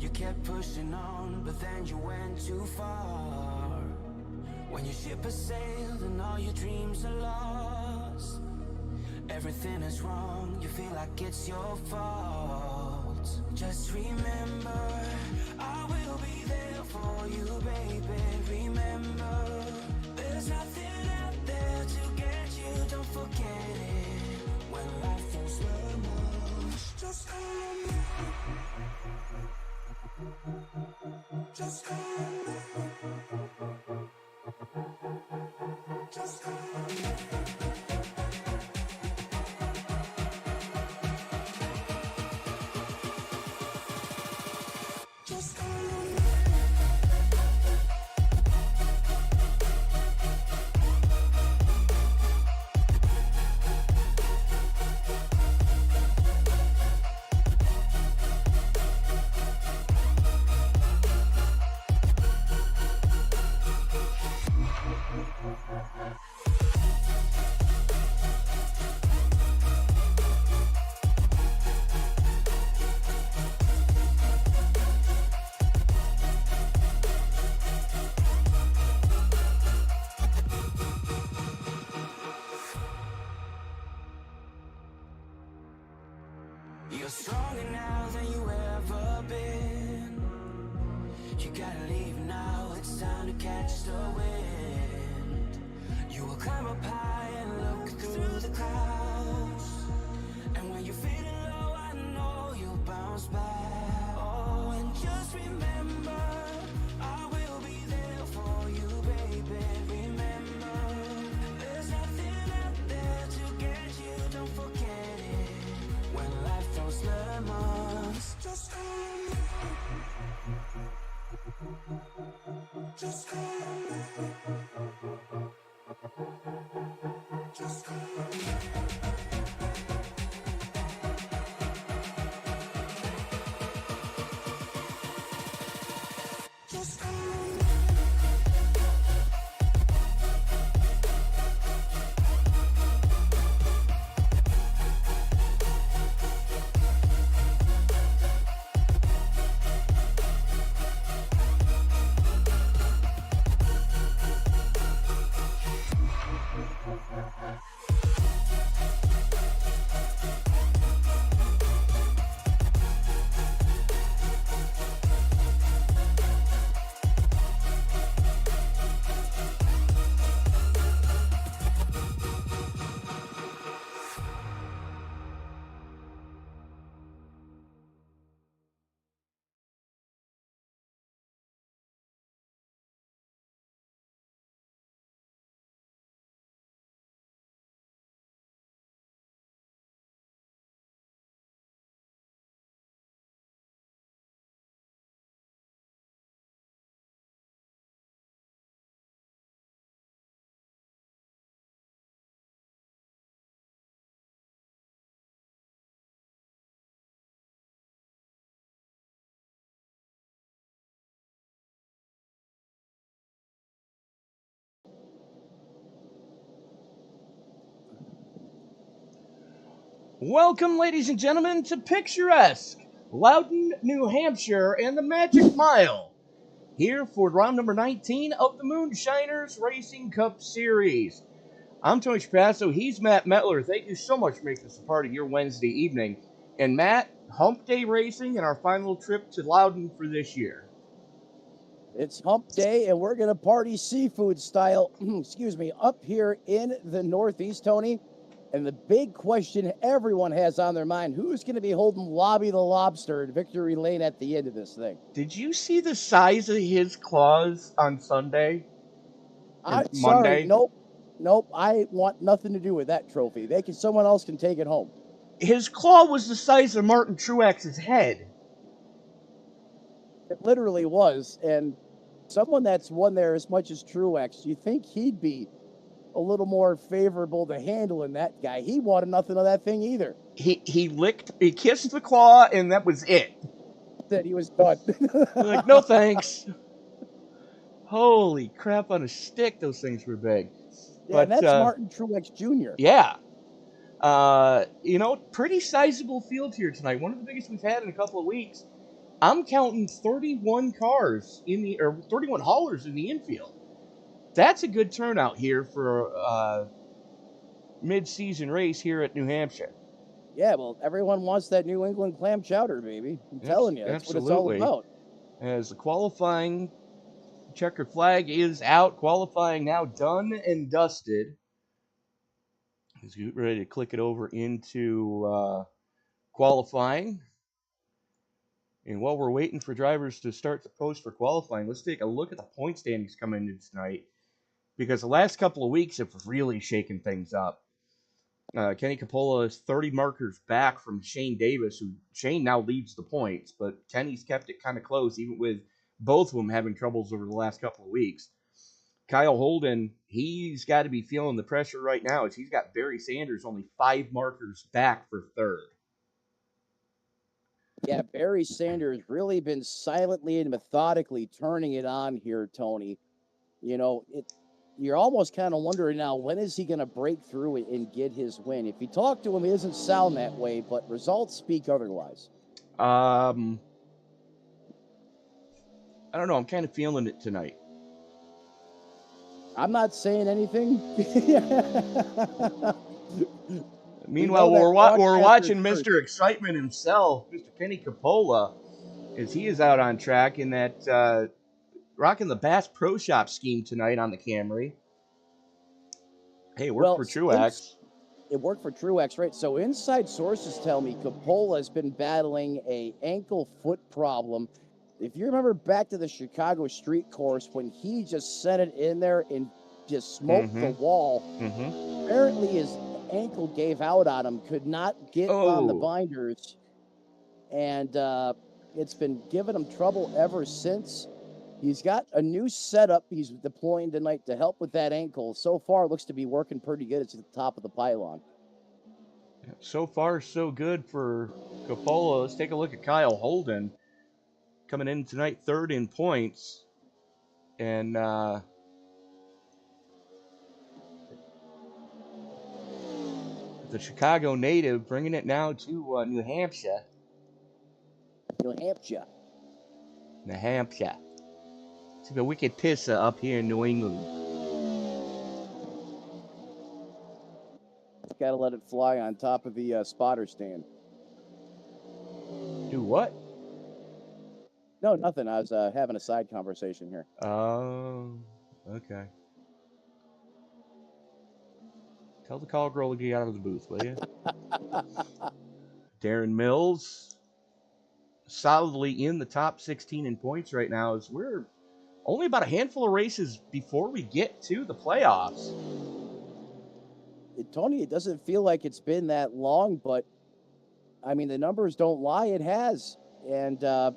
You kept pushing on, but then you went too far. When your ship has sailed and all your dreams are lost, everything is wrong, you feel like it's your fault. Just remember, I will be there for you, baby. Remember, there's nothing out there to get you, don't forget it. When life throws lemons, just call me. Just call me. Just call me. Just call me. You're stronger now than you ever been. You gotta leave now, it's time to catch the wind. You will climb up high and look through the clouds. And when you're feeling low, I know you'll bounce back. Oh, and just remember, I will be there for you, baby. Remember, there's nothing out there to get you, don't forget it. When life throws lemons, just call me. Just call me. Just call me. Just call me. Welcome, ladies and gentlemen, to picturesque Loudon, New Hampshire, and the Magic Mile. Here for round number 19 of the Moonshiners Racing Cup Series. I'm Tony Shapasso. He's Matt Metler. Thank you so much for making this a part of your Wednesday evening. And Matt, Hump Day Racing and our final trip to Loudon for this year. It's Hump Day, and we're going to party seafood style, excuse me, up here in the Northeast, Tony. And the big question everyone has on their mind, who's going to be holding Lobby the Lobster in Victory Lane at the end of this thing? Did you see the size of his claws on Sunday? I'm Monday? sorry, nope. I want nothing to do with that trophy. Someone else can take it home. His claw was the size of Martin Truex's head. It literally was, and someone that's won there as much as Truex, you think he'd be a little more favorable to handling that guy? He wanted nothing of that thing either. He kissed the claw, and that was it. That he was done. Like, no thanks. Holy crap on a stick, those things were big. Yeah, but, and that's Martin Truex Jr. Yeah. Pretty sizable field here tonight. One of the biggest we've had in a couple of weeks. I'm counting 31 cars or 31 haulers in the infield. That's a good turnout here for a mid-season race here at New Hampshire. Yeah, well, everyone wants that New England clam chowder, baby. I'm telling you, that's what it's all Absolutely. about. As the qualifying checkered flag is out, qualifying now done and dusted. He's ready to click it over into qualifying. And while we're waiting for drivers to start the post for qualifying, let's take a look at the point standings coming in tonight, because the last couple of weeks have really shaken things up. Kenny Coppola is 30 markers back from Shane Davis, who Shane now leads the points, but Kenny's kept it kind of close, even with both of them having troubles over the last couple of weeks. Kyle Holden, he's got to be feeling the pressure right now, as he's got Barry Sanders only 5 markers back for third. Yeah, Barry Sanders really been silently and methodically turning it on here, Tony. You know, you're almost kind of wondering now, when is he going to break through and get his win? If you talk to him, it doesn't sound that way, but results speak otherwise. I don't know. I'm kind of feeling it tonight. I'm not saying anything. Meanwhile, we're watching Mr. Excitement himself, Mr. Kenny Coppola, as he is out on track in that rocking the Bass Pro Shop scheme tonight on the Camry. Hey, it worked for Truex. It worked for Truex, right? So inside sources tell me Coppola has been battling a ankle foot problem. If you remember back to the Chicago street course when he just sent it in there and just smoked the wall, apparently his ankle gave out on him, could not get on the binders, and it's been giving him trouble ever since. He's got a new setup he's deploying tonight to help with that ankle. So far, it looks to be working pretty good. It's at the top of the pylon. So far, so good for Coppola. Let's take a look at Kyle Holden, coming in tonight third in points. And the Chicago native bringing it now to New Hampshire. New Hampshire. New Hampshire. It's a wicked pisser up here in New England. Got to let it fly on top of the spotter stand. Do what? No, nothing. I was having a side conversation here. Oh, okay. Tell the call girl to get out of the booth, will you? Darren Mills, solidly in the top 16 in points right now, as we're only about a handful of races before we get to the playoffs. Tony, it doesn't feel like it's been that long, but I mean, the numbers don't lie. It has. And I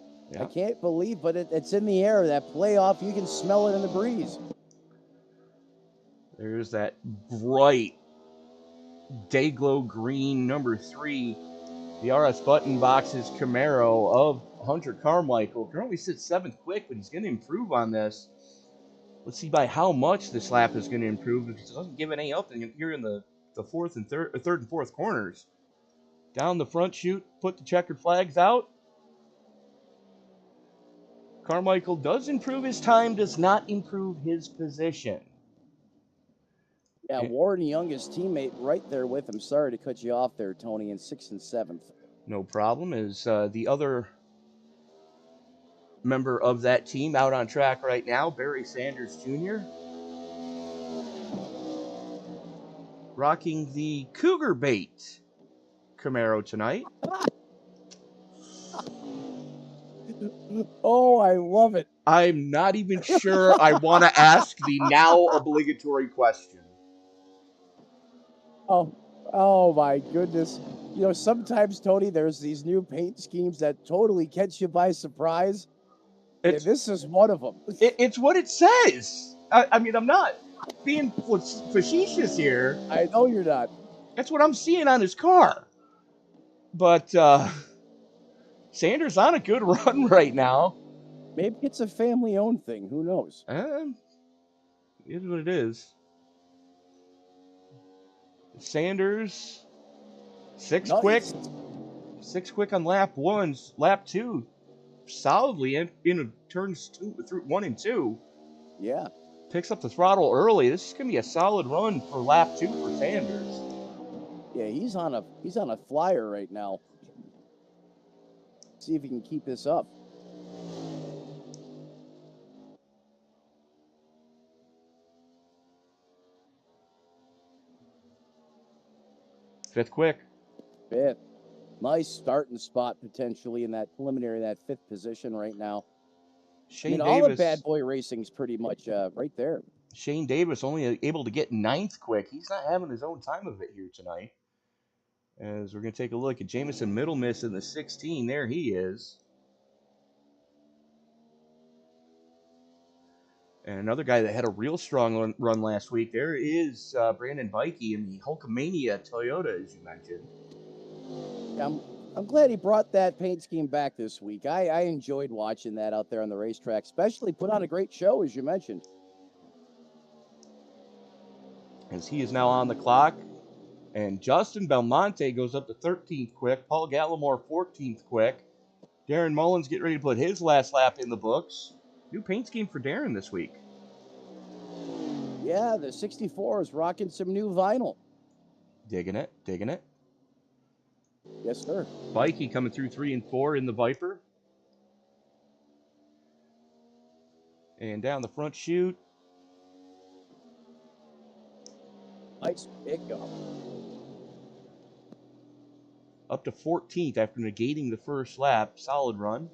can't believe, but it's in the air. That playoff, you can smell it in the breeze. There's that bright Dayglow green number 3, the RS Button Boxes Camaro of Hunter Carmichael. Currently sits 7th quick, but he's going to improve on this. Let's see by how much this lap is going to improve, because it doesn't give it any up here in the third and fourth corners. Down the front chute, put the checkered flags out. Carmichael does improve his time, does not improve his position. Yeah, Warren Young, his teammate, right there with him. Sorry to cut you off there, Tony, in 6th and 7th. No problem, as the other member of that team out on track right now, Barry Sanders Jr., rocking the Cougar Bait Camaro tonight. Oh, I love it. I'm not even sure I want to ask the now obligatory question. Oh my goodness. You know, sometimes, Tony, there's these new paint schemes that totally catch you by surprise. And this is one of them. It's what it says. I mean, I'm not being facetious here. I know you're not. That's what I'm seeing on his car. But Sanders on a good run right now. Maybe it's a family-owned thing. Who knows? It is what it is. Sanders, 6 quick. 6 quick on lap 1. Lap 2, solidly in turns through 1 and 2. Yeah. Picks up the throttle early. This is going to be a solid run for lap 2 for Sanders. Yeah, he's on a flyer right now. See if he can keep this up. Fifth quick. Fifth. Nice starting spot potentially in that preliminary, that fifth position right now. Shane all Davis. the bad boy racing's pretty much right there. Shane Davis only able to get 9th quick. He's not having his own time of it here tonight. As we're going to take a look at Jamison Middlemiss in the 16. There he is. And another guy that had a real strong run last week, there is Brandon Bikey in the Hulkamania Toyota, as you mentioned. I'm glad he brought that paint scheme back this week. I enjoyed watching that out there on the racetrack, especially put on a great show, as you mentioned. As he is now on the clock. And Justin Belmonte goes up to 13th quick. Paul Gallimore, 14th quick. Darren Mullins getting ready to put his last lap in the books. New paint scheme for Darren this week. Yeah, the 64 is rocking some new vinyl. Digging it, digging it. Yes, sir. Bikey coming through 3 and 4 in the Viper. And down the front chute. Nice pickup. Up to 14th after negating the first lap. Solid run.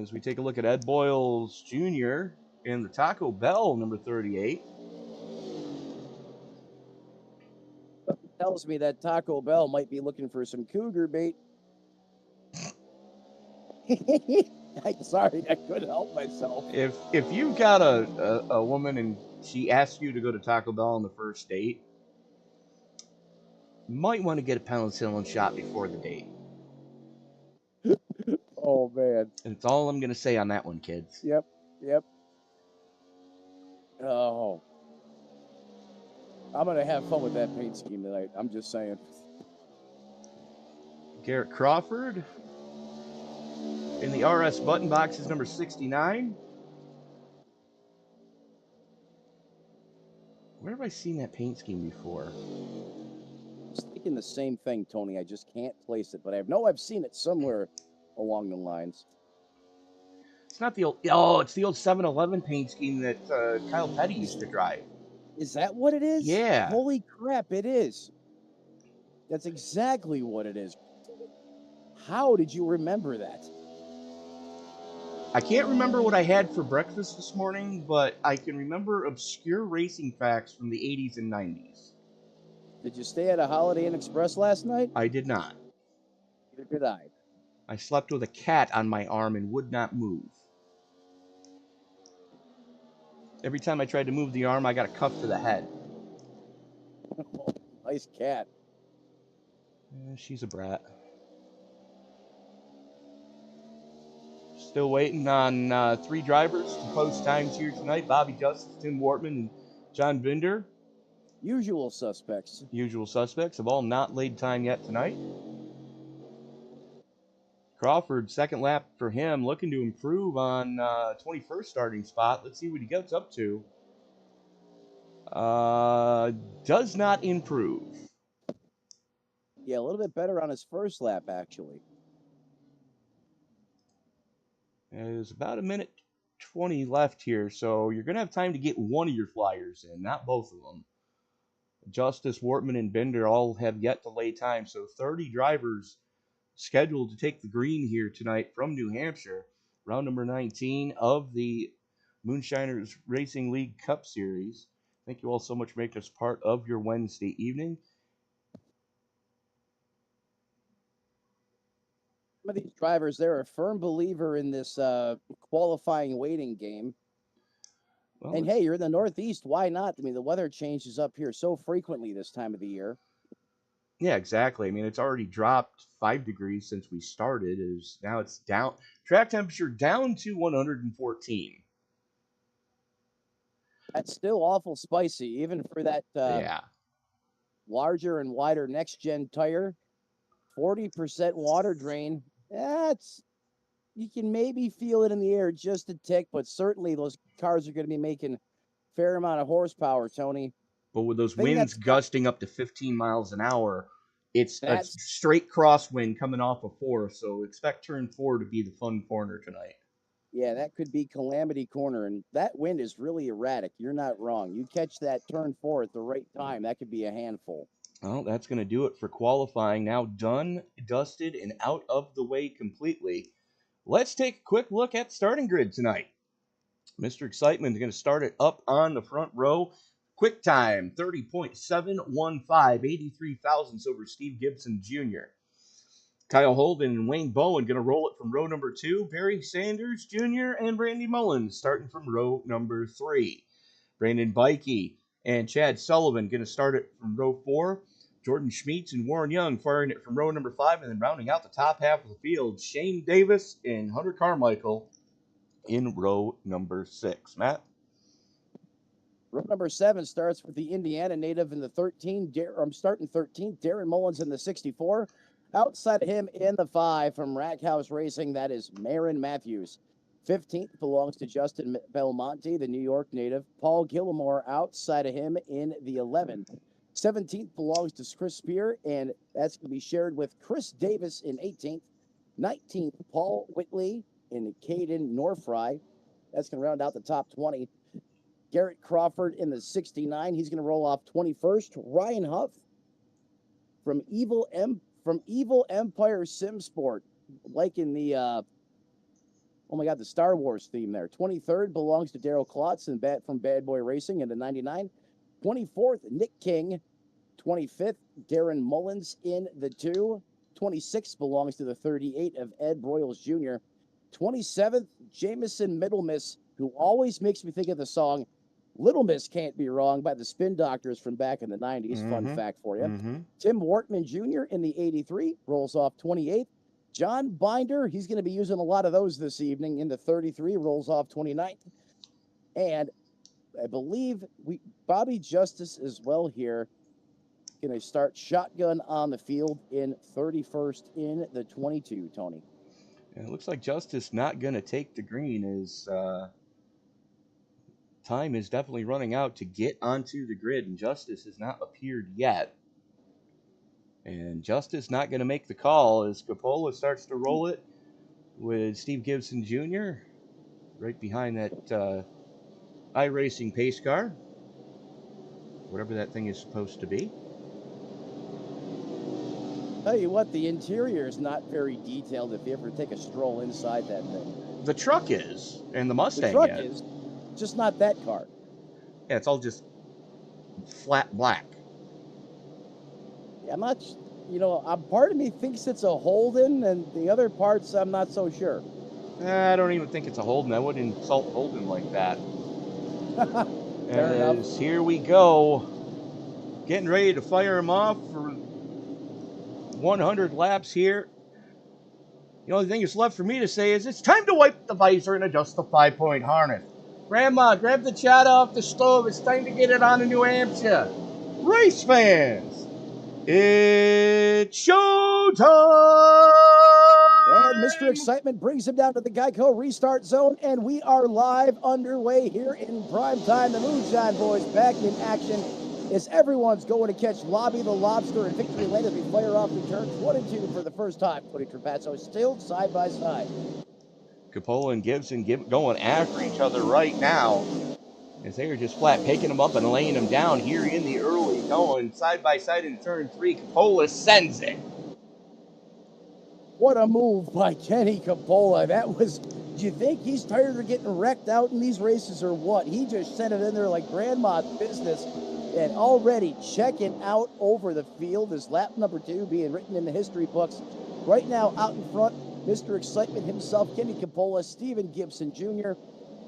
As we take a look at Ed Boyles Jr. in the Taco Bell, number 38. Tells me that Taco Bell might be looking for some cougar bait. I'm sorry, I couldn't help myself. If you've got a woman and she asks you to go to Taco Bell on the first date, you might want to get a penicillin shot before the date. Oh, man. And it's all I'm going to say on that one, kids. Yep. Oh. I'm going to have fun with that paint scheme tonight. I'm just saying. Garrett Crawford in the RS button box is number 69. Where have I seen that paint scheme before? I was thinking the same thing, Tony. I just can't place it, but I know I've seen it somewhere along the lines. It's not the old... Oh, it's the old 7-Eleven paint scheme that Kyle Petty used to drive. Is that what it is? Yeah. Holy crap, it is. That's exactly what it is. How did you remember that? I can't remember what I had for breakfast this morning, but I can remember obscure racing facts from the 80s and 90s. Did you stay at a Holiday Inn Express last night? I did not. Neither did I. I slept with a cat on my arm and would not move. Every time I tried to move the arm, I got a cuff to the head. Nice cat. She's a brat. Still waiting on 3 drivers to post times here tonight. Bobby Justice, Tim Wortman, and John Binder. Usual suspects. Usual suspects have all not laid time yet tonight. Crawford, second lap for him, looking to improve on 21st starting spot. Let's see what he gets up to. Does not improve. Yeah, a little bit better on his first lap, actually. There's about a minute 20 left here, so you're going to have time to get one of your flyers in, not both of them. Justice, Wortman, and Bender all have yet to lay time, so 30 drivers scheduled to take the green here tonight from New Hampshire. Round number 19 of the Moonshiners Racing League Cup Series. Thank you all so much for making us part of your Wednesday evening. Some of these drivers, they're a firm believer in this qualifying waiting game. Well, and hey, you're in the Northeast. Why not? I mean, the weather changes up here so frequently this time of the year. Yeah, exactly. I mean, it's already dropped 5 degrees since we started. Now it's down. Track temperature down to 114. That's still awful spicy, even for that. Yeah. larger and wider next-gen tire, 40% water drain. That's, you can maybe feel it in the air just a tick, but certainly those cars are going to be making a fair amount of horsepower, Tony. But with those Thing winds that's gusting up to 15 miles an hour, it's a that's straight crosswind coming off of 4, so expect turn 4 to be the fun corner tonight. yeah, that could be calamity corner, and that wind is really erratic. You're not wrong. You catch that turn 4 at the right time, that could be a handful. Well, that's going to do it for qualifying. Now done, dusted, and out of the way completely. Let's take a quick look at starting grid tonight. Mr. Excitement is going to start it up on the front row. Quick time, 30.715, 83 thousandths over Steve Gibson Jr. Kyle Holden and Wayne Bowen going to roll it from row number 2. Barry Sanders Jr. and Randy Mullins starting from row number 3. Brandon Bikey and Chad Sullivan going to start it from row 4. Jordan Schmeets and Warren Young firing it from row number 5. And then rounding out the top half of the field, Shane Davis and Hunter Carmichael in row number 6. Matt? Row number 7 starts with the Indiana native in the 13. I'm starting 13th. Darren Mullins in the 64. Outside of him in the 5 from Rackhouse Racing, that is Marin Matthews. 15th belongs to Justin Belmonte, the New York native. Paul Gillimore outside of him in the 11. 17th belongs to Chris Spear, and that's going to be shared with Chris Davis in 18th. 19th, Paul Whitley and Caden Norfry. That's going to round out the top 20. Garrett Crawford in the 69. He's going to roll off 21st. Ryan Huff from Evil Empire Sim Sport, like in the oh my God, the Star Wars theme there. 23rd belongs to Daryl Klotz and from Bad Boy Racing in the 99. 24th, Nick King. 25th, Darren Mullins in the 2. 26th belongs to the 38 of Ed Broyles Jr. 27th, Jameson Middle Miss, who always makes me think of the song Little Miss Can't Be Wrong by the Spin Doctors from back in the 90s. Fun fact for you. Tim Wortman Jr. in the 83 rolls off 28th. John Binder, he's going to be using a lot of those this evening in the 33, rolls off 29th. And I believe Bobby Justice as well here, going to start shotgun on the field in 31st in the 22, Tony. And it looks like Justice not going to take the green as time is definitely running out to get onto the grid, and Justice has not appeared yet. And Justice not going to make the call as Coppola starts to roll it with Steve Gibson Jr. right behind that iRacing pace car, whatever that thing is supposed to be. Tell you what, the interior is not very detailed if you ever take a stroll inside that thing. The truck is, and the Mustang The truck is, just not that car. Yeah, it's all just flat black. I'm not, part of me thinks it's a Holden, and the other parts I'm not so sure. I don't even think it's a Holden. I wouldn't insult Holden like that. Fair enough. Here we go. Getting ready to fire him off for 100 laps here. The only thing that's left for me to say is it's time to wipe the visor and adjust the 5-point harness. Grandma, grab the chat off the stove. It's time to get it on to New Hampshire. Race fans, it's showtime! And Mr. Excitement brings him down to the Geico restart zone, and we are live underway here in prime time. The Moonshine Boys back in action as everyone's going to catch Lobby the Lobster and Victory Lane as we fire off the turns 1 and 2 for the first time. Cody Trapazzo still side by side. Coppola and Gibson going after each other right now as they are just flat picking them up and laying them down here in the early going side by side in turn 3. Coppola sends it. What a move by Kenny Coppola. Do you think he's tired of getting wrecked out in these races or what? He just sent it in there like grandma's business and already checking out over the field. Is lap number 2 being written in the history books. Right now out in front, Mr. Excitement himself, Kenny Coppola, Stephen Gibson Jr.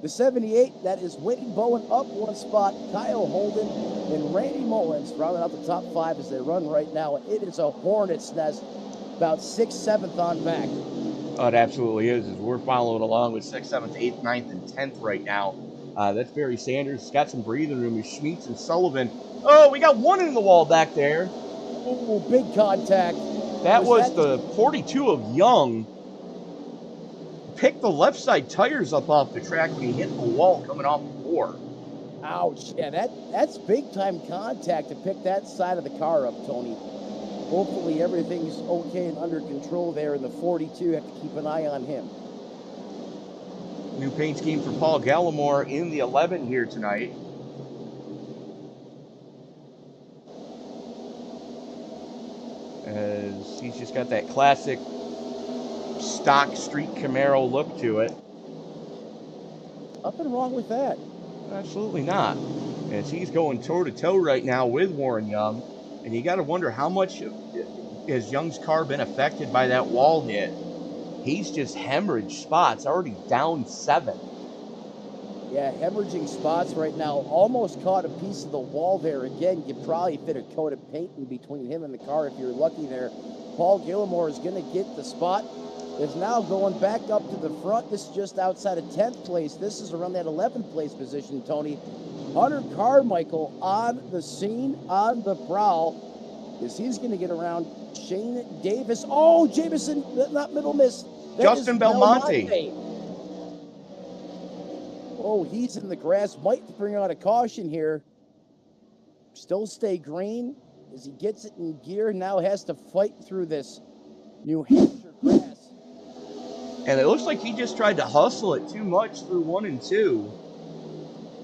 The 78, that is Wayne Bowen up 1 spot, Kyle Holden, and Randy Mullins rounding out the top 5 as they run right now. And it is a hornet's nest, about 6th, 7th on back. Oh, it absolutely is. As we're following along with 6th, 7th, 8th, 9th, and 10th right now. That's Barry Sanders. He's got some breathing room. He's Schmeets and Sullivan. Oh, we got one in the wall back there. Oh, big contact. That was the 42 of Young. Picked the left side tires up off the track when he hit the wall coming off the 4. Ouch. Yeah, that's big time contact to pick that side of the car up, Tony. Hopefully everything's okay and under control there in the 42. Have to keep an eye on him. New paint scheme for Paul Gallimore in the 11 here tonight. As he's just got that classic stock street Camaro look to it. Nothing wrong with that. Absolutely not. As he's going toe-to-toe right now with Warren Young. And you got to wonder how much has Young's car been affected by that wall hit. He's just hemorrhaged spots, already down 7. Yeah, hemorrhaging spots right now. Almost caught a piece of the wall there. Again, you probably fit a coat of paint in between him and the car if you're lucky there. Paul Gallimore is going to get the spot. Is now going back up to the front. This is just outside of 10th place. This is around that 11th place position, Tony. Hunter Carmichael on the scene, on the prowl, as he's going to get around Shane Davis. Oh, Jameson, not middle miss. That Justin Belmonte. Oh, he's in the grass. Might bring out a caution here. Still stay green as he gets it in gear. Now has to fight through this New Hampshire grass. And it looks like he just tried to hustle it too much through 1 and 2.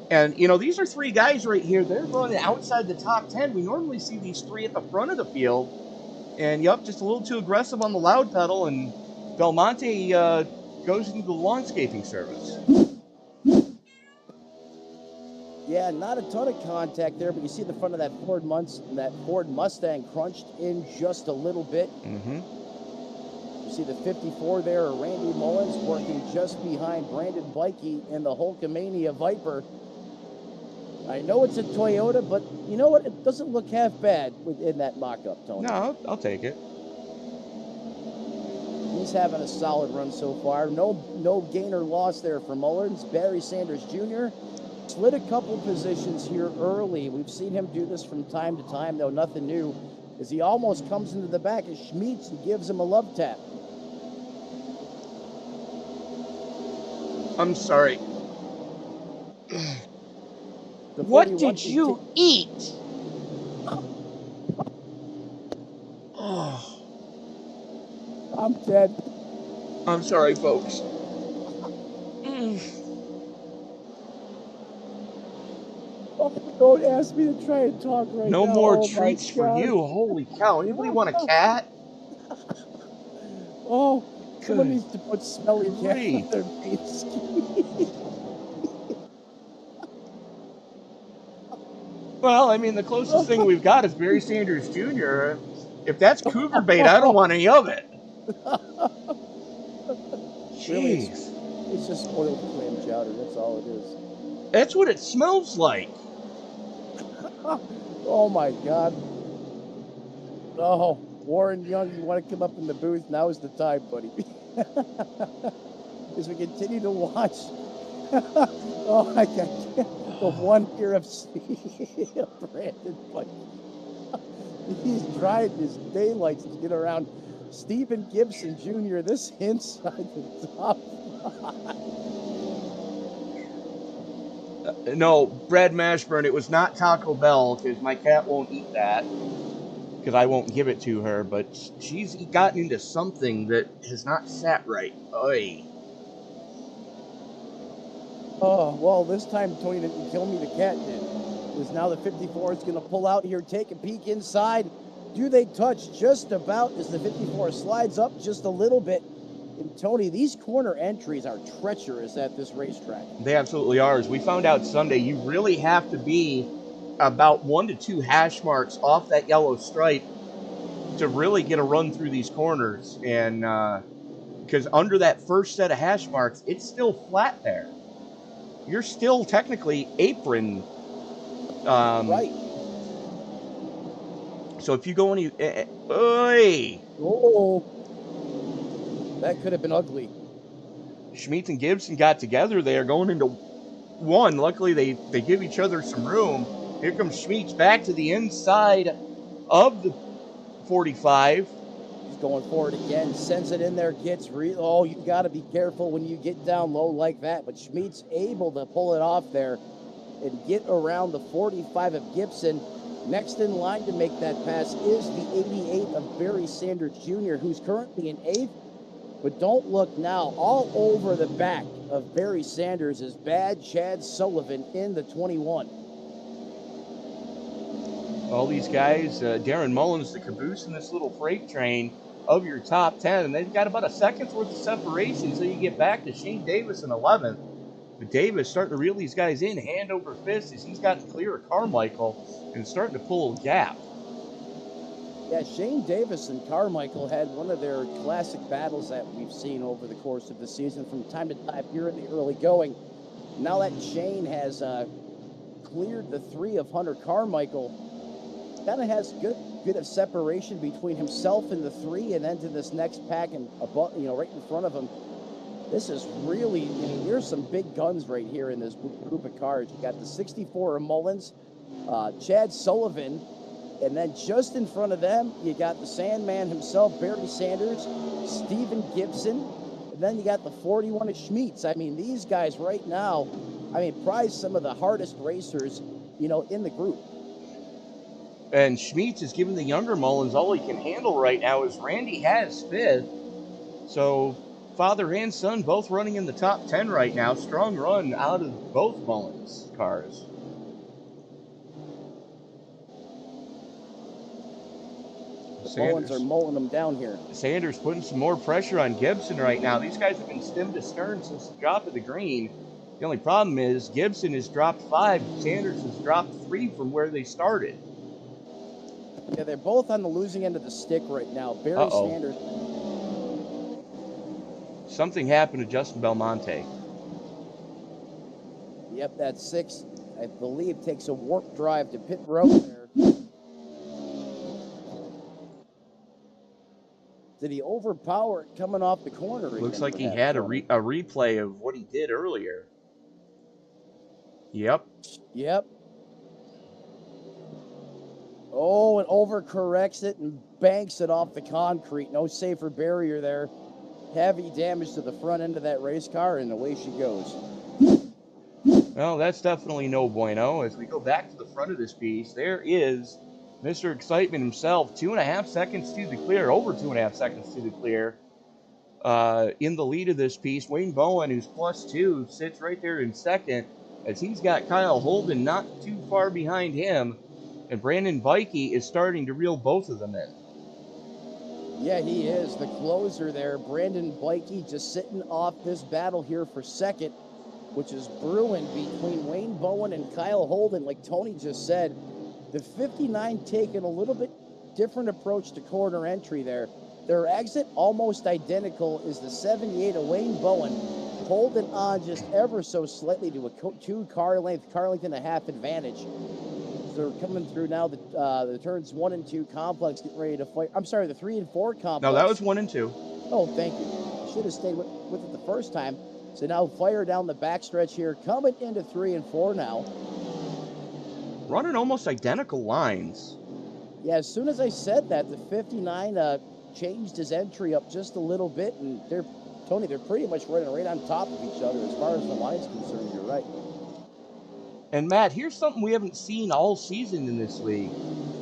And, you know, these are 3 guys right here. They're running outside the top 10. We normally see these 3 at the front of the field. And, yup, just a little too aggressive on the loud pedal. And Belmonte goes into the landscaping service. Yeah, not a ton of contact there, but you see the front of that Ford Mustang crunched in just a little bit. Mm-hmm. You see the 54 there, Randy Mullins working just behind Brandon Bikey in the Hulkamania Viper. I know it's a Toyota, but you know what? It doesn't look half bad in that mock-up, Tony. No, I'll take it. He's having a solid run so far. No gain or loss there for Mullins. Barry Sanders Jr. slid a couple positions here early. We've seen him do this from time to time, though nothing new, as he almost comes into the back of Schmeets and gives him a love tap. I'm sorry. What did you eat? Oh. I'm dead. I'm sorry, folks. Oh, don't ask me to try and talk right now. No more treats for you. Holy cow. Anybody want a cat? Oh, someone needs to put smelly cat on their face. Well, I mean, the closest thing we've got is Barry Sanders Jr. If that's cougar bait, I don't want any of it. Jeez. Really, it's just oiled clam chowder. That's all it is. That's what it smells like. Oh, my God. Oh, Warren Young, you want to come up in the booth? Now is the time, buddy. As we continue to watch. Oh, my God. The one here of Brandon Bike. He's trying his daylights to get around Stephen Gibson Jr. This inside the top. No, Brad Mashburn, it was not Taco Bell, because my cat won't eat that, because I won't give it to her, but she's gotten into something that has not sat right. Oy. Oh, well, this time Tony didn't kill me, the cat did. Because now the 54 is going to pull out here, take a peek inside. Do they touch just about as the 54 slides up just a little bit? And Tony, these corner entries are treacherous at this racetrack. They absolutely are. As we found out Sunday, you really have to be about 1 to 2 hash marks off that yellow stripe to really get a run through these corners. And because under that first set of hash marks, it's still flat there. You're still technically apron. Right. So if you go any... Oy! Oh, that could have been ugly. Schmeets and Gibson got together there going into one. Luckily, they give each other some room. Here comes Schmeets back to the inside of the 45. He's going for it again, sends it in there, gets oh, you got to be careful when you get down low like that. But Schmeets able to pull it off there and get around the 45 of Gibson. Next in line to make that pass is the 88 of Barry Sanders Jr., who's currently in 8th. But don't look now, all over the back of Barry Sanders is bad Chad Sullivan in the 21. All these guys, Darren Mullins, the caboose in this little freight train of your top 10, and they've got about a second's worth of separation until you get back to Shane Davis in 11th. But Davis starting to reel these guys in hand over fist as he's gotten clear of Carmichael and starting to pull a gap. Yeah, Shane Davis and Carmichael had one of their classic battles that we've seen over the course of the season from time to time here in the early going. Now that Shane has cleared the 3 of Hunter Carmichael, kind of has good bit of separation between himself and the 3 and then to this next pack and above, right in front of him. This is really, here's some big guns right here in this group of cars. You got the 64 of Mullins, Chad Sullivan, and then just in front of them, you got the Sandman himself, Barry Sanders, Stephen Gibson, and then you got the 41 of Schmeets. I mean, these guys right now, probably some of the hardest racers, in the group. And Schmeets is giving the younger Mullins all he can handle right now as Randy has 5th. So father and son both running in the top 10 right now. Strong run out of both Mullins cars. The Mullins are mowing them down here. Sanders putting some more pressure on Gibson right now. These guys have been stem to stern since the drop of the green. The only problem is Gibson has dropped 5. Sanders has dropped 3 from where they started. Yeah, they're both on the losing end of the stick right now. Barry Sanders. Something happened to Justin Belmonte. Yep, that 6, I believe, takes a warp drive to pit road there. Did he overpower it coming off the corner? Looks like he had a replay of what he did earlier. Yep. Oh, and overcorrects it and banks it off the concrete. No safer barrier there. Heavy damage to the front end of that race car, and away she goes. Well, that's definitely no bueno. As we go back to the front of this piece, there is Mr. Excitement himself. 2.5 seconds to the clear, over 2.5 seconds to the clear. In the lead of this piece, Wayne Bowen, who's +2, sits right there in second, as he's got Kyle Holden not too far behind him. And Brandon Bikey is starting to reel both of them in. Yeah, he is. The closer there, Brandon Bikey, just sitting off this battle here for second, which is brewing between Wayne Bowen and Kyle Holden. Like Tony just said, the 59 taking a little bit different approach to corner entry there. Their exit almost identical is the 78 of Wayne Bowen, holding on just ever so slightly to a 2 car length and a half advantage. They're coming through now the turns 1 and 2 complex, getting ready to fight. I'm sorry, the 3 and 4 complex. No, that was 1 and 2. Oh, thank you. Should have stayed with it the first time. So now fire down the backstretch here, coming into 3 and 4 now. Running almost identical lines. Yeah, as soon as I said that, the 59 changed his entry up just a little bit, and they're pretty much running right on top of each other as far as the line's concerned. You're right. And Matt, here's something we haven't seen all season in this league.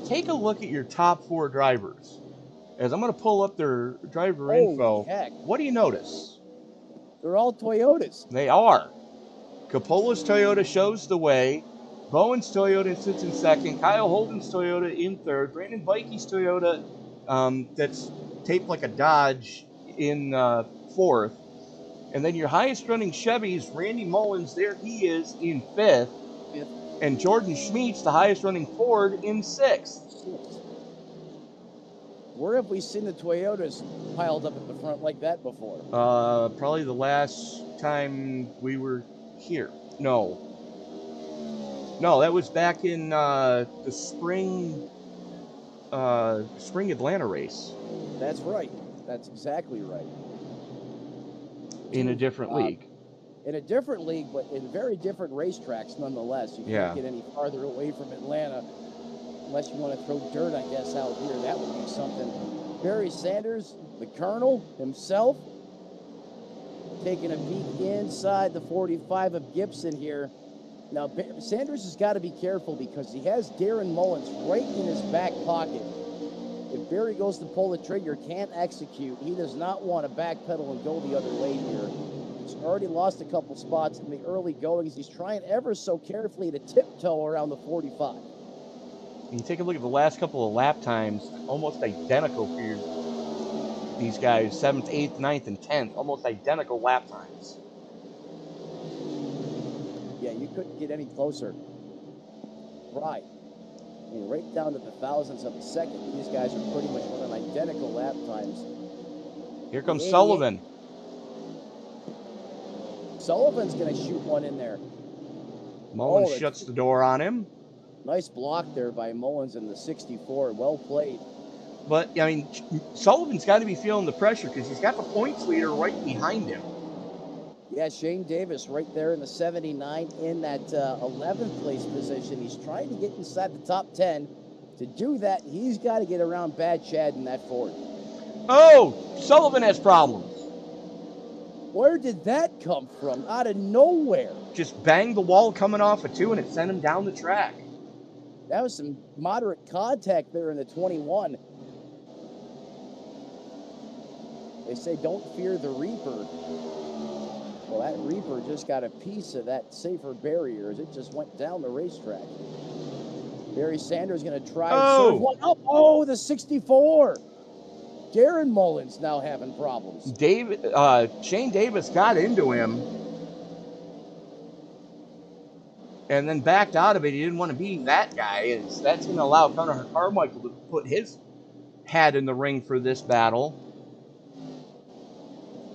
Take a look at your top 4 drivers. As I'm going to pull up their driver info, heck. What do you notice? They're all Toyotas. They are. Coppola's Toyota shows the way. Bowen's Toyota sits in second. Kyle Holden's Toyota in third. Brandon Bikey's Toyota, that's taped like a Dodge, in fourth. And then your highest running Chevy's Randy Mullins, there he is in fifth. And Jordan Schmeets, the highest running Ford, in sixth. Where have we seen the Toyotas piled up at the front like that before? Probably the last time we were here. No, that was back in the spring Atlanta race. That's right. That's exactly right. In a different league. in a different league, but in very different racetracks nonetheless. You Yeah. can't get any farther away from Atlanta unless you want to throw dirt, I guess, out here. That would be something. Barry Sanders, the Colonel himself, taking a peek inside the 45 of Gibson here. Now, Sanders has got to be careful because he has Darren Mullins right in his back pocket. If Barry goes to pull the trigger, can't execute, he does not want to backpedal and go the other way here. He's already lost a couple spots in the early goings. He's trying ever so carefully to tiptoe around the 45. You take a look at the last couple of lap times, almost identical for these guys, 7th, 8th, 9th, and 10th, almost identical lap times. Yeah, you couldn't get any closer. Right. I mean, right down to the thousandths of a second. These guys are pretty much running identical lap times. Here comes Sullivan. Sullivan's going to shoot one in there. Mullins shuts the door on him. Nice block there by Mullins in the 64. Well played. But, I mean, Sullivan's got to be feeling the pressure because he's got the points leader right behind him. Yeah, Shane Davis right there in the 79 in that 11th place position. He's trying to get inside the top 10. To do that, he's got to get around Bad Chad in that Ford. Oh, Sullivan has problems. Where did that come from? Out of nowhere. Just banged the wall coming off a 2 and it sent him down the track. That was some moderate contact there in the 21. They say don't fear the Reaper. Well, that Reaper just got a piece of that safer barrier as it just went down the racetrack. Barry Sanders going to try and serve one up. Oh, the 64. Darren Mullins now having problems. Shane Davis got into him and then backed out of it. He didn't want to be that guy. That's going to allow Connor Carmichael to put his hat in the ring for this battle.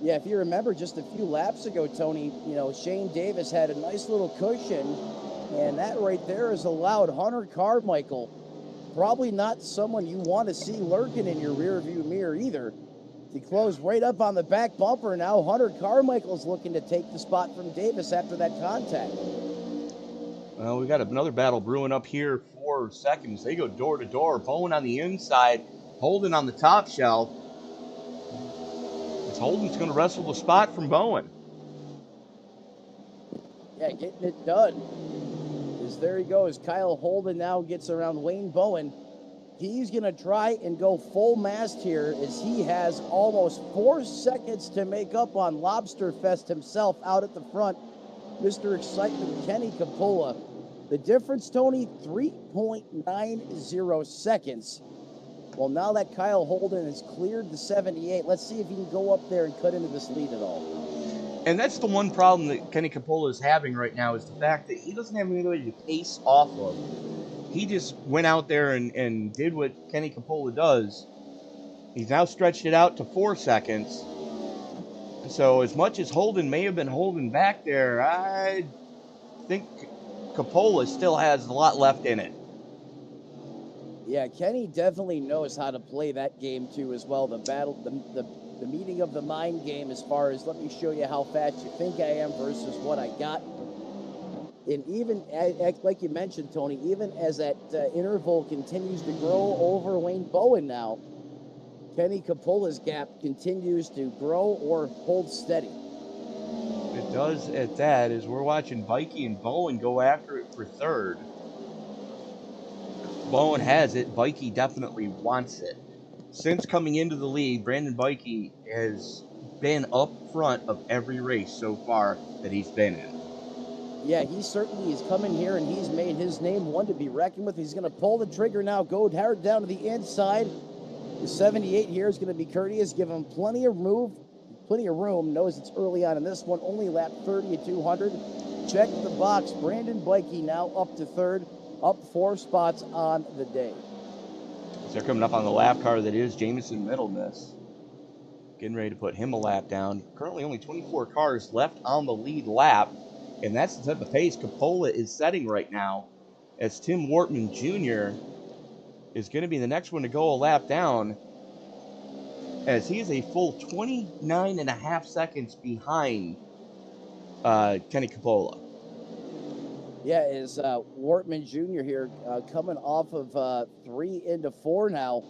Yeah, if you remember just a few laps ago, Tony, Shane Davis had a nice little cushion, and that right there has allowed Hunter Carmichael, probably not someone you want to see lurking in your rearview mirror either, to close right up on the back bumper. Now Hunter Carmichael's looking to take the spot from Davis after that contact. Well, we got another battle brewing up here for seconds. They go door to door. Bowen on the inside, Holden on the top shelf. Holden's going to wrestle the spot from Bowen. Yeah, getting it done. There he goes. Kyle Holden now gets around Wayne Bowen. He's going to try and go full mast here as he has almost 4 seconds to make up on Lobster Fest himself out at the front. Mr. Excitement, Kenny Capula. The difference, Tony, 3.90 seconds. Well, now that Kyle Holden has cleared the 78, let's see if he can go up there and cut into this lead at all. And that's the one problem that Kenny Capula is having right now is the fact that he doesn't have anybody to pace off of. He just went out there and did what Kenny Capula does. He's now stretched it out to 4 seconds. So as much as Holden may have been holding back there, I think Capula still has a lot left in it. Yeah, Kenny definitely knows how to play that game too as well. The battle, the meeting of the mind game as far as let me show you how fast you think I am versus what I got. And even, like you mentioned, Tony, even as that interval continues to grow over Wayne Bowen now, Kenny Capula's gap continues to grow or hold steady. It does at that as we're watching Bikey and Bowen go after it for third. Bowen has it. Bikey definitely wants it. Since coming into the lead, Brandon Bikey has been up front of every race so far that he's been in. Yeah, he certainly is coming here, and he's made his name one to be reckoned with. He's going to pull the trigger now, go hard down to the inside. The 78 here is going to be courteous, give him plenty of room, knows it's early on in this one, only lap 30 at 200. Check the box. Brandon Bikey now up to third. Up 4 spots on the day. So they're coming up on the lap car that is Jamison Middlemiss. Getting ready to put him a lap down. Currently only 24 cars left on the lead lap. And that's the type of pace Capula is setting right now. As Tim Wortman Jr. is going to be the next one to go a lap down. As he is a full 29.5 seconds behind Kenny Capola. Yeah, is Wortman Jr. here coming off of 3 into 4 now.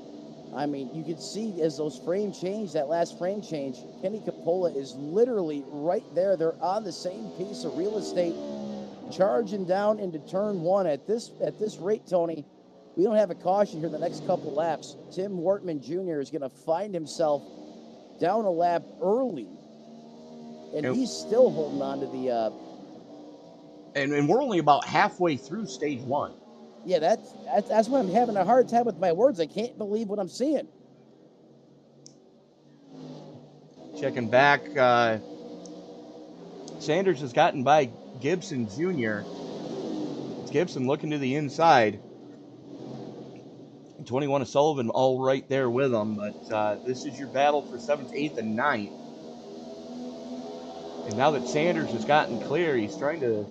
I mean, you can see as those frame change, that last frame change, Kenny Capola is literally right there. They're on the same piece of real estate, charging down into turn 1. At this rate, Tony, we don't have a caution here the next couple laps. Tim Wortman Jr. is going to find himself down a lap early, and he's still holding on to the... And we're only about halfway through stage 1. Yeah, that's why I'm having a hard time with my words. I can't believe what I'm seeing. Checking back, Sanders has gotten by Gibson Jr. It's Gibson looking to the inside. 21 of Sullivan all right there with him, but this is your battle for 7th, 8th, and 9th. And now that Sanders has gotten clear, he's trying to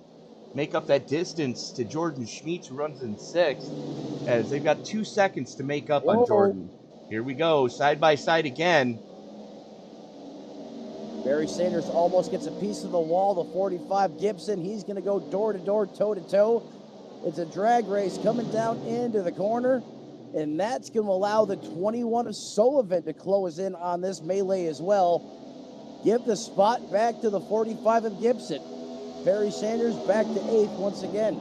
make up that distance to Jordan Schmeets, who runs in 6th, as they've got 2 seconds to make up on Jordan. Here we go, side by side again. Barry Sanders almost gets a piece of the wall. The 45 Gibson, he's going to go door to door, toe to toe. It's a drag race coming down into the corner, and that's going to allow the 21 of Sullivan to close in on this melee as well. Give the spot back to the 45 of Gibson. Barry Sanders back to 8th once again.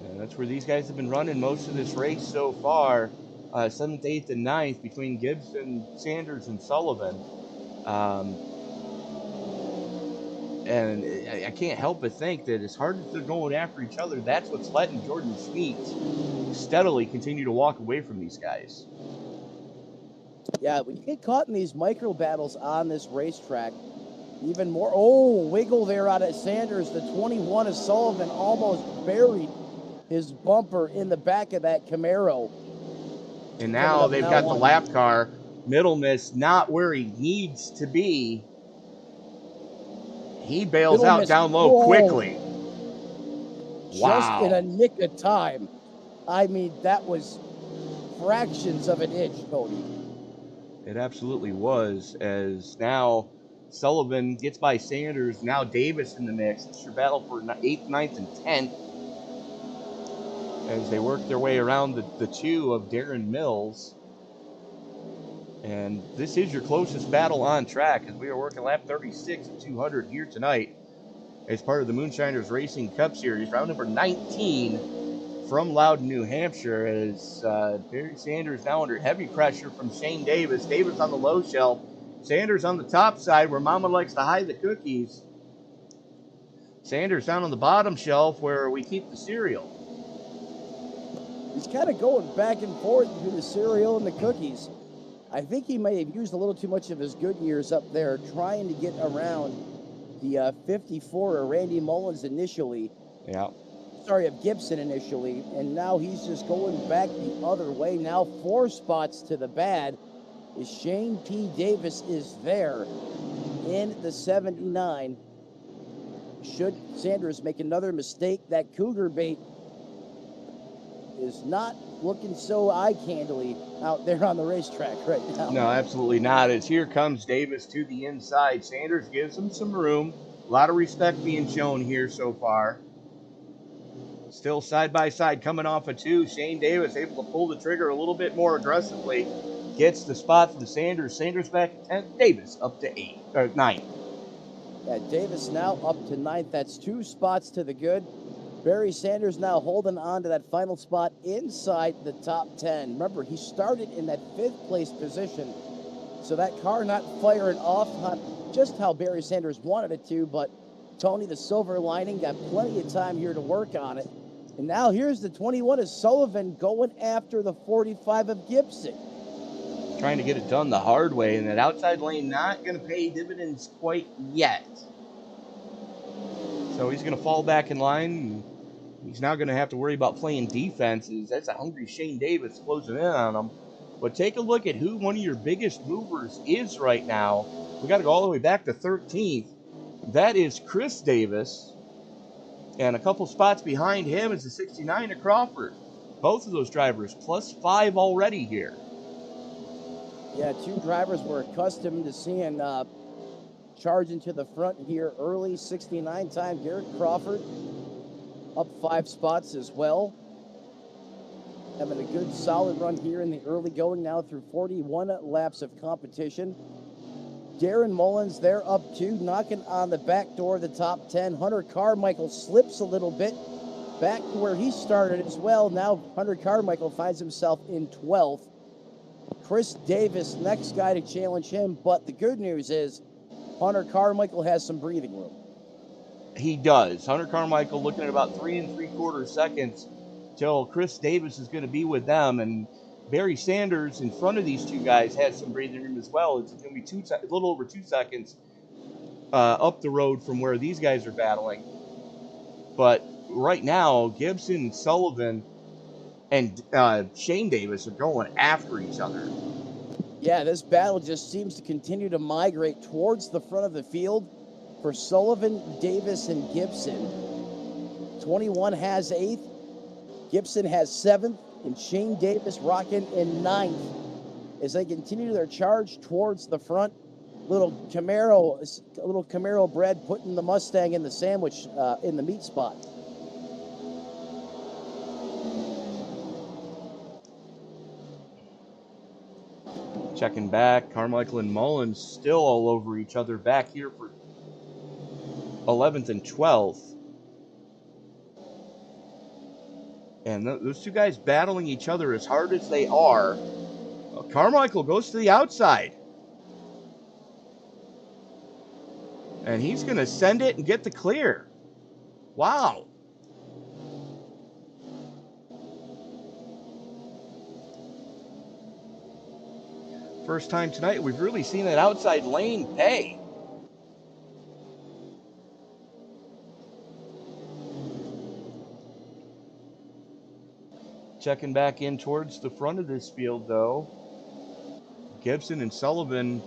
And that's where these guys have been running most of this race so far. 7th, 8th, and 9th between Gibson, Sanders, and Sullivan. And I can't help but think that as hard as they're going after each other, that's what's letting Jordan Schmeets steadily continue to walk away from these guys. Yeah, when you get caught in these micro battles on this racetrack, even more. Oh, wiggle there out of Sanders. The 21 of Sullivan almost buried his bumper in the back of that Camaro. And now they've got the lap car. Middlemiss not where he needs to be. He bails out down low quickly. Just in a nick of time. I mean, that was fractions of an inch, Cody. It absolutely was, as now Sullivan gets by Sanders. Now Davis in the mix. It's your battle for 8th, 9th, and 10th. As they work their way around the 2 of Darren Mills. And this is your closest battle on track, as we are working lap 36 of 200 here tonight as part of the Moonshiners Racing Cup Series. Round number 19 from Loudon, New Hampshire, as Barry Sanders now under heavy pressure from Shane Davis. Davis on the low shelf. Sanders on the top side where Mama likes to hide the cookies. Sanders down on the bottom shelf where we keep the cereal. He's kind of going back and forth between the cereal and the cookies. I think he may have used a little too much of his good years up there trying to get around the 54 of Randy Mullins initially. Yeah. Sorry, of Gibson initially. And now he's just going back the other way. Now 4 spots to the bad. Is Shane P. Davis is there in the 79. Should Sanders make another mistake, that Cougar bait is not looking so eye-candly out there on the racetrack right now. No, absolutely not. As here comes Davis to the inside. Sanders gives him some room. A lot of respect being shown here so far. Still side by side coming off a 2. Shane Davis able to pull the trigger a little bit more aggressively. Gets the spot for the Sanders. Sanders back at 10th. Davis up to 9th. Yeah, Davis now up to 9th. That's 2 spots to the good. Barry Sanders now holding on to that final spot inside the top 10. Remember, he started in that 5th place position. So that car not firing off, not just how Barry Sanders wanted it to, but Tony, the silver lining, got plenty of time here to work on it. And now here's the 21 of Sullivan going after the 45 of Gibson. Trying to get it done the hard way, and that outside lane not going to pay dividends quite yet. So he's going to fall back in line. And he's now going to have to worry about playing defenses. That's a hungry Shane Davis closing in on him. But take a look at who one of your biggest movers is right now. We got to go all the way back to 13th. That is Chris Davis. And a couple spots behind him is the 69 of Crawford. Both of those drivers +5 already here. Yeah, 2 drivers we're accustomed to seeing charging to the front here early. 69 time. Garrett Crawford up 5 spots as well. Having a good solid run here in the early going now through 41 laps of competition. Darren Mullins, they're up 2, knocking on the back door of the top 10. Hunter Carmichael slips a little bit back to where he started as well. Now Hunter Carmichael finds himself in 12th. Chris Davis, next guy to challenge him, but the good news is Hunter Carmichael has some breathing room. He does. Hunter Carmichael looking at about 3 3/4 seconds till Chris Davis is going to be with them, and Barry Sanders in front of these two guys has some breathing room as well. It's going to be a little over 2 seconds up the road from where these guys are battling. But right now, Gibson, Sullivan, and Shane Davis are going after each other. Yeah, this battle just seems to continue to migrate towards the front of the field for Sullivan, Davis, and Gibson. 21 has 8th, Gibson has 7th, and Shane Davis rocking in 9th as they continue their charge towards the front. Little Camaro bread putting the Mustang in the sandwich in the meat spot. Checking back, Carmichael and Mullins still all over each other back here for 11th and 12th. And those two guys battling each other as hard as they are. Carmichael goes to the outside. And he's going to send it and get the clear. Wow. First time tonight we've really seen that outside lane pay. Checking back in towards the front of this field, though. Gibson and Sullivan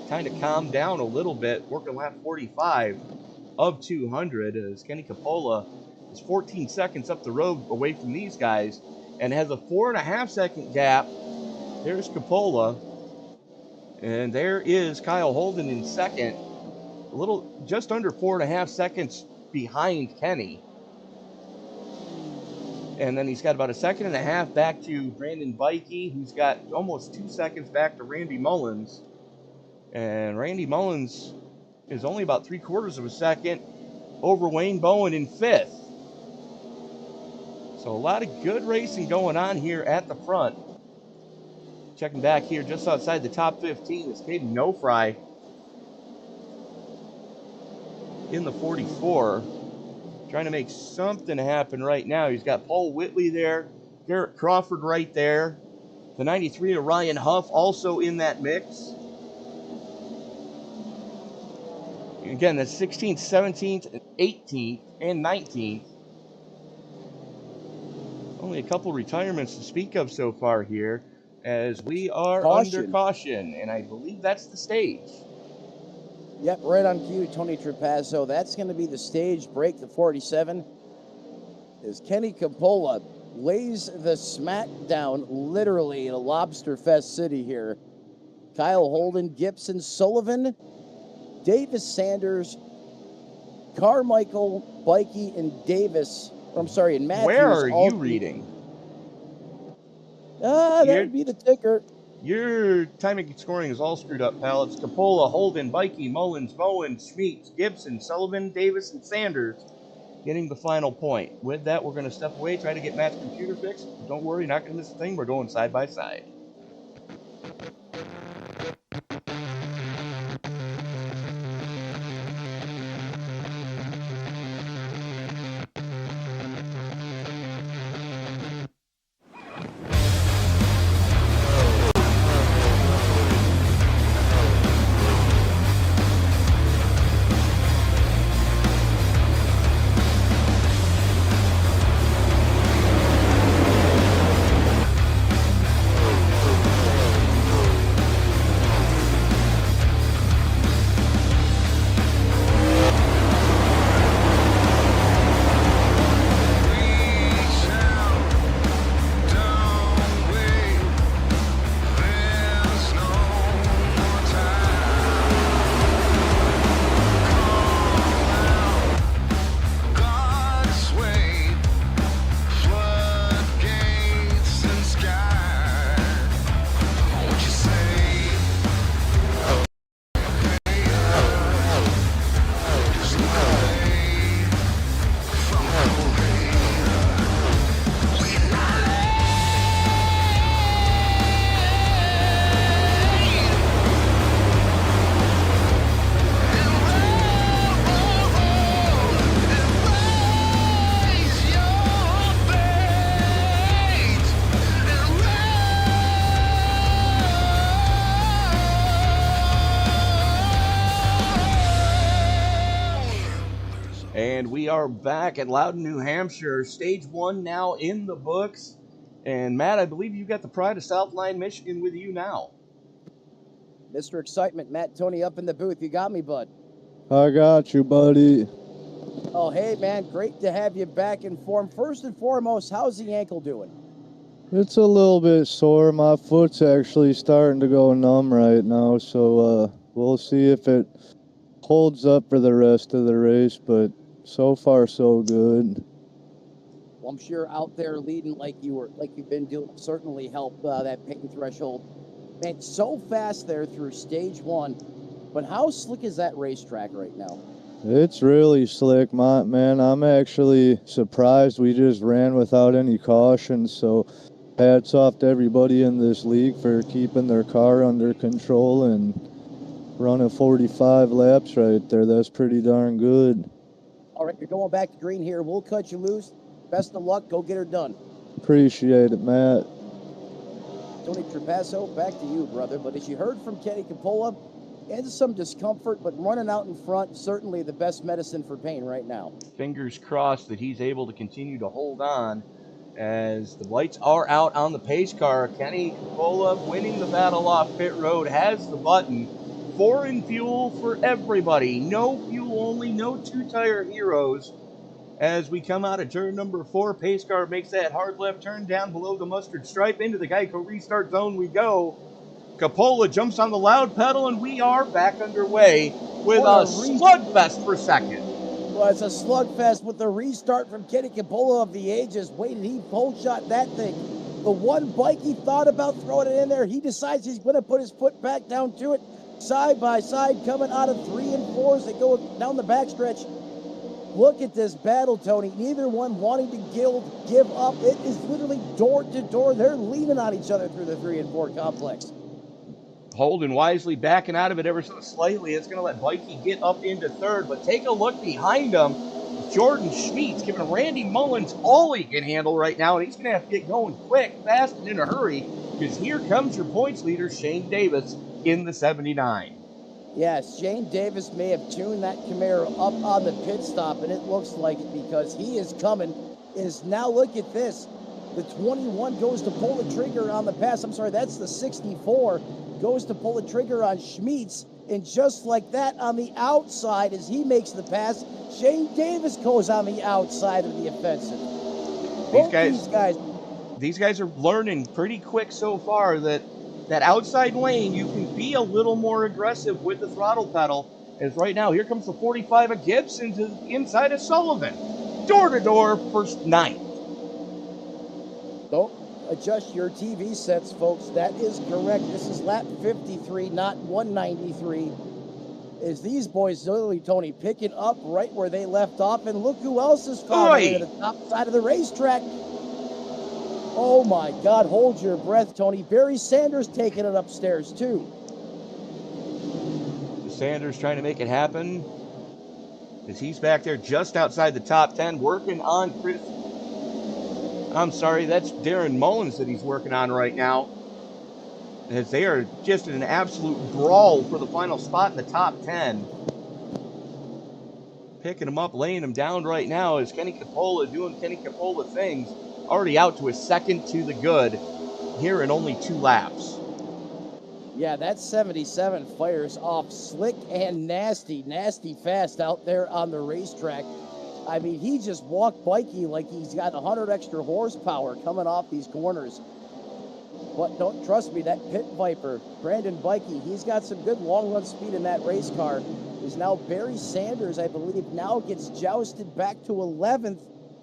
kind of calmed down a little bit, working lap 45 of 200 as Kenny Capola is 14 seconds up the road away from these guys and has a 4.5 second gap. There's Capola. And there is Kyle Holden in second, a little just under 4.5 seconds behind Kenny. And then he's got about 1.5 seconds back to Brandon Bikey, who's got almost 2 seconds back to Randy Mullins. And Randy Mullins is only about 3/4 second over Wayne Bowen in 5th. So a lot of good racing going on here at the front. Checking back here just outside the top 15 is Caden Nofry in the 44. Trying to make something happen right now. He's got Paul Whitley there, Garrett Crawford right there. The 93 of Ryan Huff also in that mix. Again, that's 16th, 17th, 18th, and 19th. Only a couple retirements to speak of so far here, as we are under caution, and I believe that's the stage. Yep, right on cue, Tony Trapazzo. That's going to be the stage break, the 47, as Kenny Capola lays the smack down literally in a Lobster Fest city here. Kyle Holden, Gibson, Sullivan, Davis, Sanders, Carmichael, Bikey, and Davis. I'm sorry, and Matthews. Where are you reading? That would be the ticker. Your timing and scoring is all screwed up, pal. It's Capola, Holden, Bikey, Mullins, Bowen, Schmeets, Gibson, Sullivan, Davis, and Sanders getting the final point. With that, we're going to step away, try to get Matt's computer fixed. Don't worry, not going to miss a thing. We're going side by side. And we are back at Loudon, New Hampshire. Stage 1 now in the books. And Matt, I believe you got the pride of Southline, Michigan with you now. Mr. Excitement, Matt Tony up in the booth. You got me, bud. I got you, buddy. Oh, hey, man. Great to have you back in form. First and foremost, how's the ankle doing? It's a little bit sore. My foot's actually starting to go numb right now, so we'll see if it holds up for the rest of the race, but so far so good. Well, I'm sure out there leading like you've been doing certainly helped that pain threshold. Man, so fast there through stage 1. But how slick is that racetrack right now? It's really slick, man. I'm actually surprised we just ran without any caution, so hats off to everybody in this league for keeping their car under control and running 45 laps right there. That's pretty darn good. All right, you're going back to green here. We'll cut you loose. Best of luck. Go get her done. Appreciate it, Matt. Tony Trapasso, back to you, brother. But as you heard from Kenny Capola, and some discomfort, but running out in front, certainly the best medicine for pain right now. Fingers crossed that he's able to continue to hold on as the lights are out on the pace car. Kenny Capola winning the battle off pit road has the button. Foreign fuel for everybody. No fuel only, no two-tire heroes. As we come out of turn number 4, pace car makes that hard left turn down below the mustard stripe. Into the Geico restart zone we go. Capola jumps on the loud pedal, and we are back underway with a slugfest for second. Well, it's a slugfest with the restart from Kenny Capola of the ages. Wait, did he pole shot that thing? The one bike he thought about throwing it in there, he decides he's going to put his foot back down to it. Side by side, coming out of 3 and 4s that go down the backstretch. Look at this battle, Tony. Neither one wanting to give up. It is literally door to door. They're leaning on each other through the 3 and 4 complex. Holden wisely backing out of it ever so slightly. It's going to let Bikey get up into 3rd, but take a look behind him. Jordan Schmeets giving Randy Mullins all he can handle right now, and he's going to have to get going quick, fast, and in a hurry, because here comes your points leader, Shane Davis, in the 79. Yes, Shane Davis may have tuned that Camaro up on the pit stop, and it looks like it because he is coming. Is now, look at this. The 21 goes to pull the trigger on the pass. I'm sorry, that's the 64. Goes to pull the trigger on Schmeets. And just like that, on the outside, as he makes the pass, Shane Davis goes on the outside of the offensive. These guys are learning pretty quick so far that outside lane, you can be a little more aggressive with the throttle pedal. As right now, here comes the 45 of Gibson to the inside of Sullivan. Door to door, first 9th. Don't adjust your TV sets, folks. That is correct. This is lap 53, not 193. As these boys, literally, Tony, picking up right where they left off. And look who else is following at the top side of the racetrack. Oh, my God. Hold your breath, Tony. Barry Sanders taking it upstairs, too. Sanders trying to make it happen as he's back there just outside the top 10, working on Chris. I'm sorry, that's Darren Mullins that he's working on right now, as they are just in an absolute brawl for the final spot in the top 10. Picking him up, laying him down right now is Kenny Capola doing Kenny Capola things. Already out to his second to the good here in only 2 laps. Yeah, that 77 fires off slick and nasty fast out there on the racetrack. I mean, he just walked Bikey like he's got 100 extra horsepower coming off these corners. But don't trust me, that pit viper, Brandon Bikey, he's got some good long run speed in that race car. Is now Barry Sanders, I believe, now gets jousted back to 11th.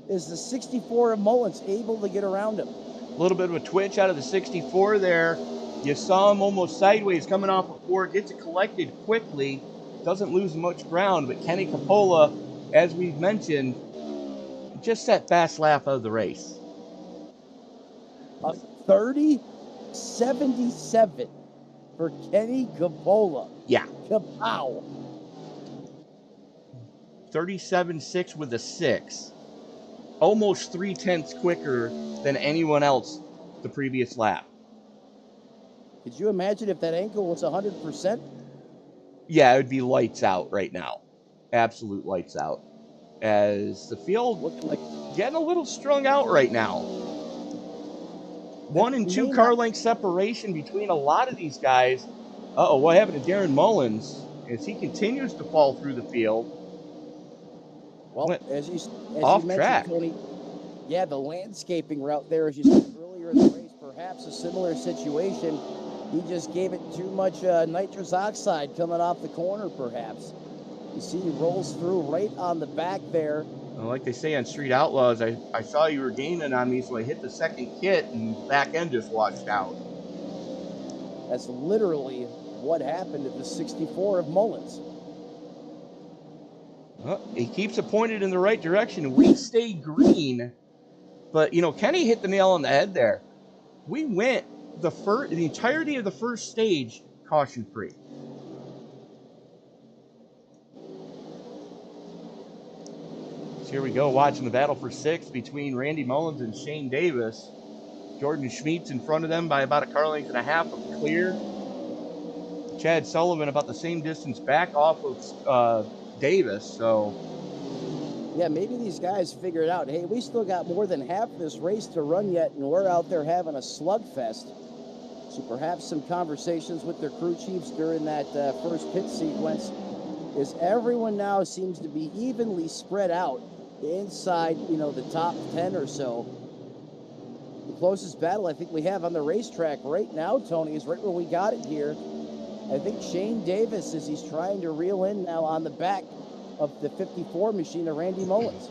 Is the 64 of Mullins able to get around him? A little bit of a twitch out of the 64 there. You saw him almost sideways coming off of 4, gets it collected quickly, doesn't lose much ground, but Kenny Capola, as we've mentioned, just that fast lap of the race. 30-77 for Kenny Capola. Yeah. Kapow. 37.6 with a 6. Almost 0.3 quicker than anyone else the previous lap. Could you imagine if that ankle was 100%? Yeah, it would be lights out right now. Absolute lights out. as the field Looking like getting a little strung out right now. 1 and 2 car length separation between a lot of these guys. Uh-oh, what happened to Darren Mullins as he continues to fall through the field? well, Went as you off mentioned, track. Tony. Yeah, the landscaping route there, as you said earlier in the race, perhaps a similar situation. He just gave it too much nitrous oxide coming off the corner, perhaps. You see he rolls through right on the back there. Well, like they say on Street Outlaws, I saw you were gaining on me, so I hit the second kit and back end just washed out. That's literally what happened at the 64 of Mullins. He keeps it pointed in the right direction. We stay green, but Kenny hit the nail on the head there. We went the entirety of the first stage caution free. So here we go, watching the battle for 6th between Randy Mullins and Shane Davis. Jordan Schmidt's in front of them by about a car length and a half of clear. Chad Sullivan about the same distance back off of Davis. So yeah, maybe these guys figured out, hey, we still got more than half this race to run yet, and we're out there having a slugfest. So perhaps some conversations with their crew chiefs during that first pit sequence, is everyone now seems to be evenly spread out inside, the top 10 or so. The closest battle I think we have on the racetrack right now, Tony, is right where we got it here. I think Shane Davis, as he's trying to reel in now on the back of the 54 machine of Randy Mullins.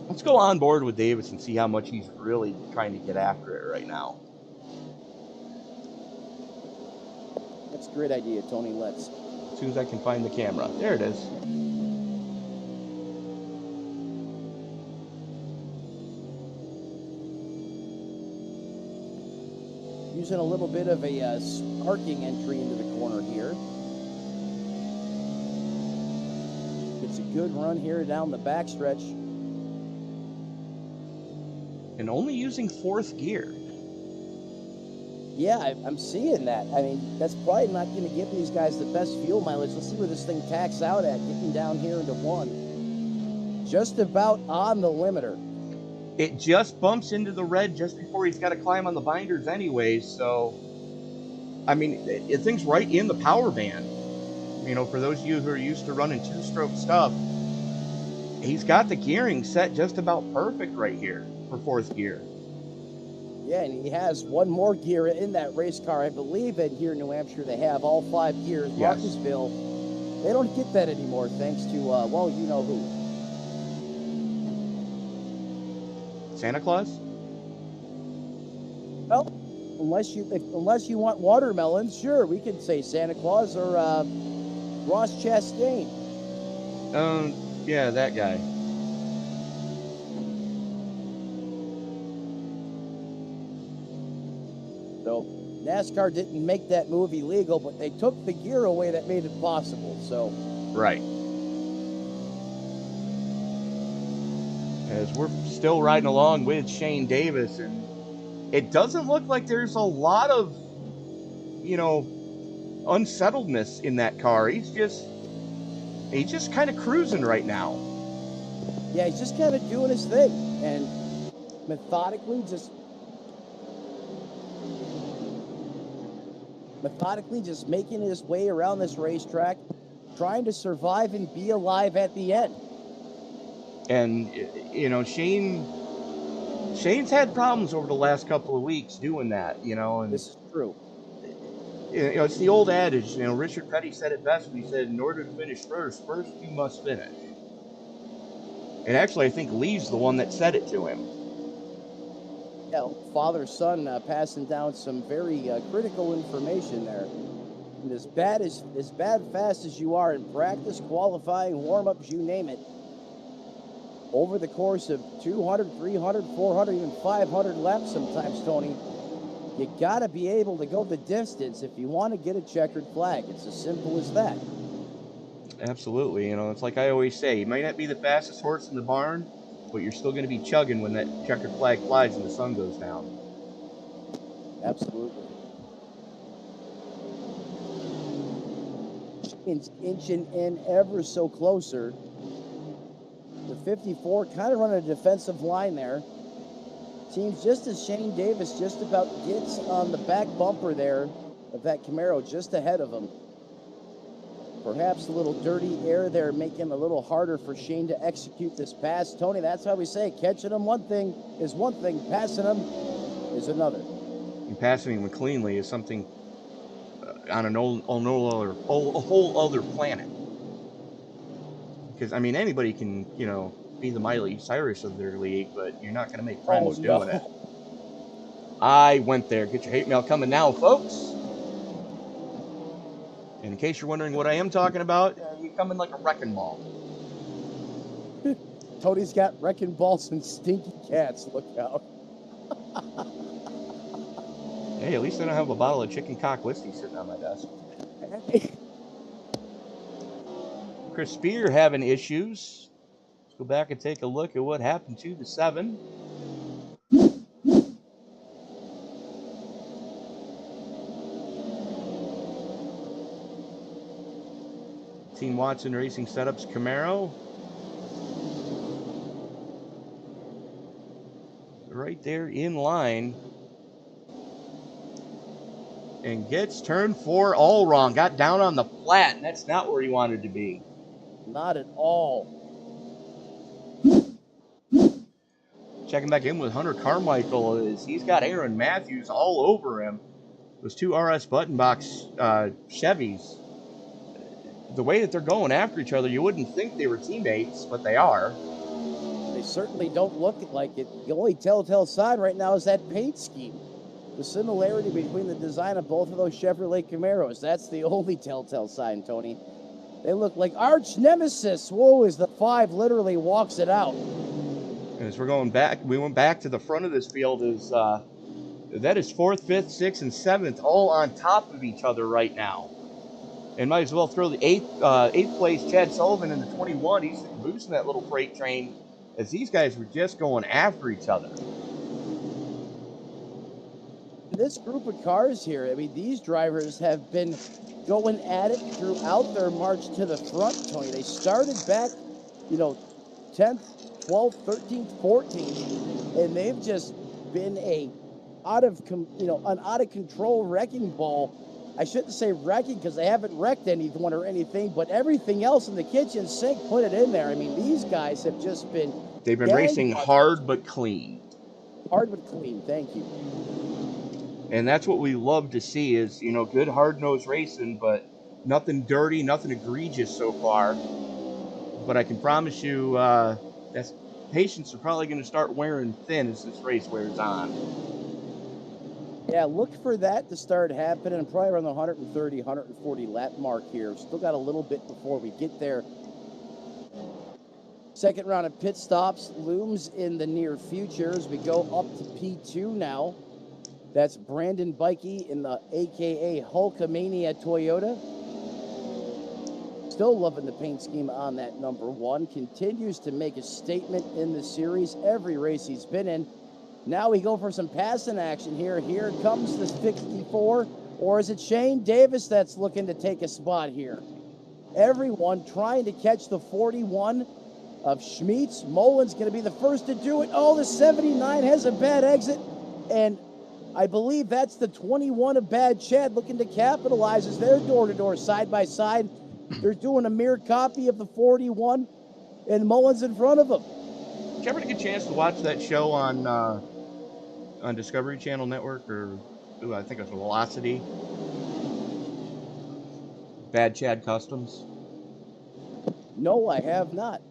Let's go on board with Davis and see how much he's really trying to get after it right now. That's a great idea, Tony. Let's. As soon as I can find the camera. There it is. Using a little bit of a sparking entry into the corner here. It's a good run here down the backstretch. And only using 4th gear. Yeah, I'm seeing that. I mean, that's probably not going to give these guys the best fuel mileage. Let's see where this thing tacks out at, getting down here into 1. Just about on the limiter. It just bumps into the red just before he's got to climb on the binders anyways, so I mean, the thing's right in the power band. For those of you who are used to running 2-stroke stuff, he's got the gearing set just about perfect right here for 4th gear. Yeah, and he has one more gear in that race car. I believe that here in New Hampshire they have all 5 gears. Yes. Martinsville, they don't get that anymore thanks to, well, you know who. Santa Claus? Well, unless you want watermelons, sure, we could say Santa Claus or Ross Chastain. Yeah, that guy. So NASCAR didn't make that move illegal, but they took the gear away that made it possible. So Right. As we're still riding along with Shane Davis, and it doesn't look like there's a lot of, unsettledness in that car. He's just kind of cruising right now. yeah, he's just kind of doing his thing and methodically just making his way around this racetrack, trying to survive and be alive at the end. And Shane's had problems over the last couple of weeks doing that, and This is true. it's the old adage, Richard Petty said it best when he said, in order to finish first you must finish. And actually, I think Lee's the one that said it to him. Yeah, father-son passing down some very critical information there. And as bad fast as you are in practice, qualifying, warm-ups, you name it, over the course of 200, 300, 400, even 500 laps sometimes, Tony, you got to be able to go the distance if you want to get a checkered flag. It's as simple as that. Absolutely. It's like I always say, you might not be the fastest horse in the barn, but you're still going to be chugging when that checkered flag flies and the sun goes down. Absolutely. Shane's inching in ever so closer. 54, kind of running a defensive line there. Seems just as Shane Davis just about gets on the back bumper there of that Camaro just ahead of him. Perhaps a little dirty air there, making it a little harder for Shane to execute this pass. Tony, that's how we say catching him one thing, passing him is another. And passing him cleanly is something on a whole other planet. Because, I mean, anybody can, you know, be the Miley Cyrus of their league, but you're not going to make friends doing it. I went there. Get your hate mail coming now, folks. And in case you're wondering what I am talking about, you come in like a wrecking ball. Tony's got wrecking balls and stinky cats. Look out. Hey, at least I don't have a bottle of chicken cock whiskey sitting on my desk. Chris Spear having issues. Let's go back and take a look at what happened to the 7. Team Watson Racing Setups Camaro. Right there in line. And gets turn 4 all wrong. Got down on the flat, and that's not where he wanted to be. Not at all. Checking back in with Hunter Carmichael is he's got Aaron Matthews all over him. Those 2 RS button box Chevys. The way that they're going after each other, you wouldn't think they were teammates, but they are. They certainly don't look like it. The only telltale sign right now is that paint scheme. The similarity between the design of both of those Chevrolet Camaros. That's the only telltale sign, Tony. They look like arch nemesis. Whoa, as the 5 literally walks it out. And as we're going back, we went back to the front of this field. That is 4th, 5th, 6th, and 7th all on top of each other right now. And might as well throw the 8th place Chad Sullivan in the 21. He's boosting that little freight train as these guys were just going after each other. This group of cars here, I mean, these drivers have been going at it throughout their march to the front, Tony. They started back, 10th, 12th, 13th, 14th, and they've just been an out of control wrecking ball. I shouldn't say wrecking because they haven't wrecked anyone or anything, but everything else in the kitchen sink, put it in there. I mean, these guys have just been... They've been racing hard but clean. Hard but clean, thank you. And that's what we love to see is, good hard-nosed racing, but nothing dirty, nothing egregious so far. But I can promise you that patience are probably going to start wearing thin as this race wears on. Yeah, look for that to start happening probably around the 130, 140 lap mark here. Still got a little bit before we get there. Second round of pit stops looms in the near future as we go up to P2 now. That's Brandon Bikey in the AKA Hulkamania Toyota. Still loving the paint scheme on that number 1. Continues to make a statement in the series every race he's been in. Now we go for some passing action here. Here comes the 64. Or is it Shane Davis that's looking to take a spot here? Everyone trying to catch the 41 of Schmitz. Molin's going to be the first to do it. Oh, the 79 has a bad exit. And I believe that's the 21 of Bad Chad looking to capitalize as they're door-to-door, side-by-side. They're doing a mirror copy of the 41, and Mullins in front of them. Did you ever get a chance to watch that show on Discovery Channel Network, or I think it was Velocity? Bad Chad Customs? No, I have not.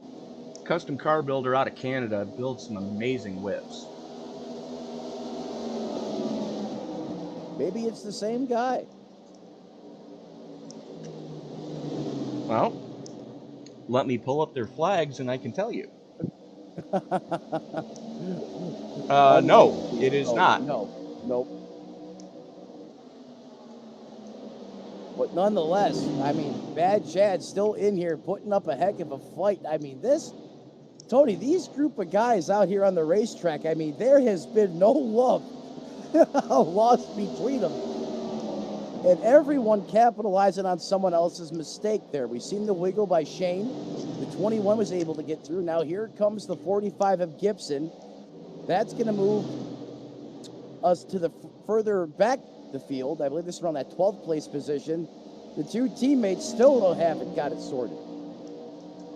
Custom car builder out of Canada, builds some amazing whips. Maybe it's the same guy. Well, let me pull up their flags and I can tell you. No, it is not. Nope. But nonetheless, I mean, Bad Chad's still in here putting up a heck of a fight. I mean, Tony, these group of guys out here on the racetrack, I mean, there has been no love lost between them. And everyone capitalizing on someone else's mistake there. We've seen the wiggle by Shane. The 21 was able to get through. Now here comes the 45 of Gibson. That's going to move us to the further back the field. I believe this is around that 12th place position. The two teammates still haven't got it sorted.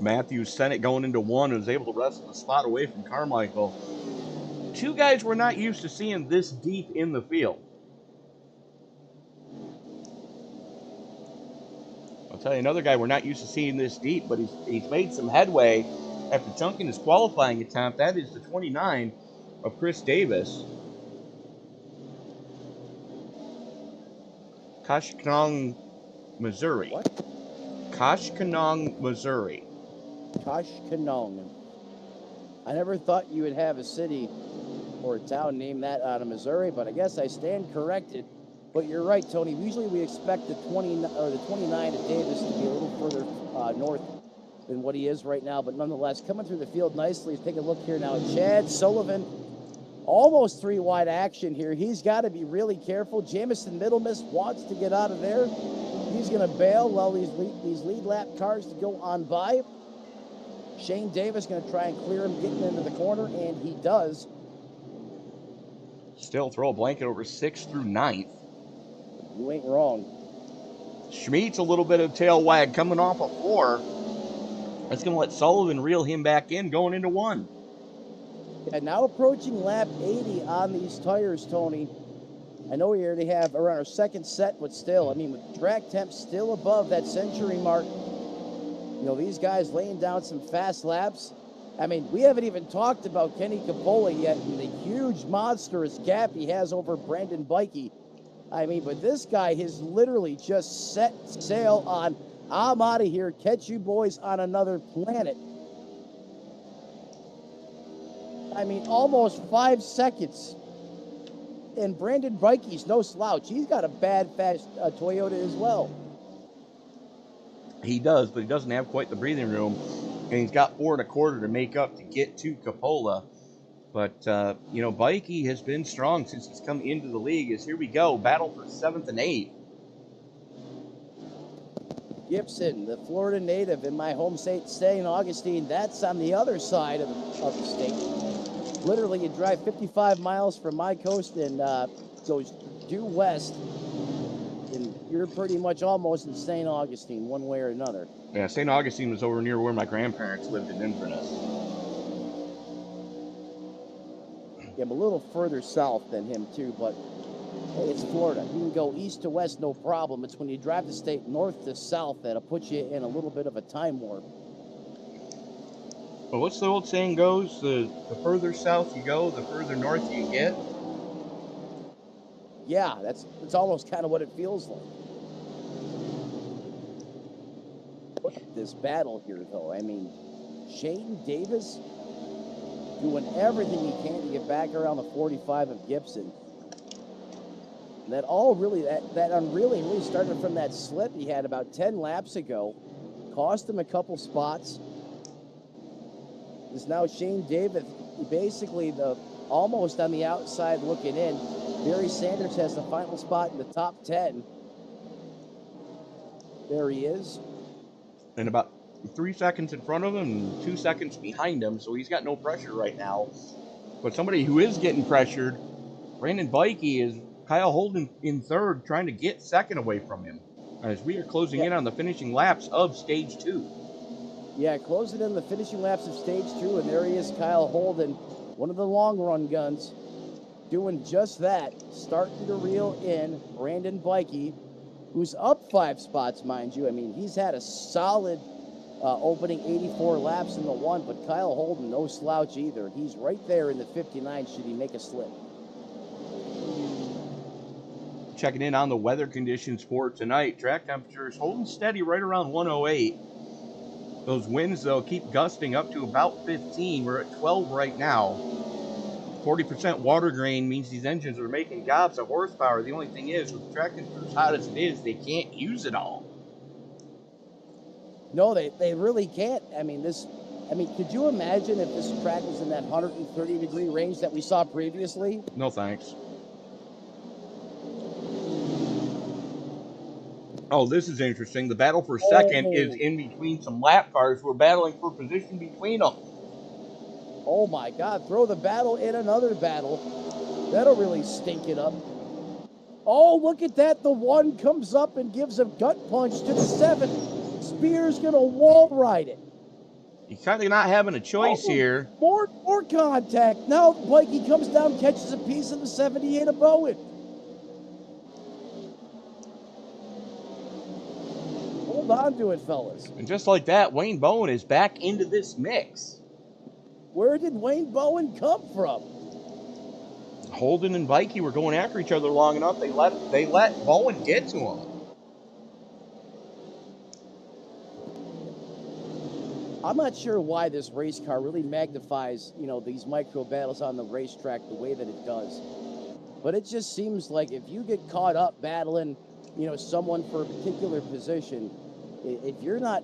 Matthews sent it going into one and was able to wrestle the spot away from Carmichael. Two guys we're not used to seeing this deep in the field. I'll tell you another guy we're not used to seeing this deep, but he's made some headway after chunking his qualifying attempt. That is the 29 of Chris Davis. Koshkonong, Missouri. What? Koshkonong, Missouri. Koshkonong. I never thought you would have a city or a town named that out of Missouri, but I guess I stand corrected. But you're right, Tony. Usually we expect the 29 of Davis to be a little further north than what he is right now, but nonetheless, coming through the field nicely. Take a look here now. Chad Sullivan, almost three wide action here. He's got to be really careful. Jamison Middlemiss wants to get out of there. He's going to bail while these lead lap cars to go on by. Shane Davis going to try and clear him getting into the corner, and he does. Still throw a blanket over 6th through 9th. You ain't wrong. Schmidt's a little bit of tail wag coming off a 4. That's going to let Sullivan reel him back in going into 1. And now approaching lap 80 on these tires, Tony. I know we already have around our second set, but still, I mean, with track temps still above that century mark, you know, these guys laying down some fast laps. I mean, we haven't even talked about Kenny Capola yet and the huge monstrous gap he has over Brandon Bikey. I mean, but this guy has literally just set sail on, I'm out of here, catch you boys on another planet. I mean, almost 5 seconds. And Brandon Bikey's no slouch. He's got a bad, fast Toyota as well. He does, but he doesn't have quite the breathing room. And he's got 4 1/4 to make up to get to Capola. But, you know, Bikey has been strong since he's come into the league. As here we go, battle for 7th and 8th. Gibson, the Florida native in my home state, St. Augustine, that's on the other side of the state. Literally, you drive 55 miles from my coast and goes due west, and you're pretty much almost in St. Augustine, one way or another. Yeah, St. Augustine was over near where my grandparents lived in Inverness. Yeah, I'm a little further south than him, too, but hey, it's Florida. You can go east to west, no problem. It's when you drive the state north to south that'll put you in a little bit of a time warp. Well, what's the old saying goes? The further south you go, the further north you get. Yeah, that's almost kind of what it feels like. Look at this battle here, though. I mean, Shane Davis doing everything he can to get back around the 45 of Gibson. That all really, that unreeling really started from that slip he had about 10 laps ago. Cost him a couple spots. Is now Shane Davis basically almost on the outside looking in. Barry Sanders has the final spot in the top 10. There he is. And about 3 seconds in front of him and 2 seconds behind him, so he's got no pressure right now. But somebody who is getting pressured, Brandon Bikey, is Kyle Holden in 3rd, trying to get 2nd away from him as we are closing in on the finishing laps of Stage 2. Yeah, closing in the finishing laps of Stage 2, and there he is, Kyle Holden, one of the long run guns, doing just that, starting to reel in Brandon Bikey, who's up 5 spots, mind you. I mean, he's had a solid opening 84 laps in the 1, but Kyle Holden, no slouch either. He's right there in the 59 should he make a slip. Checking in on the weather conditions for tonight. Track temperatures holding steady right around 108. Those winds, though, keep gusting up to about 15. We're at 12 right now. 40% water grain means these engines are making gobs of horsepower. The only thing is, with the track temperature as hot as it is, they can't use it all. No, they really can't. I mean, could you imagine if this track was in that 130-degree range that we saw previously? No thanks. Oh, this is interesting. The battle for second is in between some lap cars who are battling for position between them. Oh my God, throw the battle in another battle. That'll really stink it up. Oh, look at that. The 1 comes up and gives a gut punch to the 7. Spears gonna wall ride it. You're kind of not having a choice here. More contact. Now Blakey comes down, catches a piece of the 78 of Bowen. Hold on to it, fellas. And just like that, Wayne Bowen is back into this mix. Where did Wayne Bowen come from? Holden and Vikey were going after each other long enough. They let Bowen get to him. I'm not sure why this race car really magnifies, these micro battles on the racetrack the way that it does. But it just seems like if you get caught up battling, someone for a particular position, if you're not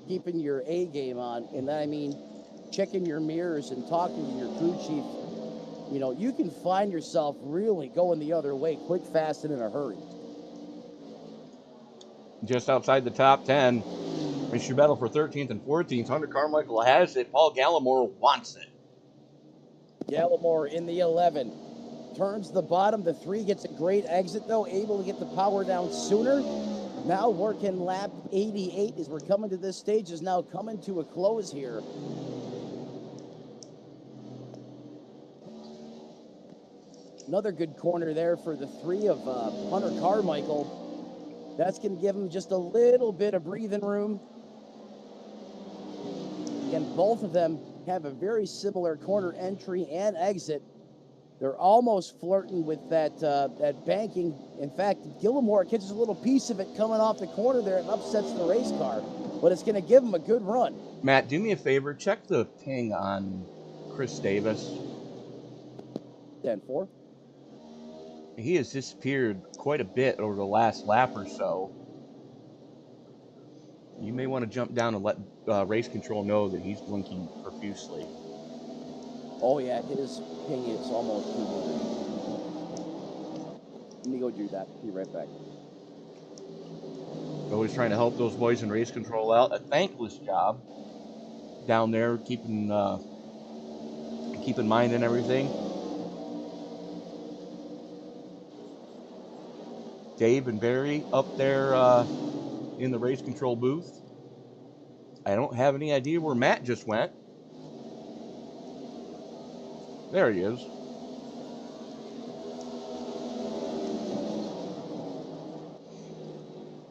keeping your A game on, and I mean checking your mirrors and talking to your crew chief, you can find yourself really going the other way quick, fast, and in a hurry. Just outside the top 10, it's your battle for 13th and 14th. Hunter Carmichael has it. Paul Gallimore wants it. Gallimore in the 11. Turns the bottom. The 3 gets a great exit, though. Able to get the power down sooner. Now working lap 88 as we're coming to this stage is now coming to a close here. Another good corner there for the 3 of Hunter Carmichael. That's going to give him just a little bit of breathing room. And both of them have a very similar corner entry and exit. They're almost flirting with that banking. In fact, Gallimore catches a little piece of it coming off the corner there and upsets the race car. But it's going to give him a good run. Matt, do me a favor. Check the ping on Chris Davis. 10-4. He has disappeared quite a bit over the last lap or so. You may want to jump down and let race control know that he's blinking profusely. Oh, yeah, his ping is almost 200. Let me go do that. Be right back. Always trying to help those boys in race control out. A thankless job down there, keeping mind and everything. Dave and Barry up there in the race control booth. I don't have any idea where Matt just went. There he is.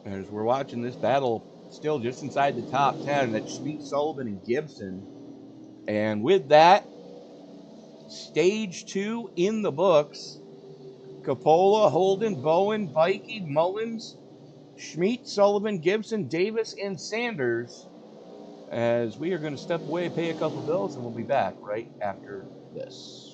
As we're watching this battle, still just inside the top 10, that's Schmidt, Sullivan, and Gibson. And with that, stage 2 in the books. Coppola, Holden, Bowen, Vikey, Mullins, Schmidt, Sullivan, Gibson, Davis, and Sanders. As we are going to step away, pay a couple bills, and we'll be back right after this.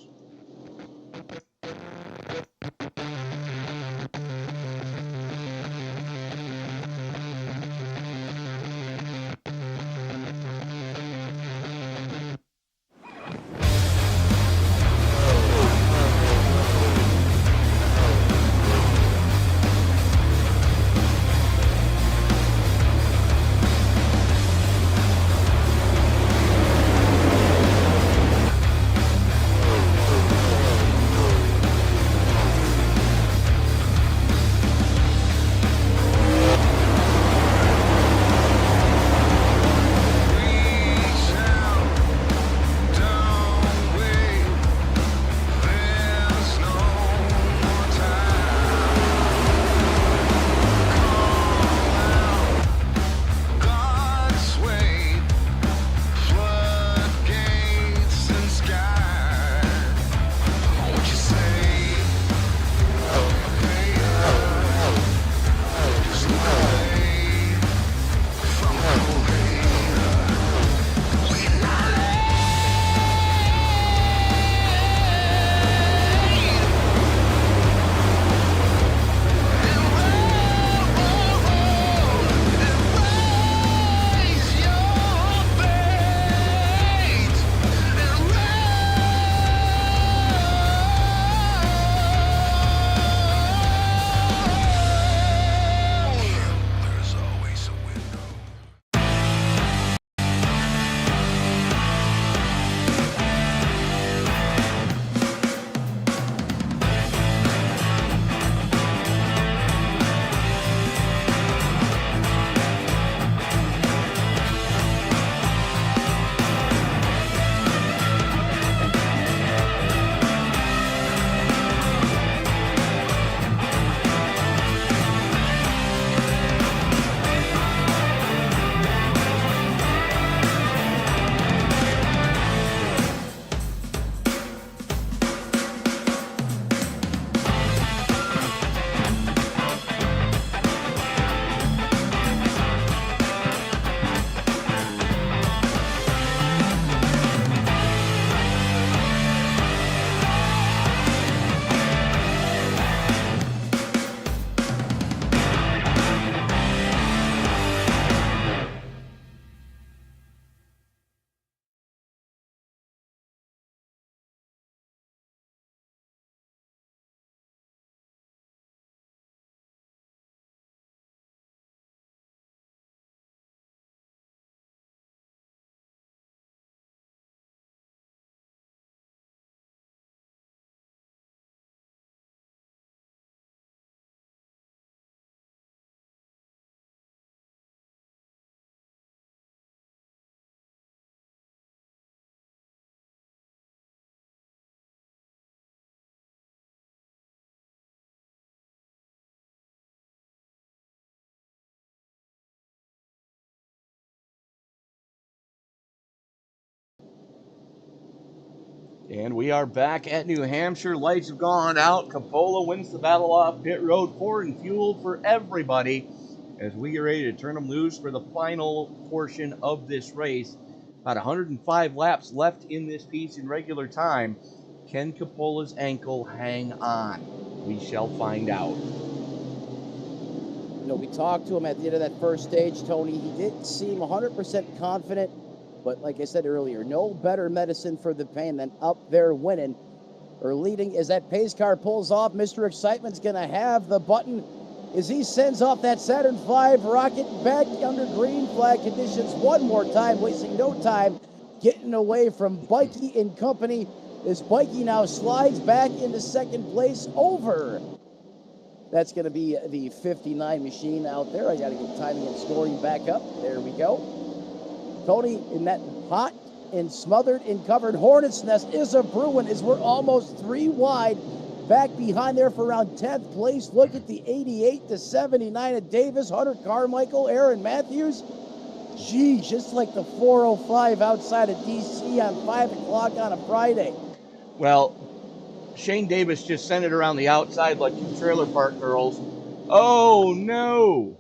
And we are back at New Hampshire. Lights have gone out. Coppola wins the battle off pit road. Pouring fuel for everybody as we get ready to turn them loose for the final portion of this race. About 105 laps left in this piece in regular time. Can Coppola's ankle hang on? We shall find out. You know, we talked to him at the end of that first stage, Tony. He didn't seem 100% confident, but like I said earlier, no better medicine for the pain than up there winning or leading. As that pace car pulls off, Mr. Excitement's going to have the button as he sends off that Saturn V rocket back under green flag conditions one more time, wasting no time getting away from Bikey and company. As Bikey now slides back into second place over. That's going to be the 59 machine out there. I got to get timing and scoring back up. There we go. Tony, in that hot and smothered and covered hornet's nest is a brewing as we're almost 3 wide. Back behind there for around 10th place. Look at the 88 to 79 of Davis, Hunter Carmichael, Aaron Matthews. Gee, just like the 405 outside of D.C. on 5 o'clock on a Friday. Well, Shane Davis just sent it around the outside like 2 trailer park girls. Oh, no.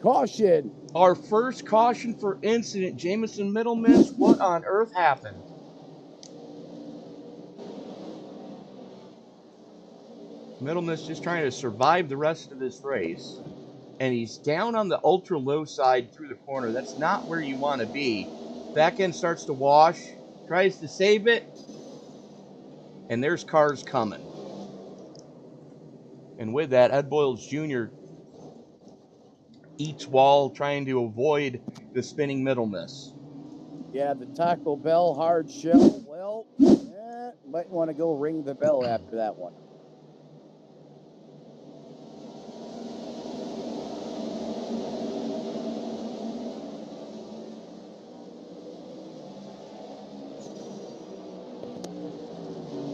Caution. Our first caution for incident. Jamison Middlemiss, what on earth happened? Middlemiss just trying to survive the rest of this race. And he's down on the ultra low side through the corner. That's not where you want to be. Back end starts to wash. Tries to save it. And there's cars coming. And with that, Ed Boyles Jr. eats wall, trying to avoid the spinning Middlemiss. Yeah, the Taco Bell hard shell. Well, might want to go ring the bell after that one.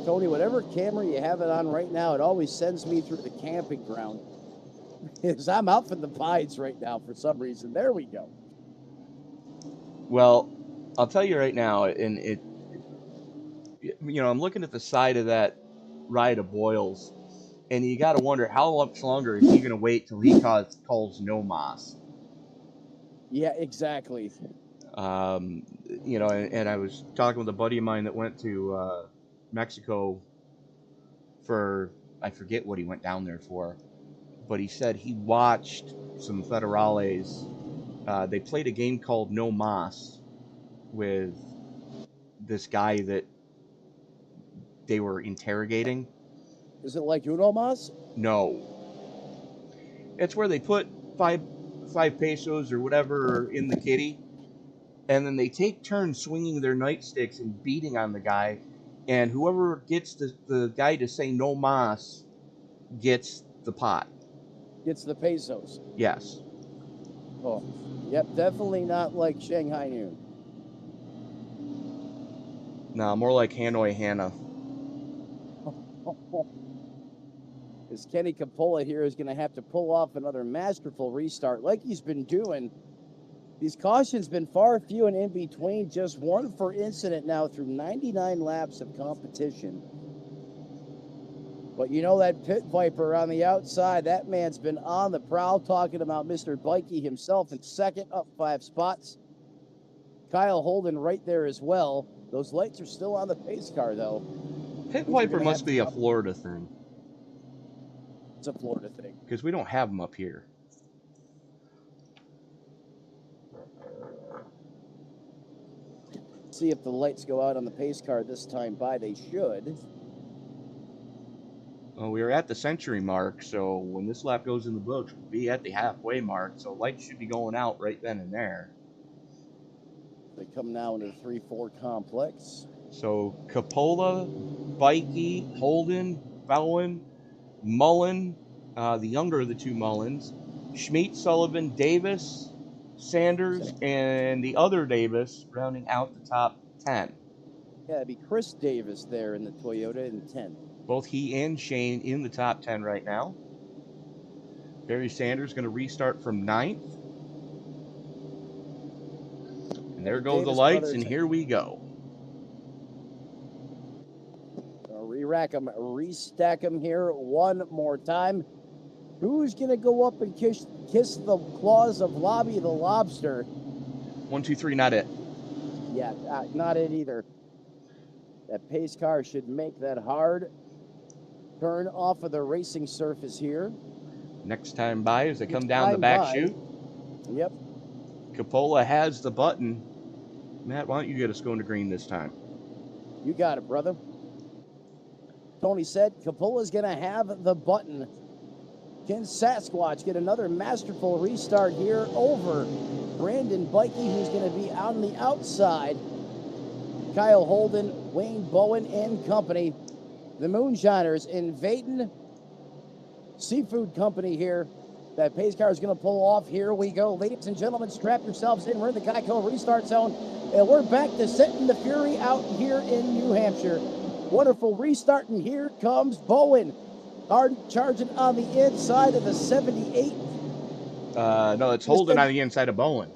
Tony, whatever camera you have it on right now, it always sends me through the camping ground. Because I'm out for the pines right now for some reason. There we go. Well, I'll tell you right now, and I'm looking at the side of that ride of Boyles, and you got to wonder how much longer is he going to wait till he calls no mas. Yeah, exactly. And I was talking with a buddy of mine that went to Mexico for, I forget what he went down there for, but he said he watched some Federales. They played a game called No Mas with this guy that they were interrogating. Is it like Uno Mas? No. It's where they put five pesos or whatever in the kitty, and then they take turns swinging their nightsticks and beating on the guy, and whoever gets the guy to say no mas gets the pot. Gets the pesos. Yes. Oh, yep, definitely not like Shanghai Noon. No, more like Hanoi Hannah. Because Kenny Coppola here is going to have to pull off another masterful restart like he's been doing. These cautions been far few and in between, just one for incident now through 99 laps of competition. But you know that pit viper on the outside, that man's been on the prowl talking about Mr. Bikey himself in second, up 5 spots. Kyle Holden right there as well. Those lights are still on the pace car, though. Pit viper must be a Florida thing. It's a Florida thing. Because we don't have them up here. See if the lights go out on the pace car this time by. They should. Well, we are at the century mark, so when this lap goes in the books, we'll be at the halfway mark, so lights should be going out right then and there. They come now into the 3-4 complex. So Coppola, Bikey, Holden, Bowen, Mullen, the younger of the 2 Mullins, Schmidt, Sullivan, Davis, Sanders, and the other Davis rounding out the top 10. Yeah, it'd be Chris Davis there in the Toyota in 10. Both he and Shane in the top 10 right now. Barry Sanders going to restart from 9th. And there go the lights, and here we go. rack them, restack them here one more time. Who's going to go up and kiss the claws of Lobby the Lobster? 1, 2, 3, not it. Yeah, not it either. That pace car should make that hard turn off of the racing surface here. Next time by as they come down the back chute. Yep. Coppola has the button. Matt, why don't you get us going to green this time? You got it, brother. Tony said Coppola's going to have the button. Can Sasquatch get another masterful restart here over Brandon Bikey, who's going to be on the outside? Kyle Holden, Wayne Bowen, and company. The Moonshiners invading Seafood Company here. That pace car is going to pull off. Here we go. Ladies and gentlemen, strap yourselves in. We're in the Geico restart zone, and we're back to setting the fury out here in New Hampshire. Wonderful restart, and here comes Bowen. Hard charging on the inside of the 78. No, it's Holden on the inside of Bowen.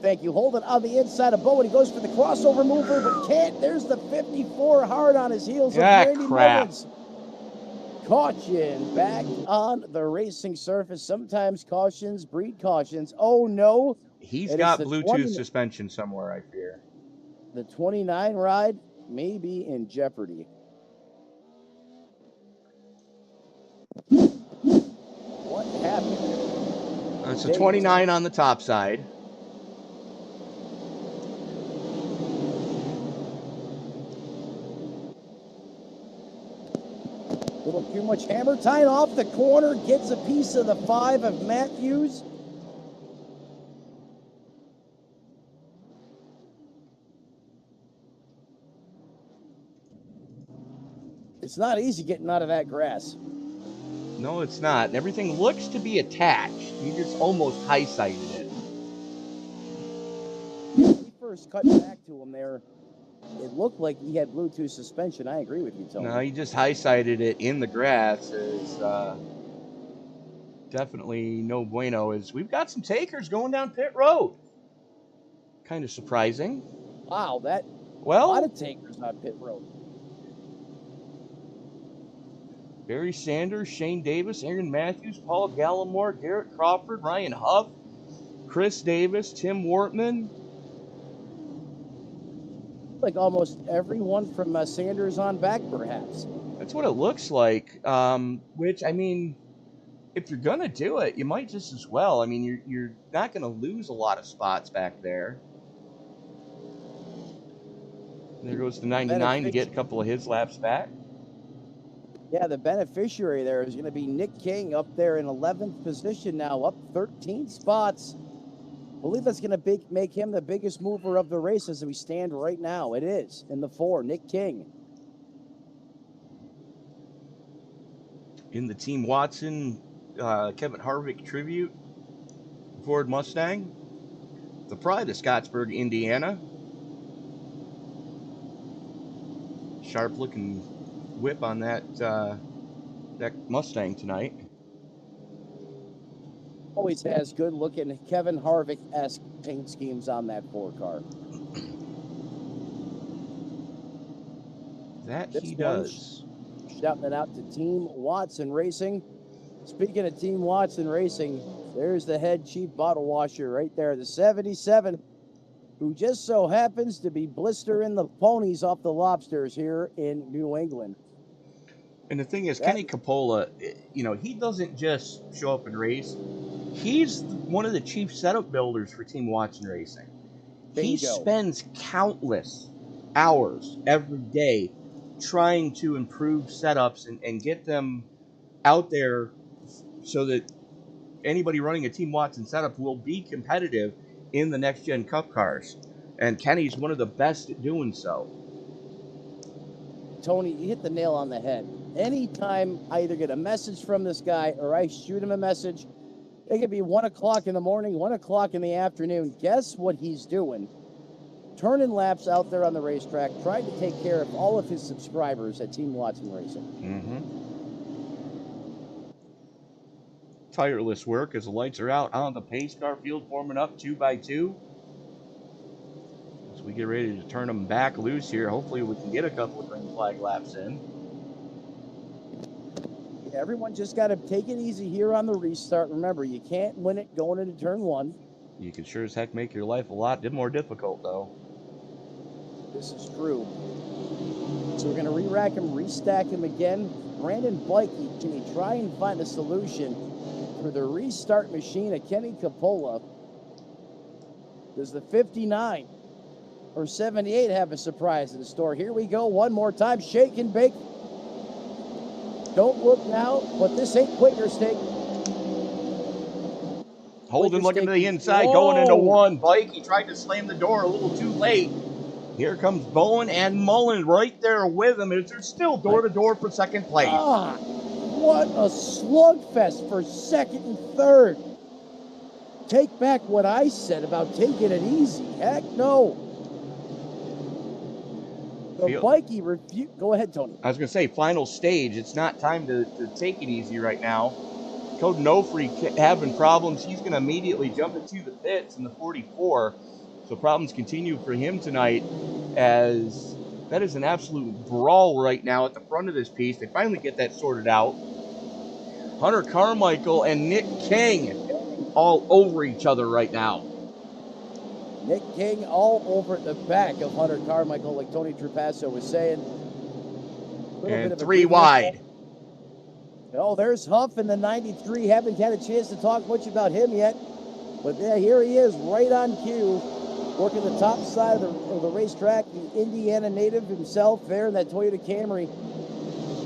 Thank you. Holden on the inside of Bowen. He goes for the crossover mover, but can't. There's the 54 hard on his heels. Crap. Caution back on the racing surface. Sometimes cautions breed cautions. Oh, no. He's got Bluetooth suspension somewhere, I fear. The 29 ride may be in jeopardy. What happened? It's a 29 on the top side. A little too much hammer time off the corner. Gets a piece of the 5 of Matthews. It's not easy getting out of that grass. No, it's not. Everything looks to be attached. You just almost high-sighted it. He first cut back to him there. It looked like he had Bluetooth suspension. I agree with you, Tony. No, he just high-sighted it in the grass. Is definitely no bueno. Is we've got some takers going down pit road. Kind of surprising. Wow, a lot of takers on pit road. Barry Sanders, Shane Davis, Aaron Matthews, Paul Gallimore, Garrett Crawford, Ryan Huff, Chris Davis, Tim Wortman. Like almost everyone from Sanders on back, perhaps. That's what it looks like. Which, I mean, if you're going to do it, you might just as well. I mean, you're not going to lose a lot of spots back there. There goes the 99 to get a couple of his laps back. Yeah, the beneficiary there is going to be Nick King up there in 11th position now, up 13 spots. I believe that's going to make him the biggest mover of the race as we stand right now. It is in the 4, Nick King. In the Team Watson, Kevin Harvick tribute, Ford Mustang, the pride of Scottsburg, Indiana. Sharp looking whip on that Mustang tonight. Always has good looking Kevin Harvick-esque paint schemes on that 4 car. That he does. Shouting it out to Team Watson Racing. Speaking of Team Watson Racing, there's the head chief bottle washer right there, the 77, who just so happens to be blistering the ponies off the Lobsters here in New England. And the thing is, Kenny Coppola, he doesn't just show up and race. He's one of the chief setup builders for Team Watson Racing. Bingo. He spends countless hours every day trying to improve setups and get them out there so that anybody running a Team Watson setup will be competitive in the next-gen Cup cars. And Kenny's one of the best at doing so. Tony, you hit the nail on the head. Anytime I either get a message from this guy or I shoot him a message, it could be 1 o'clock in the morning, 1 o'clock in the afternoon. Guess what he's doing? Turning laps out there on the racetrack, trying to take care of all of his subscribers at Team Watson Racing. Mm-hmm. Tireless work as the lights are out on the pace car field, forming up 2 by 2. As we get ready to turn them back loose here, hopefully we can get a couple of green flag laps in. Everyone just got to take it easy here on the restart. Remember, you can't win it going into turn 1. You can sure as heck make your life a lot more difficult, though. This is true. So we're going to re-rack him, restack him again. Brandon Blakey, can he try and find a solution for the restart machine of Kenny Coppola? Does the 59 or 78 have a surprise in store? Here we go one more time. Shake and bake. Don't look now, but this ain't Quaker Steak. Holden looking to the inside, going into 1. Blakey tried to slam the door a little too late. Here comes Bowen and Mullen right there with him. They're still door-to-door for second place. Ah, what a slugfest for second and third. Take back what I said about taking it easy. Heck no. The Bikey review. Go ahead, Tony. I was going to say, final stage. It's not time to take it easy right now. Code Nofree having problems. He's going to immediately jump into the pits in the 44. So problems continue for him tonight, as that is an absolute brawl right now at the front of this piece. They finally get that sorted out. Hunter Carmichael and Nick King all over each other right now. Nick King all over the back of Hunter Carmichael, like Tony Trapasso was saying. And 3 wide. Oh, there's Huff in the 93. Haven't had a chance to talk much about him yet. But yeah, here he is, right on cue. Working the top side of the racetrack, the Indiana native himself there in that Toyota Camry.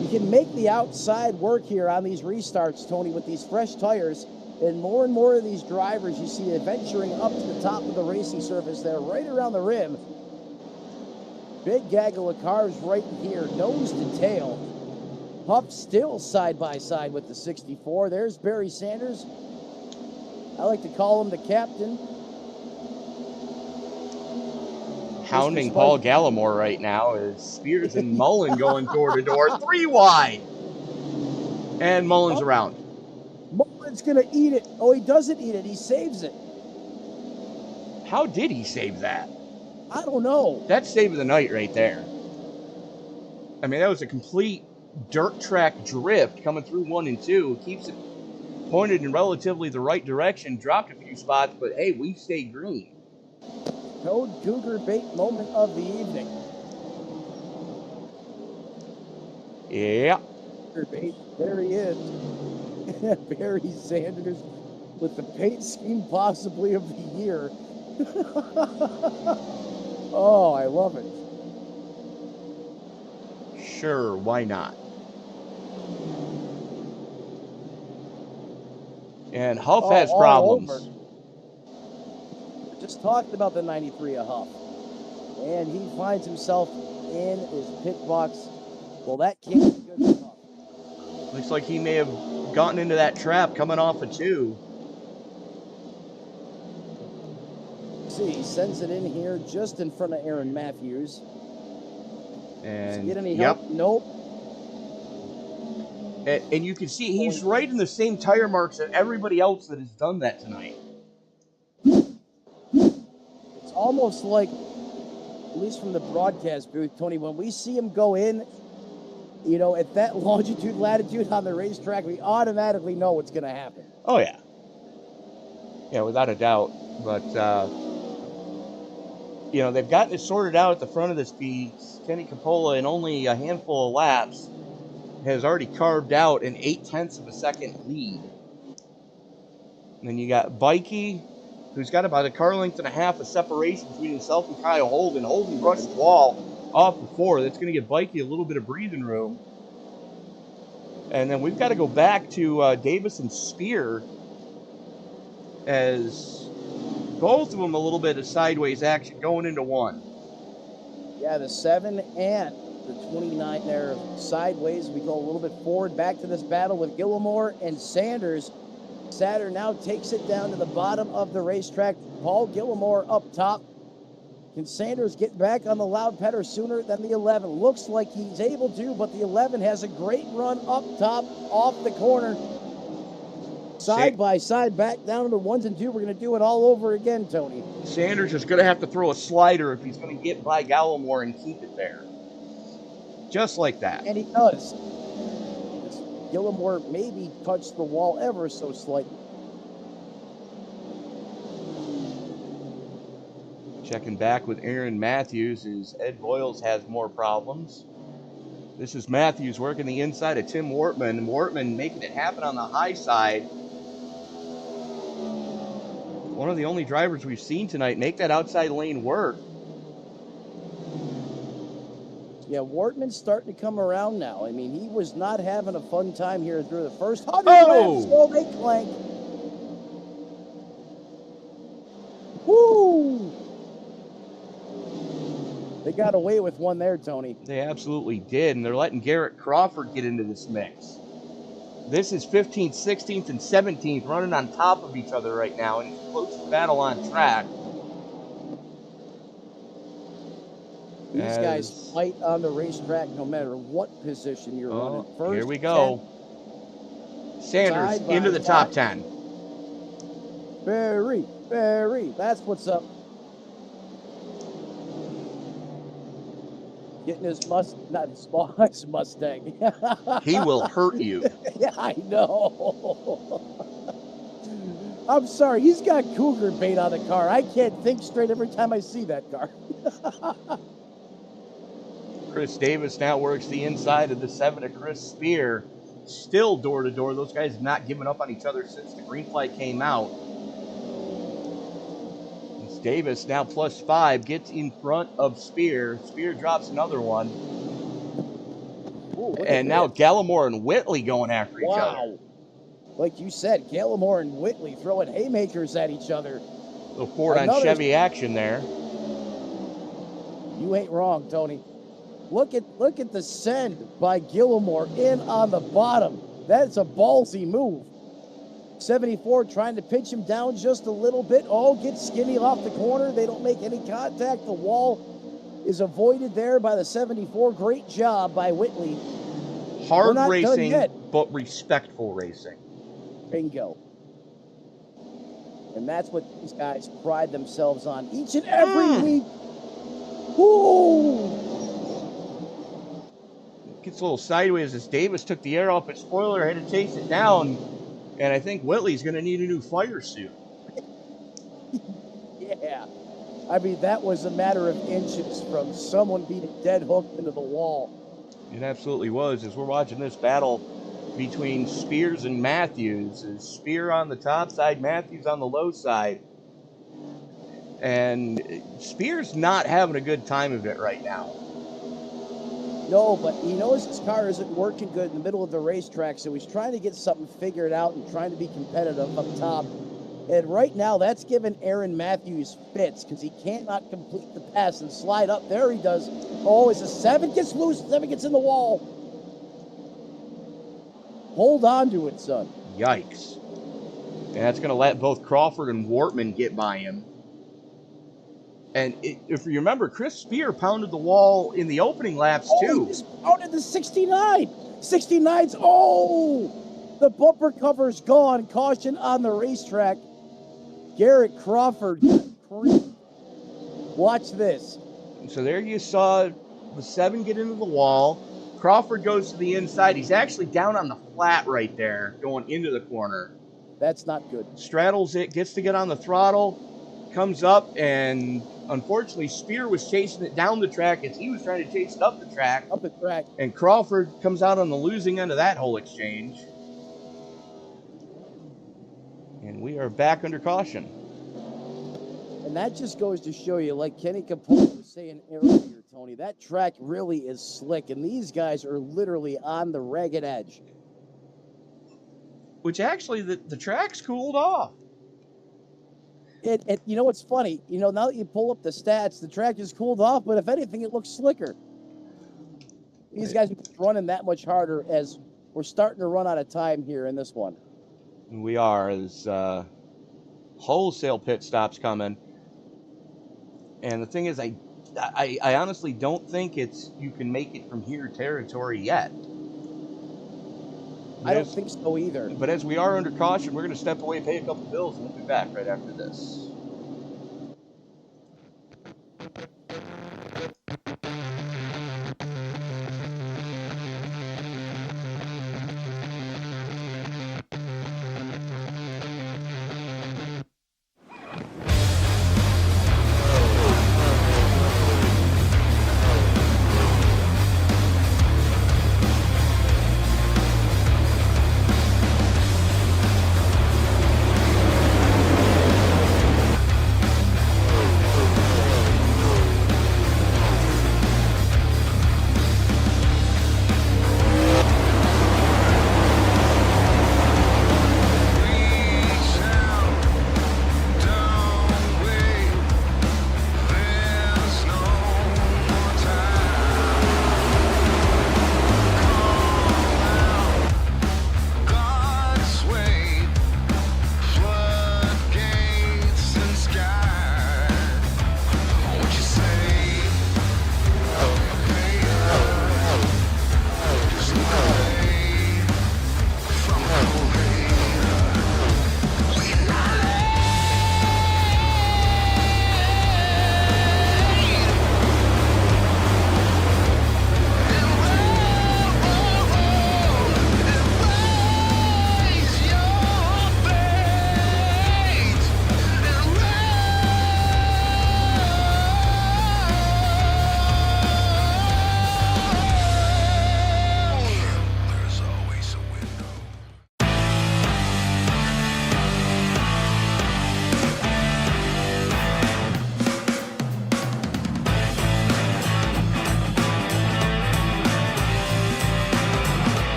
You can make the outside work here on these restarts, Tony, with these fresh tires. And more of these drivers you see venturing up to the top of the racing surface there, right around the rim. Big gaggle of cars right here, nose to tail. Huff still side by side with the 64. There's Barry Sanders. I like to call him the captain. Hounding Paul Gallimore right now is Spears and Mullen going door to door. 3 wide. And Mullen's around. Mullen's going to eat it. Oh, he doesn't eat it. He saves it. How did he save that? I don't know. That's save of the night right there. I mean, that was a complete dirt track drift coming through 1 and 2. Keeps it pointed in relatively the right direction. Dropped a few spots, but hey, we stayed green. Code Cougar bait moment of the evening. Yeah. There he is. Barry Sanders with the paint scheme possibly of the year. Oh, I love it. Sure, why not? And Huff has problems. Just talked about the 93 of Huff. And he finds himself in his pit box. Well, that can't be good for Huff. Looks like he may have gotten into that trap coming off of 2. See, he sends it in here just in front of Aaron Matthews. And get any help? Nope. And you can see he's right in the same tire marks that everybody else that has done that tonight. It's almost like, at least from the broadcast booth, Tony, when we see him go in, you know, at that longitude, latitude on the racetrack, we automatically know what's going to happen. Oh, yeah. Yeah, without a doubt. But, you know, they've gotten it sorted out at the front of this piece. Kenny Coppola, in only a handful of laps, has already carved out an 0.8 of a second lead. And then you got Bikey, who's got about a car length and a half of separation between himself and Kyle Holden. Holden brushed the wall off before. That's going to give Bikey a little bit of breathing room. And then we've got to go back to Davis and Spear, as both of them a little bit of sideways action going into 1. Yeah, the 7 and the 29 there sideways. We go a little bit forward back to this battle with Gillimore and Sanders. Satter now takes it down to the bottom of the racetrack. Paul Gillimore up top. Can Sanders get back on the loud pedal sooner than the 11? Looks like he's able to, but the 11 has a great run up top, off the corner. Side by side, back down to the 1s and 2. We're going to do it all over again, Tony. Sanders is going to have to throw a slider if he's going to get by Gallimore and keep it there. Just like that. And he does. Gillimore maybe touched the wall ever so slightly. Checking back with Aaron Matthews as Ed Boyles has more problems. This is Matthews working the inside of Tim Wortman. Wortman making it happen on the high side. One of the only drivers we've seen tonight make that outside lane work. Yeah, Wortman's starting to come around now. I mean, he was not having a fun time here through the first 100 laps. So they clank. Woo! They got away with one there, Tony. They absolutely did, and they're letting Garrett Crawford get into this mix. This is 15th, 16th, and 17th running on top of each other right now, and it's a close battle on track. These guys fight on the racetrack no matter what position you're running. First, here we go. 10. Sanders into the top 10. Very, that's what's up. Getting his his Mustang. He will hurt you. Yeah, I know. I'm sorry, he's got cougar bait on the car. I can't think straight every time I see that car. Chris Davis now works the inside of the 7 of Chris Spear. Still door to door. Those guys have not given up on each other since the green flag came out. It's Davis now +5, gets in front of Spear. Spear drops another one. Ooh, and now Gallimore and Whitley going after each other. Like you said, Gallimore and Whitley throwing haymakers at each other. The Ford on Chevy action there. You ain't wrong, Tony. Look at the send by Gallimore in on the bottom. That's a ballsy move. 74 trying to pinch him down just a little bit. Oh, gets skinny off the corner. They don't make any contact. The wall is avoided there by the 74. Great job by Whitley. Hard racing, but respectful racing. Bingo. And that's what these guys pride themselves on each and every week. Woo! Gets a little sideways as Davis took the air off his spoiler, had to chase it down, and I think Whitley's going to need a new fire suit. Yeah. I mean, that was a matter of inches from someone being dead hooked into the wall. It absolutely was. As we're watching this battle between Spears and Matthews, is Spear on the top side, Matthews on the low side. And Spears not having a good time of it right now. No, but he knows his car isn't working good in the middle of the racetrack, so he's trying to get something figured out and trying to be competitive up top. And right now, that's giving Aaron Matthews fits because he cannot complete the pass and slide up. There he does. Oh, it's a 7 gets loose. 7 gets in the wall. Hold on to it, son. Yikes. And that's going to let both Crawford and Wortman get by him. And if you remember, Chris Spear pounded the wall in the opening laps, too. He just pounded the 69. 69's, the bumper cover's gone. Caution on the racetrack. Garrett Crawford. Watch this. So there you saw the 7 get into the wall. Crawford goes to the inside. He's actually down on the flat right there, going into the corner. That's not good. Straddles it, gets to get on the throttle, comes up, and unfortunately, Spear was chasing it down the track as he was trying to chase it up the track. Up the track. And Crawford comes out on the losing end of that whole exchange. And we are back under caution. And that just goes to show you, like Kenny Capote was saying earlier, Tony, that track really is slick, and these guys are literally on the ragged edge. Which actually, the track's cooled off. You know what's funny? You know, now that you pull up the stats, the track is cooled off, but if anything, it looks slicker. These guys are running that much harder as we're starting to run out of time here in this one. We are, as wholesale pit stops coming. And the thing is, I honestly don't think you can make it from here territory yet. I don't think so either. But as we are under caution, we're going to step away, pay a couple bills, and we'll be back right after this.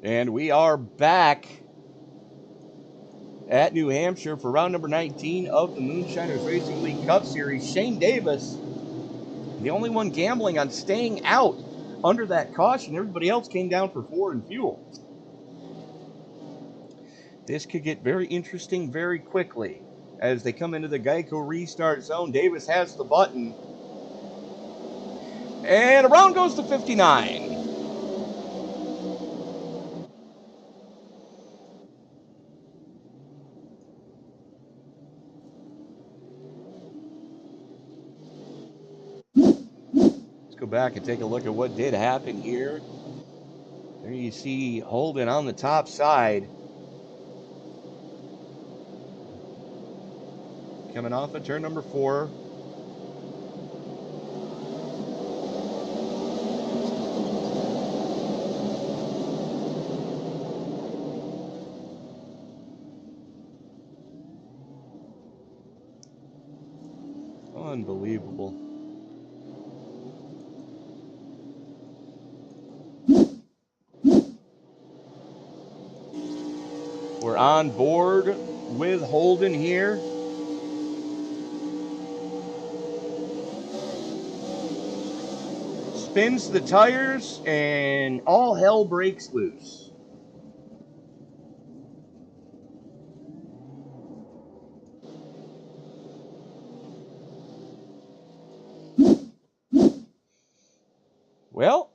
And we are back at New Hampshire for round number 19 of the Moonshiners Racing League Cup Series. Shane Davis, the only one gambling on staying out under that caution. Everybody else came down for 4 and fuel. This could get very interesting very quickly as they come into the Geico restart zone. Davis has the button. And a round goes to 59. Let's go back and take a look at what did happen here. There you see Holden on the top side. Coming off of turn number 4. Unbelievable. We're on board with Holden here. Spins the tires and all hell breaks loose. Well,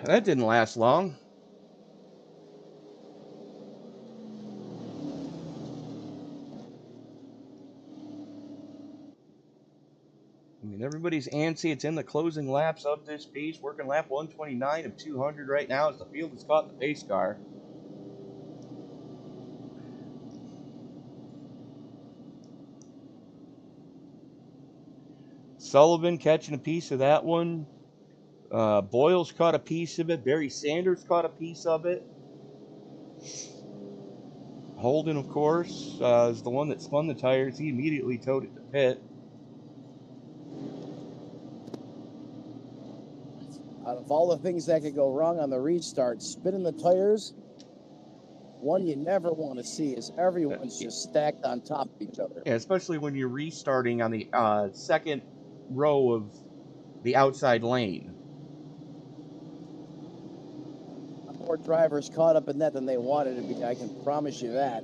that didn't last long. I mean, everybody's antsy. It's in the closing laps of this piece. Working lap 129 of 200 right now as the field has caught the pace car. Sullivan catching a piece of that one. Boyles caught a piece of it. Barry Sanders caught a piece of it. Holden, of course, is the one that spun the tires. He immediately towed it to pit. Out of all the things that could go wrong on the restart, spinning the tires, one you never want to see is everyone's just stacked on top of each other. Yeah, especially when you're restarting on the second row of the outside lane. More drivers caught up in that than they wanted to be, I can promise you that.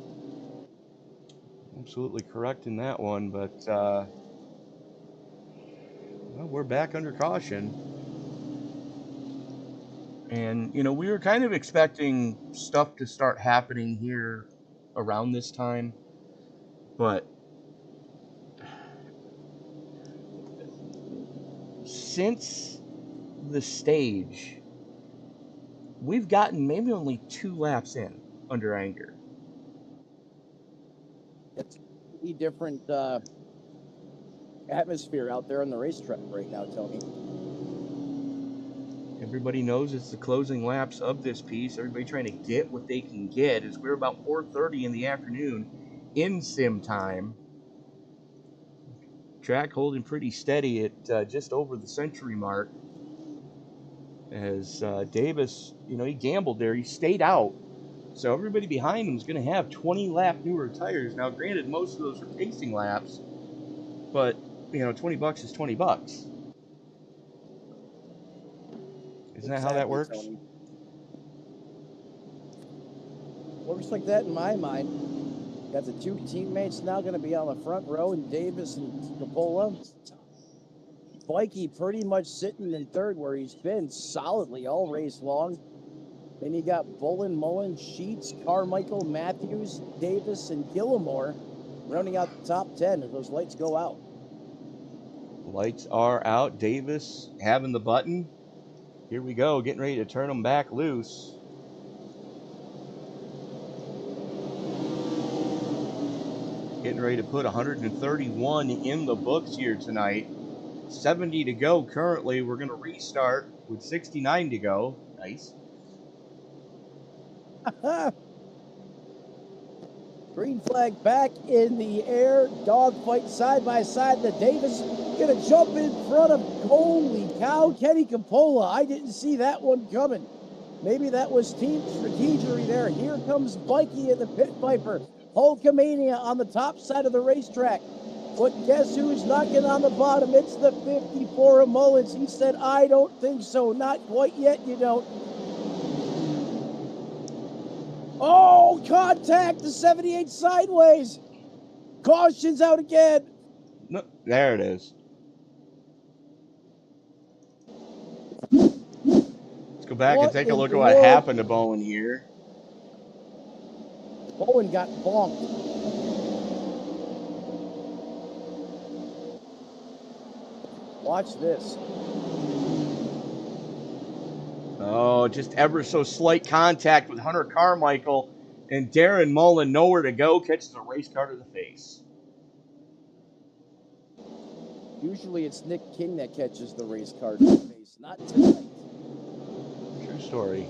Absolutely correct in that one, but well, we're back under caution. And, you know, we were kind of expecting stuff to start happening here around this time, but since the stage, we've gotten maybe only 2 laps in under anger. It's a different atmosphere out there on the racetrack right now, Tony. Everybody knows it's the closing laps of this piece. Everybody trying to get what they can get. As we're about 4:30 in the afternoon in sim time. Track holding pretty steady at just over the century mark. As Davis, you know, he gambled there. He stayed out. So everybody behind him is going to have 20-lap newer tires. Now, granted, most of those are pacing laps, but, you know, $20 is $20. Isn't that how that works? Tony. Works like that in my mind. Got the 2 teammates now going to be on the front row, and Davis and Coppola. Blakey pretty much sitting in third where he's been solidly all race long. Then you got Bullen, Mullen, Sheets, Carmichael, Matthews, Davis, and Gillimore rounding out the top 10 as those lights go out. Lights are out. Davis having the button. Here we go, getting ready to turn them back loose. Getting ready to put 131 in the books here tonight. 70 to go currently. We're going to restart with 69 to go. Nice. Green flag back in the air. Dogfight side by side. The Davis gonna jump in front of, holy cow, Kenny Capola. I didn't see that one coming. Maybe that was team strategery there. Here comes Mikey in the Pit Viper. Hulkamania on the top side of the racetrack. But guess who's knocking on the bottom? It's the 54 of Mullins. He said, I don't think so. Not quite yet, you don't. Oh, contact, the 78 sideways. Caution's out again. No, there it is. Let's go back and take a look at what happened to Bowen here. Bowen got bonked. Watch this. Oh, just ever so slight contact with Hunter Carmichael, and Darren Mullen, nowhere to go, catches a race car to the face. Usually it's Nick King that catches the race car to the face, not tonight. True story.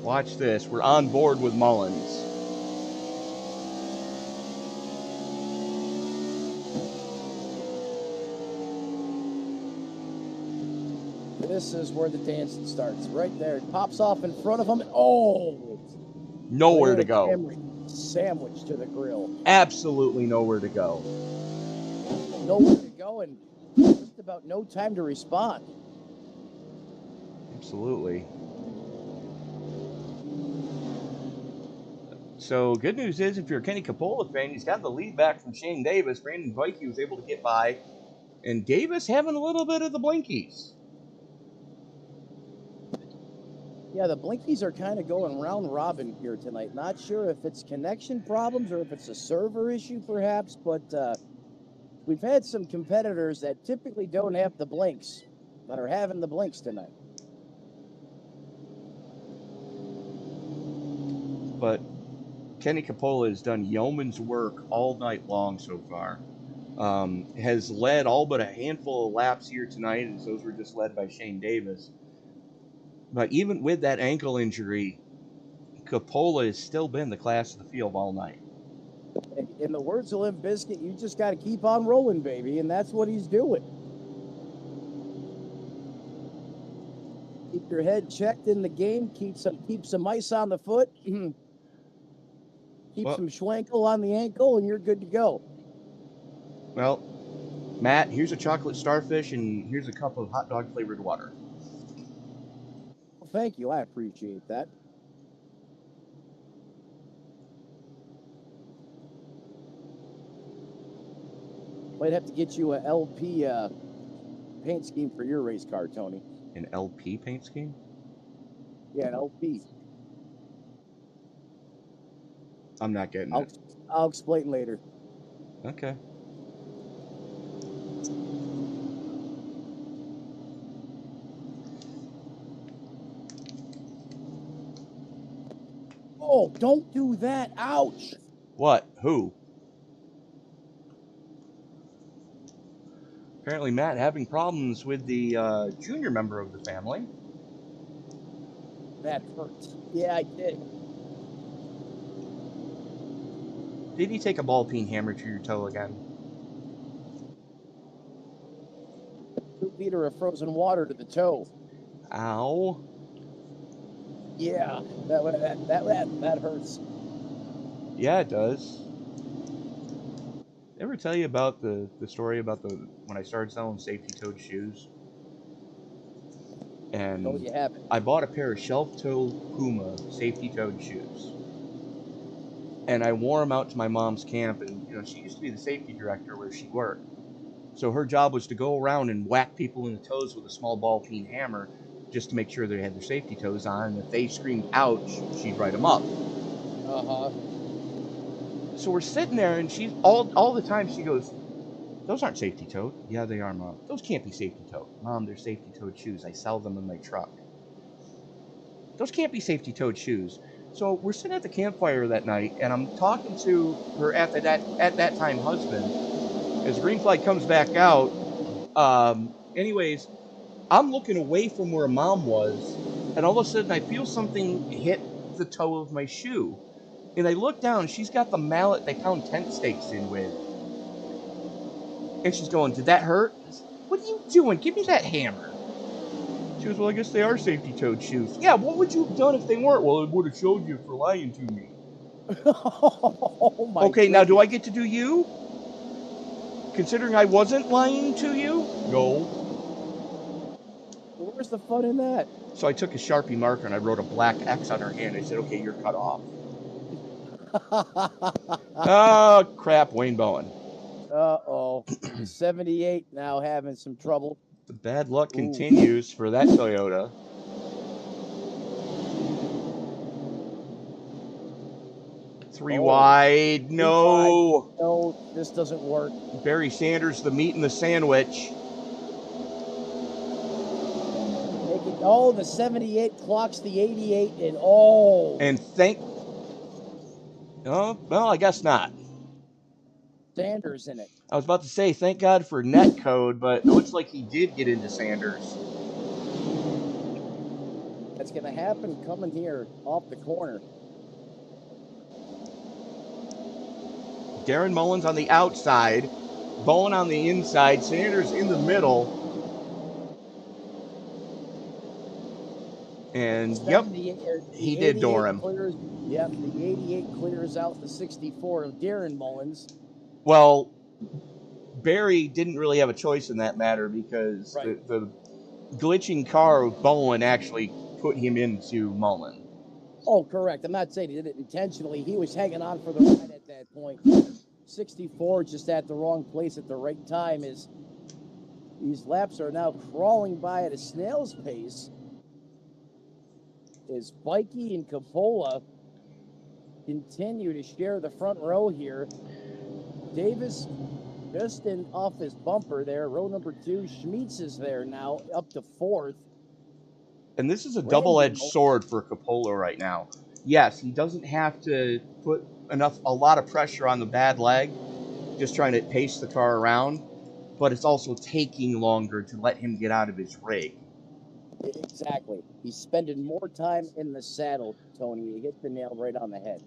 Watch this. We're on board with Mullins. This is where the dancing starts. Right there. It pops off in front of him. Oh! Nowhere to go. Sandwich to the grill. Absolutely nowhere to go. Nowhere to go and just about no time to respond. Absolutely. So, good news is, if you're a Kenny Capola fan, he's got the lead back from Shane Davis. Brandon Vikey was able to get by. And Davis having a little bit of the blinkies. Yeah, the blinkies are kind of going round robin here tonight. Not sure if it's connection problems or if it's a server issue, perhaps, but we've had some competitors that typically don't have the blinks that are having the blinks tonight. But Kenny Capola has done yeoman's work all night long so far. Has led all but a handful of laps here tonight, as those were just led by Shane Davis. But even with that ankle injury, Capola has still been the class of the field all night. In the words of Limp Bizkit, you just got to keep on rolling, baby, and that's what he's doing. Keep your head checked in the game. Keep some ice on the foot. Keep some schwankel on the ankle, and you're good to go. Well, Matt, here's a chocolate starfish, and here's a cup of hot dog flavored water. Well, thank you. I appreciate that. Might have to get you a LP paint scheme for your race car, Tony. An LP paint scheme? Yeah, an LP. I'm not getting it. I'll explain later. Okay. Oh, don't do that. Ouch. What? Who? Apparently Matt having problems with the junior member of the family. That hurts. Yeah, I did. Did he take a ball peen hammer to your toe again? 2 liter of frozen water to the toe. Ow. Yeah, that hurts. Yeah, it does. Ever tell you about the story about when I started selling safety-toed shoes? And No, you haven't. I bought a pair of shelf-toe Puma safety-toed shoes. And I wore them out to my mom's camp, and she used to be the safety director where she worked. So her job was to go around and whack people in the toes with a small ball peen hammer just to make sure they had their safety toes on, and if they screamed ouch, she'd write them up. Uh-huh. So we're sitting there, and she's all the time she goes, "Those aren't safety toed." "Yeah, they are, Mom." "Those can't be safety toed." "Mom, they're safety toed shoes. I sell them in my truck." "Those can't be safety toed shoes." So we're sitting at the campfire that night, and I'm talking to her at that time husband. As green flag comes back out, anyways, I'm looking away from where Mom was, and all of a sudden I feel something hit the toe of my shoe. And I look down, she's got the mallet they found tent stakes in with. And she's going, did that hurt? What are you doing? Give me that hammer. She goes, well, I guess they are safety-toed shoes. Yeah, what would you have done if they weren't? Well, it would have showed you for lying to me. Oh my Okay, now do goodness. I get to do you? Considering I wasn't lying to you? No. Where's the fun in that? So I took a Sharpie marker and I wrote a black X on her hand. I said, okay, you're cut off. Oh, crap, Wayne Bowen. Uh-oh. 78 now having some trouble. The bad luck continues for that Toyota. Three wide. No. No, this doesn't work. Barry Sanders, the meat in the sandwich. Oh, the 78 clocks the 88, and oh. And oh, well, I guess not. Sanders in it. I was about to say, thank God for net code, but it looks like he did get into Sanders. That's going to happen coming here off the corner. Darren Mullins on the outside, Bowen on the inside, Sanders in the middle. And, yep, he did door him. Yep, the 88 clears out the 64 of Darren Mullins. Well, Barry didn't really have a choice in that matter because the glitching car of Bowen actually put him into Mullen. Oh, correct. I'm not saying he did it intentionally. He was hanging on for the ride at that point. 64 just at the wrong place at the right time. These laps are now crawling by at a snail's pace. As Bikey and Coppola continue to share the front row here. Davis just off his bumper there, row number 2. Schmitz is there now, up to 4th. And this is a double-edged sword for Coppola right now. Yes, he doesn't have to put a lot of pressure on the bad leg, just trying to pace the car around, but it's also taking longer to let him get out of his rig. Exactly. He's spending more time in the saddle, Tony. You hit the nail right on the head.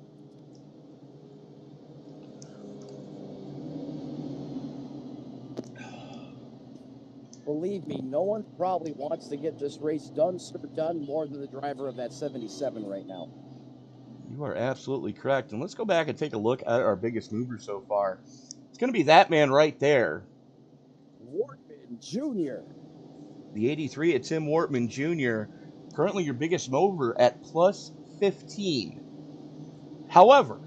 Believe me, no one probably wants to get this race done more than the driver of that 77 right now. You are absolutely correct. And let's go back and take a look at our biggest mover so far. It's going to be that man right there. Wortman Jr. The 83 at Tim Wortman Jr. Currently your biggest mover at plus 15. However,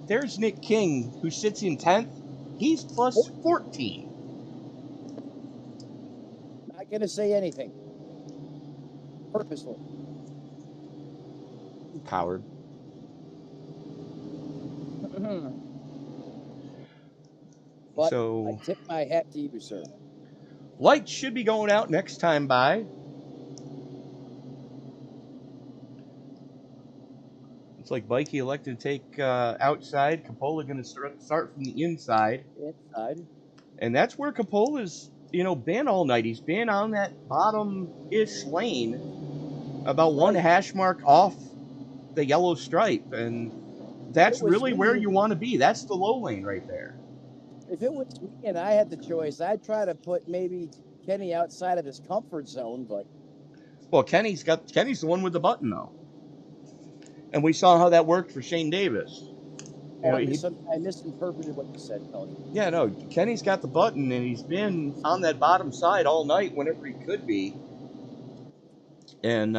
there's Nick King, who sits in 10th. He's plus 14. Not going to say anything. Purposeful. Coward. But so, I tip my hat to you, sir. Lights should be going out next time by. It's like Bikey elected to take outside. Coppola going to start from the inside. And that's where Coppola's, been all night. He's been on that bottom-ish lane, about one hash mark off the yellow stripe. And that's really where you want to be. That's the low lane right there. If it was me and I had the choice, I'd try to put maybe Kenny outside of his comfort zone, but... Well, Kenny's the one with the button, though. And we saw how that worked for Shane Davis. I misinterpreted what you said, Tony. Yeah, no, Kenny's got the button, and he's been on that bottom side all night whenever he could be. And,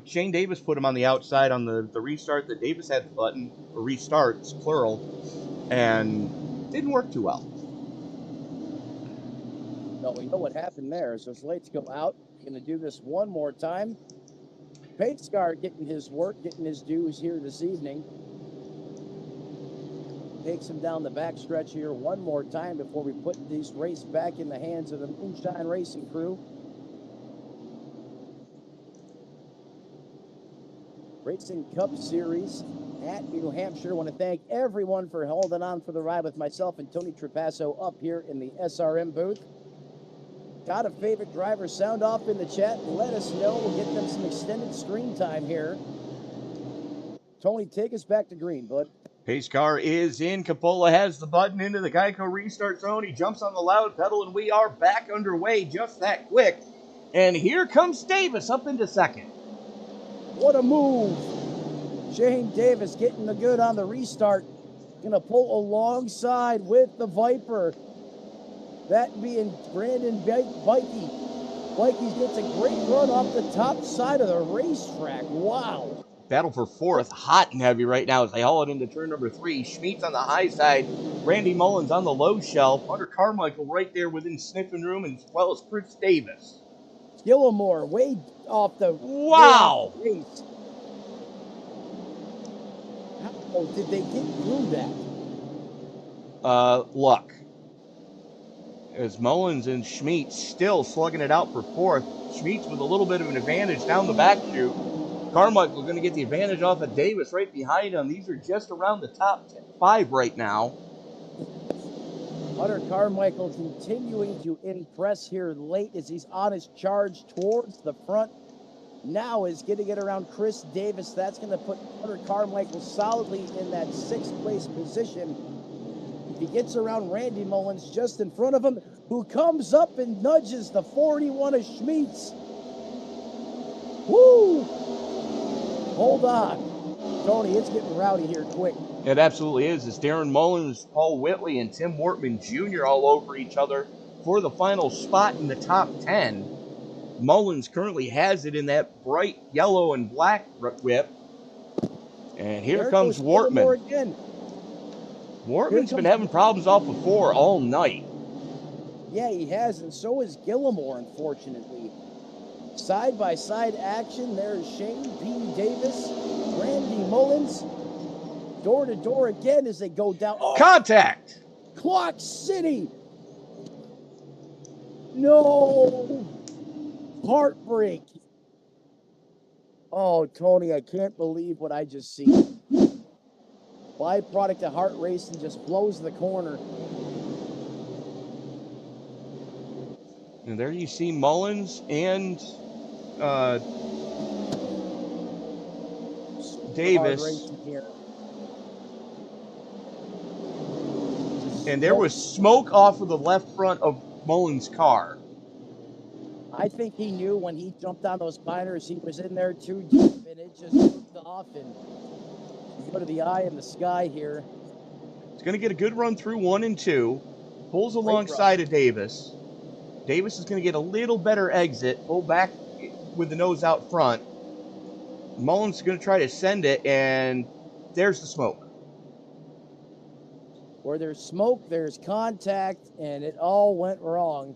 Shane Davis put him on the outside on the restart that Davis had the button, or restarts, plural, and didn't work too well. No, we know what happened there. As those lights go out, going to do this one more time. Patescar getting his work, getting his dues here this evening. Takes him down the back stretch here one more time before we put this race back in the hands of the Moonshine Racing crew. Racing Cup Series at New Hampshire. I want to thank everyone for holding on for the ride with myself and Tony Trapasso up here in the SRM booth. Got a favorite driver? Sound off in the chat and let us know. We'll get them some extended screen time here. Tony, take us back to green, bud. Pace car is in. Coppola has the button into the Geico restart zone. He jumps on the loud pedal, and we are back underway just that quick. And here comes Davis up into second. What a move. Shane Davis getting the good on the restart. Gonna pull alongside with the Viper. That being Brandon Bikey. Bikey gets a great run off the top side of the racetrack. Wow. Battle for fourth, hot and heavy right now as they haul it into turn number 3. Schmeet's on the high side. Randy Mullins on the low shelf. Hunter Carmichael right there within sniffing room, as well as Chris Davis. Gillimore way off the Wow. race. How did they get through that? Luck. As Mullins and Schmeet still slugging it out for fourth. Schmeet's with a little bit of an advantage down the back chute. Carmichael going to get the advantage off of Davis right behind him. These are just around the top 5 right now. Hunter Carmichael continuing to impress here late as he's on his charge towards the front. Now is getting it around Chris Davis. That's going to put Hunter Carmichael solidly in that 6th place position. If he gets around Randy Mullins just in front of him, who comes up and nudges the 41 of Schmeet's. Woo! Hold on. Tony, it's getting rowdy here quick. It absolutely is. It's Darren Mullins, Paul Whitley, and Tim Wortman Jr. all over each other for the final spot in the top 10. Mullins currently has it in that bright yellow and black whip. And here comes Wortman. Again. Wortman's been having problems off of 4 all night. Yeah, he has, and so is Gillimore, unfortunately. Side-by-side action. There's Shane P. Davis, Randy Mullins. Door-to-door again as they go down. Oh, Contact! Clock City! No! Heartbreak. Oh, Tony, I can't believe what I just seen. Byproduct of Hart Racing just blows the corner. And there you see Mullins and Davis. And there was smoke off of the left front of Mullins' car. I think he knew when he jumped on those binders, he was in there too deep, and it just moved off and go to the eye in the sky here. He's going to get a good run through 1 and 2. Pulls alongside of Davis. Davis is going to get a little better exit. Pull back with the nose out front. Mullins is going to try to send it, and there's the smoke. Where there's smoke, there's contact, and it all went wrong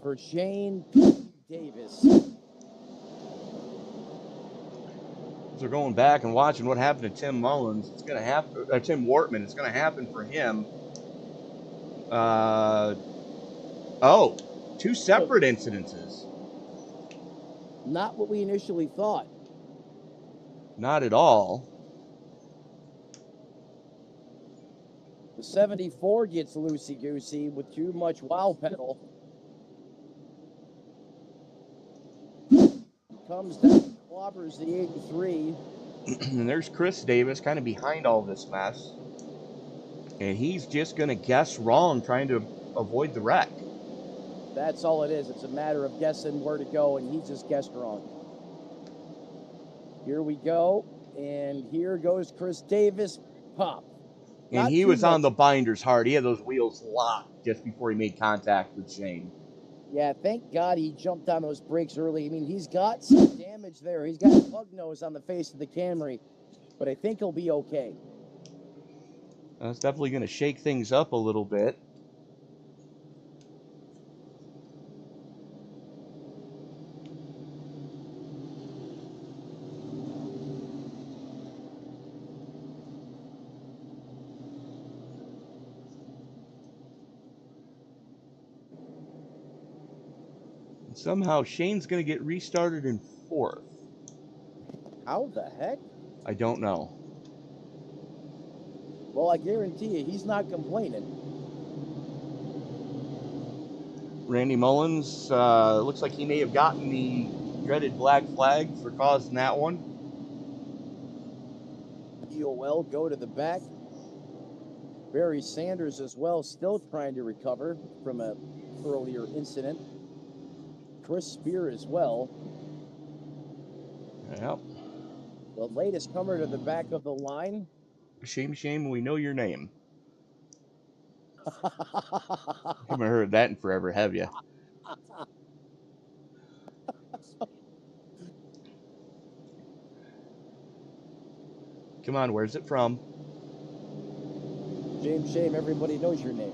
for Shane P. Davis. As we're going back and watching what happened to Tim Mullins, it's going to happen. Tim Wortman, it's going to happen for him. 2 separate incidences. Not what we initially thought. Not at all. The 74 gets loosey-goosey with too much wow pedal. Comes down, clobbers the 83. And there's Chris Davis kind of behind all this mess. And he's just going to guess wrong, trying to avoid the wreck. That's all it is. It's a matter of guessing where to go, and he just guessed wrong. Here we go. And here goes Chris Davis. Pop. And Not he too was on much. the binders hard. He had those wheels locked just before he made contact with Shane. Yeah, thank God he jumped on those brakes early. I mean, he's got some damage there. He's got bug nose on the face of the Camry, but I think he'll be okay. That's definitely going to shake things up a little bit. Somehow Shane's going to get restarted in 4th. How the heck? I don't know. Well, I guarantee you, he's not complaining. Randy Mullins, looks like he may have gotten the dreaded black flag for causing that one. WOL go to the back. Barry Sanders as well, still trying to recover from a earlier incident. Chris Spear as well. Yep. The latest comer to the back of the line. Shame, we know your name. Haven't heard that in forever, have you? Come on, where's it from? Shame, everybody knows your name.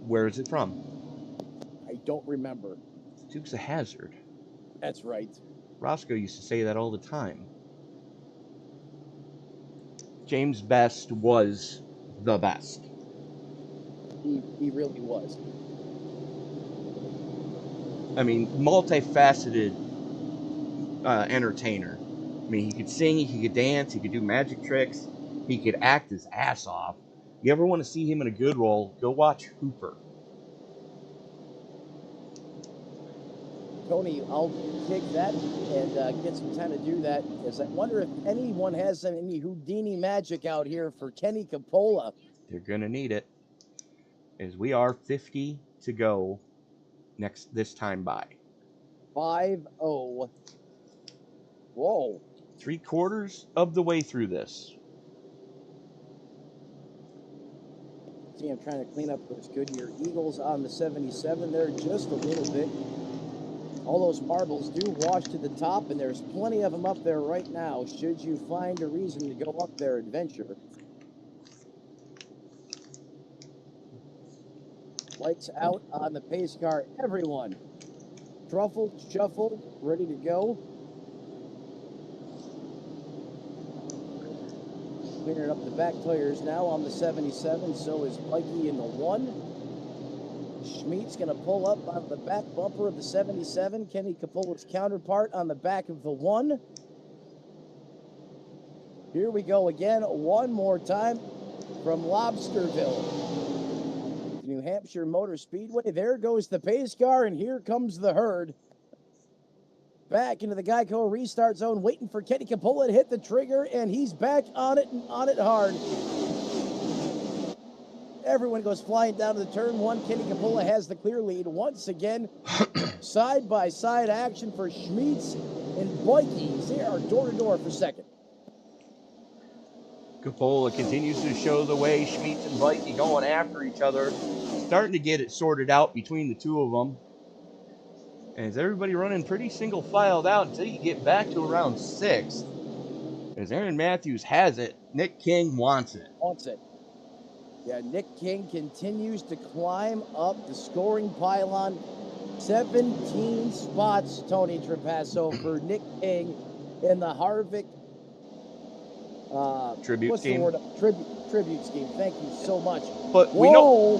Where is it from? I don't remember. Dukes of Hazzard. That's right. Roscoe used to say that all the time. James Best was the best. He really was. I mean, multifaceted entertainer. I mean, he could sing, he could dance, he could do magic tricks, he could act his ass off. You ever want to see him in a good role, go watch Hooper. Tony, I'll take that and get some time to do that, because I wonder if anyone has any Houdini magic out here for Kenny Capola. They're going to need it, as we are 50 to go this time by. 5-0. Whoa. 3/4 of the way through this. See, I'm trying to clean up those Goodyear Eagles on the 77 there just a little bit. All those marbles do wash to the top, and there's plenty of them up there right now, should you find a reason to go up their adventure. Lights out on the pace car, everyone. Truffled, shuffled, ready to go. Clearing up the back tires now on the 77, so is Mikey in the 1. Schmidt's going to pull up on the back bumper of the 77. Kenny Capola's counterpart on the back of the 1. Here we go again, one more time from Lobsterville. New Hampshire Motor Speedway. There goes the pace car, and here comes the herd. Back into the Geico restart zone, waiting for Kenny Capola to hit the trigger, and he's back on it and on it hard. Everyone goes flying down to the turn 1. Kenny Capola has the clear lead once again. Side-by-side action for Schmidts and Boykies. They are door-to-door for second. Capola continues to show the way. Schmidts and Vikey going after each other. Starting to get it sorted out between the two of them. And is everybody running pretty single filed out until you get back to around 6th. As Aaron Matthews has it, Nick King wants it. Yeah, Nick King continues to climb up the scoring pylon. 17 spots, Tony Trapasso, for Nick King in the Harvick Tribute scheme. Tribute scheme. Thank you so much. But we know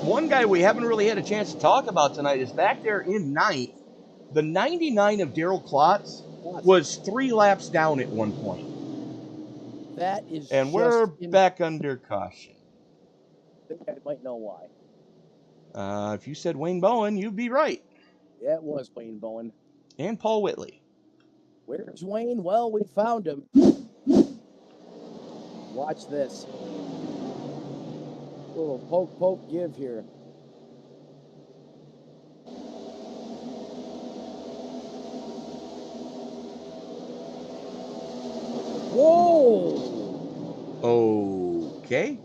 one guy we haven't really had a chance to talk about tonight is back there in 9th. The 99 of Daryl Klotz was 3 laps down at one point. That is, and we're back under caution. I think I might know why. If you said Wayne Bowen, you'd be right. Yeah, it was Wayne Bowen. And Paul Whitley. Where's Wayne? Well, we found him. Watch this. A little poke, give here. Whoa! Okay.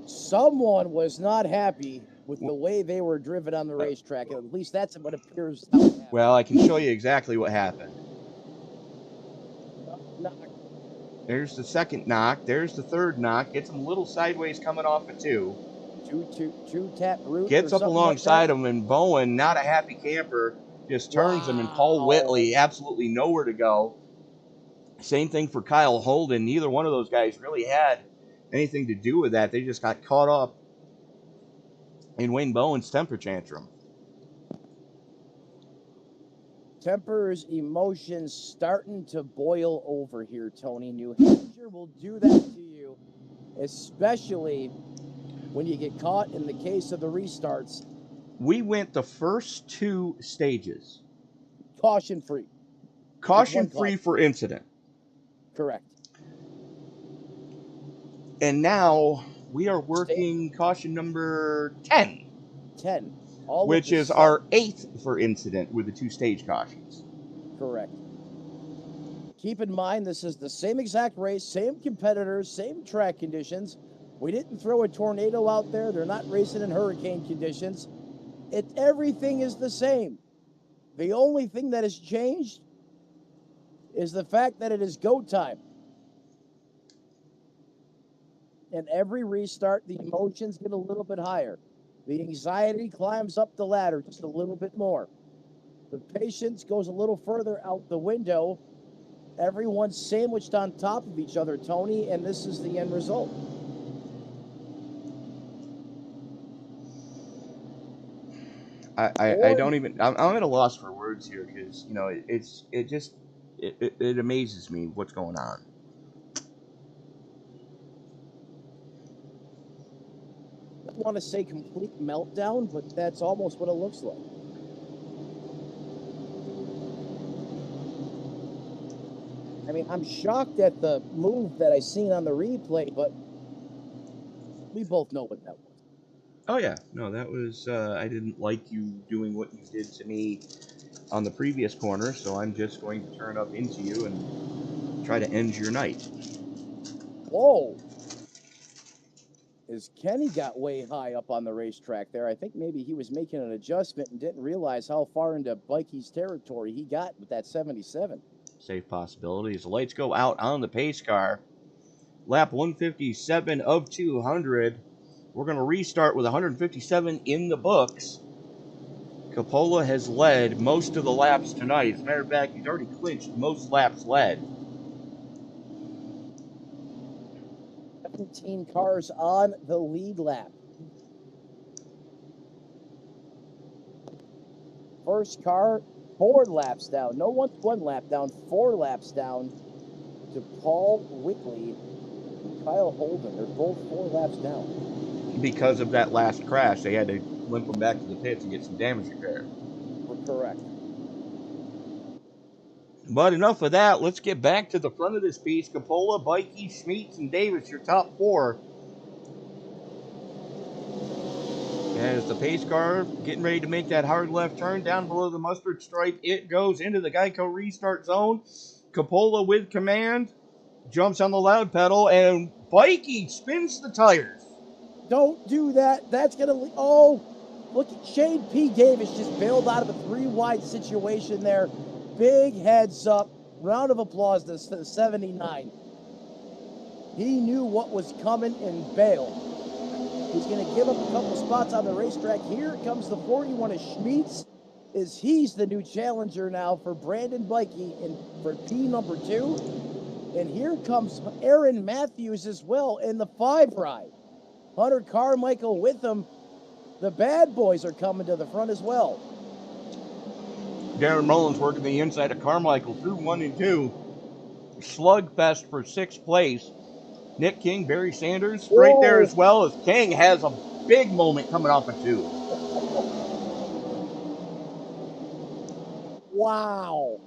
Someone was not happy with the way they were driven on the racetrack. At least that's what appears. Well, I can show you exactly what happened. There's the second knock. There's the third knock. Gets him a little sideways coming off of 2. Two tap route. Gets up alongside him, and Bowen, not a happy camper, just turns him, and Paul Whitley, absolutely nowhere to go. Same thing for Kyle Holden. Neither one of those guys really had anything to do with that. They just got caught up in Wayne Bowen's temper tantrum. Tempers, emotions starting to boil over here, Tony. New Hampshire will do that to you, especially when you get caught in the case of the restarts. We went the first 2 stages caution-free. caution free for incident. Correct. And now we are working caution number 10. 10. All which is our 8th for incident with the 2 stage cautions. Correct. Keep in mind, this is the same exact race, same competitors, same track conditions. We didn't throw a tornado out there. They're not racing in hurricane conditions. Everything is the same. The only thing that has changed is the fact that it is go time. And every restart, the emotions get a little bit higher. The anxiety climbs up the ladder just a little bit more. The patience goes a little further out the window. Everyone's sandwiched on top of each other, Tony, and this is the end result. I don't even, I'm at a loss for words here because, you know, it amazes me what's going on. I don't want to say complete meltdown, but that's almost what it looks like. I mean, I'm shocked at the move that I seen on the replay, but we both know what that was. Oh yeah, no, that was, I didn't like you doing what you did to me on the previous corner, so I'm just going to turn up into you and try to end your night. Whoa! As Kenny got way high up on the racetrack there, I think maybe he was making an adjustment and didn't realize how far into Bikey's territory he got with that 77. Safe possibilities. The lights go out on the pace car. Lap 157 of 200. We're going to restart with 157 in the books. Coppola has led most of the laps tonight. As a matter of fact, he's already clinched most laps led. 17 cars on the lead lap. First car, 4 laps down. No one's 1 lap down, 4 laps down to Paul Wickley and Kyle Holden. They're both 4 laps down. Because of that last crash, they had to limp them back to the pits and get some damage repair. We're correct. But enough of that. Let's get back to the front of this piece. Coppola, Bikey, Schmeets, and Davis, your top 4. As the pace car getting ready to make that hard left turn down below the mustard stripe, it goes into the Geico restart zone. Coppola with command jumps on the loud pedal, and Bikey spins the tires. Don't do that. That's going to... Oh, look at Shane P. Davis just bailed out of a 3-wide situation there. Big heads up. Round of applause to 79. He knew what was coming and bailed. He's going to give up a couple spots on the racetrack. Here comes the 41 of Schmeets, as he's the new challenger now for Brandon Bikey and for P number 2. And here comes Aaron Matthews as well in the 5 ride. Hunter Carmichael with him. The bad boys are coming to the front as well. Darren Mullins working the inside of Carmichael through 1 and 2. Slugfest for 6th place. Nick King, Barry Sanders, right there as well, as King has a big moment coming off of 2. Wow.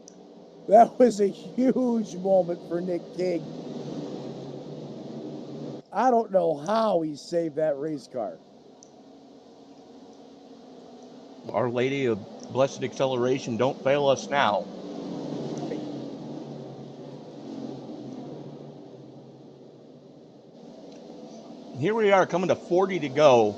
That was a huge moment for Nick King. I don't know how he saved that race car. Our Lady of Blessed Acceleration, don't fail us now. Here we are coming to 40 to go.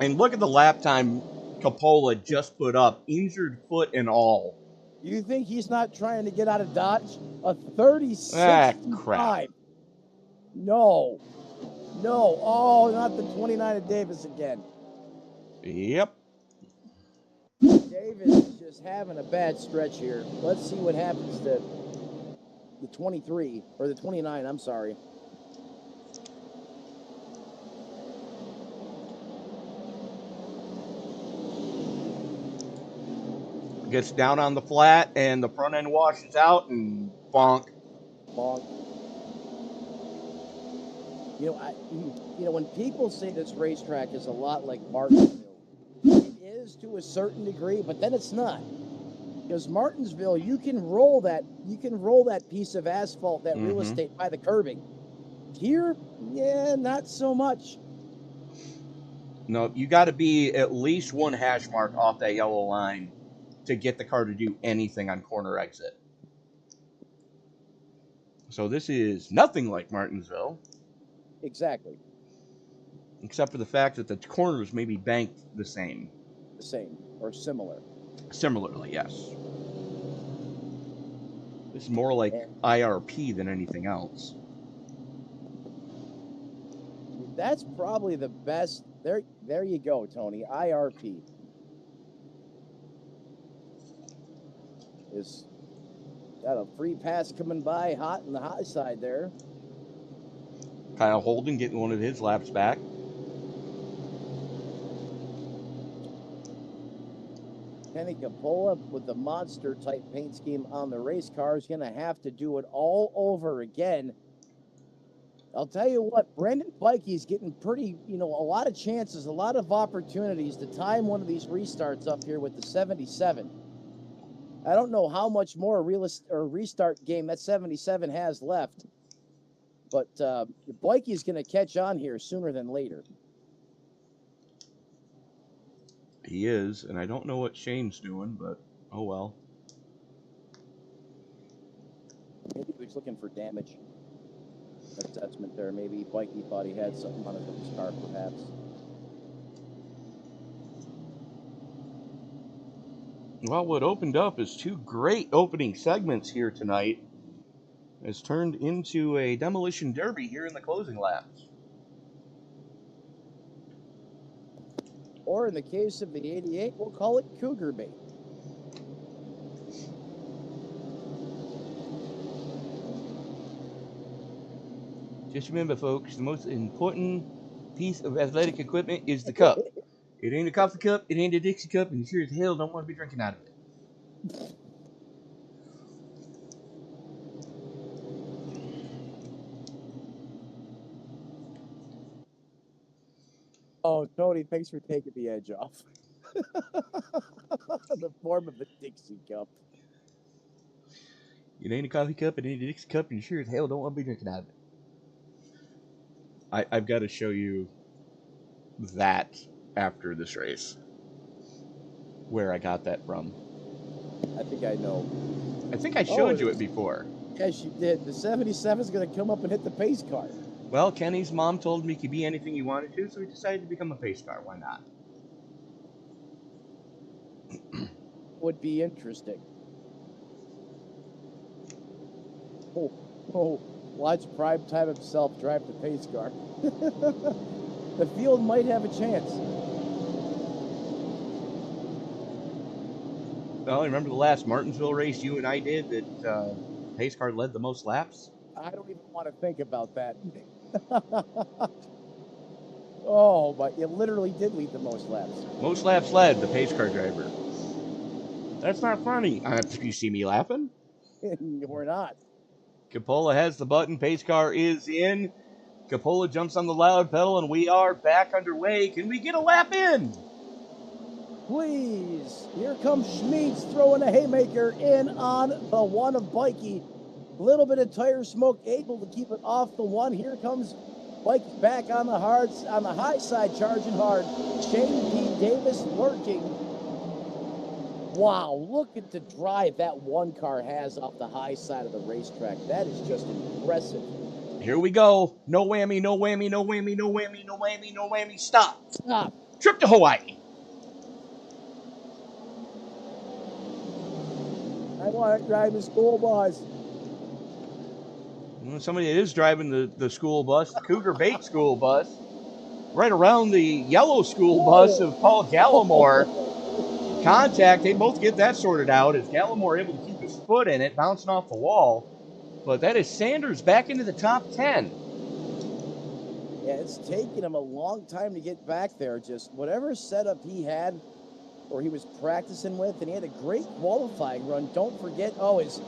And look at the lap time Coppola just put up, injured foot and all. You think he's not trying to get out of Dodge? A 30-65. No. No. Oh, not the 29 of Davis again. Yep. Davis is just having a bad stretch here. Let's see what happens to the 23, or the 29, I'm sorry. Gets down on the flat, and the front end washes out, and bonk. Bonk. You know, when people say this racetrack is a lot like Martinsville, it is to a certain degree, but then it's not. Because Martinsville, you can roll that piece of asphalt, that real estate by the curbing. Here, yeah, not so much. No, you got to be at least one hash mark off that yellow line to get the car to do anything on corner exit. So this is nothing like Martinsville. Exactly. Except for the fact that the corners may be banked the same. The same or similar. Similarly, yes. This is more like IRP than anything else. That's probably the best. There you go, Tony. IRP is got a free pass coming by hot on the high side there. Kyle Holden getting one of his laps back. Kenny Capola with the monster type paint scheme on the race car is going to have to do it all over again. I'll tell you what, Brendan Bikey's getting pretty, a lot of chances, a lot of opportunities to time one of these restarts up here with the 77. I don't know how much more restart game that 77 has left, but Bikey's going to catch on here sooner than later. He is, and I don't know what Shane's doing, but oh well. Maybe he was looking for damage assessment there. Maybe Bikey thought he had something on his car, perhaps. Well, what opened up as two great opening segments here tonight has turned into a demolition derby here in the closing laps. Or in the case of the 88, we'll call it cougar bait. Just remember, folks, the most important piece of athletic equipment is the cup. It ain't a coffee cup, it ain't a Dixie cup, and you sure as hell don't want to be drinking out of it. Oh, Tony, thanks for taking the edge off. The form of the Dixie cup. It ain't a coffee cup, it ain't a Dixie cup, and you sure as hell don't want to be drinking out of it. I've got to show you that after this race. Where I got that from. I think I know. I think I showed you it before. Yes, you did. The 77 is going to come up and hit the pace car. Well, Kenny's mom told him he could be anything he wanted to, so he decided to become a pace car. Why not? Would be interesting. Watch Prime Time himself drive the pace car. The field might have a chance. Well, remember the last Martinsville race you and I did that pace car led the most laps? I don't even want to think about that. Oh, but it literally did lead the most laps. Most laps led, the pace car driver. That's not funny. You see me laughing? We're not. Capola has the button. Pace car is in. Capola jumps on the loud pedal, and we are back underway. Can we get a lap in? Please. Here comes Schmeeds throwing a haymaker in on the one of Bikey. A little bit of tire smoke, able to keep it off the one. Here comes Bikey back on the high side, charging hard. Shane P. Davis lurking. Wow, look at the drive that one car has off the high side of the racetrack. That is just impressive. Here we go. No whammy, no whammy, no whammy, no whammy, no whammy, no whammy. Stop. Stop. Trip to Hawaii. I want to drive the school bus. Somebody is driving the school bus, the Cougar Bait school bus, right around the yellow school bus of Paul Gallimore. Contact, they both get that sorted out as Gallimore able to keep his foot in it, bouncing off the wall. But that is Sanders back into the top 10. Yeah, it's taken him a long time to get back there. Just whatever setup he had or he was practicing with, and he had a great qualifying run. Don't forget, as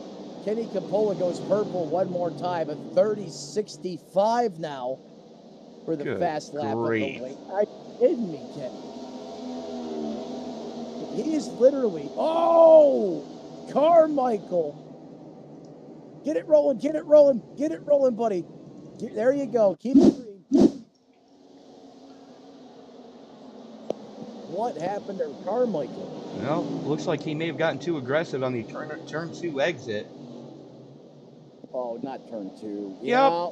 Kenny Capola goes purple one more time, a 30.65 now for the fast lap of the lane. Are you kidding me, Kenny? He is literally, Carmichael. Get it rolling, get it rolling, get it rolling, buddy. There you go. Keep it green. What happened to Carmichael? Well, looks like he may have gotten too aggressive on the turn 2 exit. Oh, not turn 2. Yep. Yeah.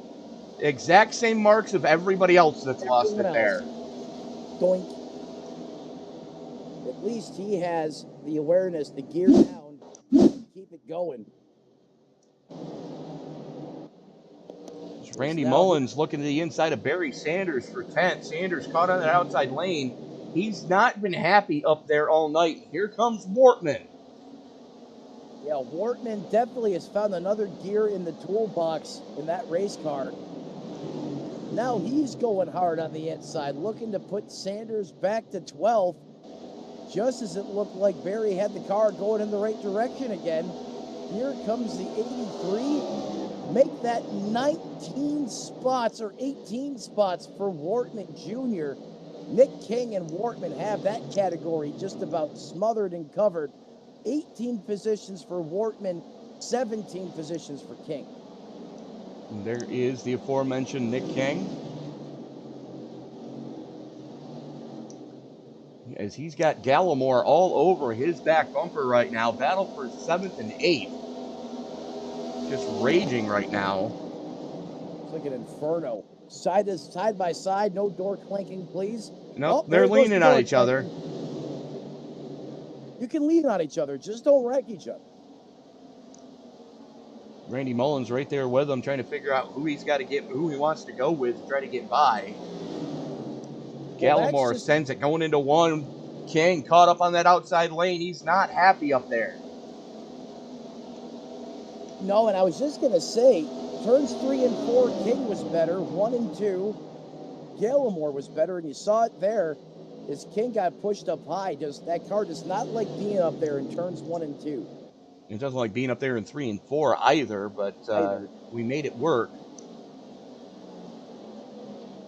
Exact same marks of everybody else that's lost it there. Doink. At least he has the awareness to gear down, keep it going. Randy Mullins looking to the inside of Barry Sanders for 10th. Sanders caught on that outside lane. He's not been happy up there all night. Here comes Wortman. Yeah, Wortman definitely has found another gear in the toolbox in that race car. Now he's going hard on the inside, looking to put Sanders back to 12th, just as it looked like Barry had the car going in the right direction again. Here comes the 83. Make that 19 spots or 18 spots for Wortman Jr. Nick King and Wortman have that category just about smothered and covered. 18 positions for Wortman, 17 positions for King. And there is the aforementioned Nick King. As he's got Gallimore all over his back bumper right now. Battle for 7th and 8th. Just raging right now. It's like an inferno. Side by side, no door clanking, please. Nope, they're leaning on each other. You can lean on each other, just don't wreck each other. Randy Mullins right there with him, trying to figure out who he's got to get, who he wants to go with to try to get by. Gallimore sends it going into one. King caught up on that outside lane. He's not happy up there. No, and I was just going to say, turns 3 and 4, King was better. 1 and 2, Gallimore was better, and you saw it there as King got pushed up high. That car does not like being up there in turns 1 and 2. It doesn't like being up there in 3 and 4 either, but we made it work.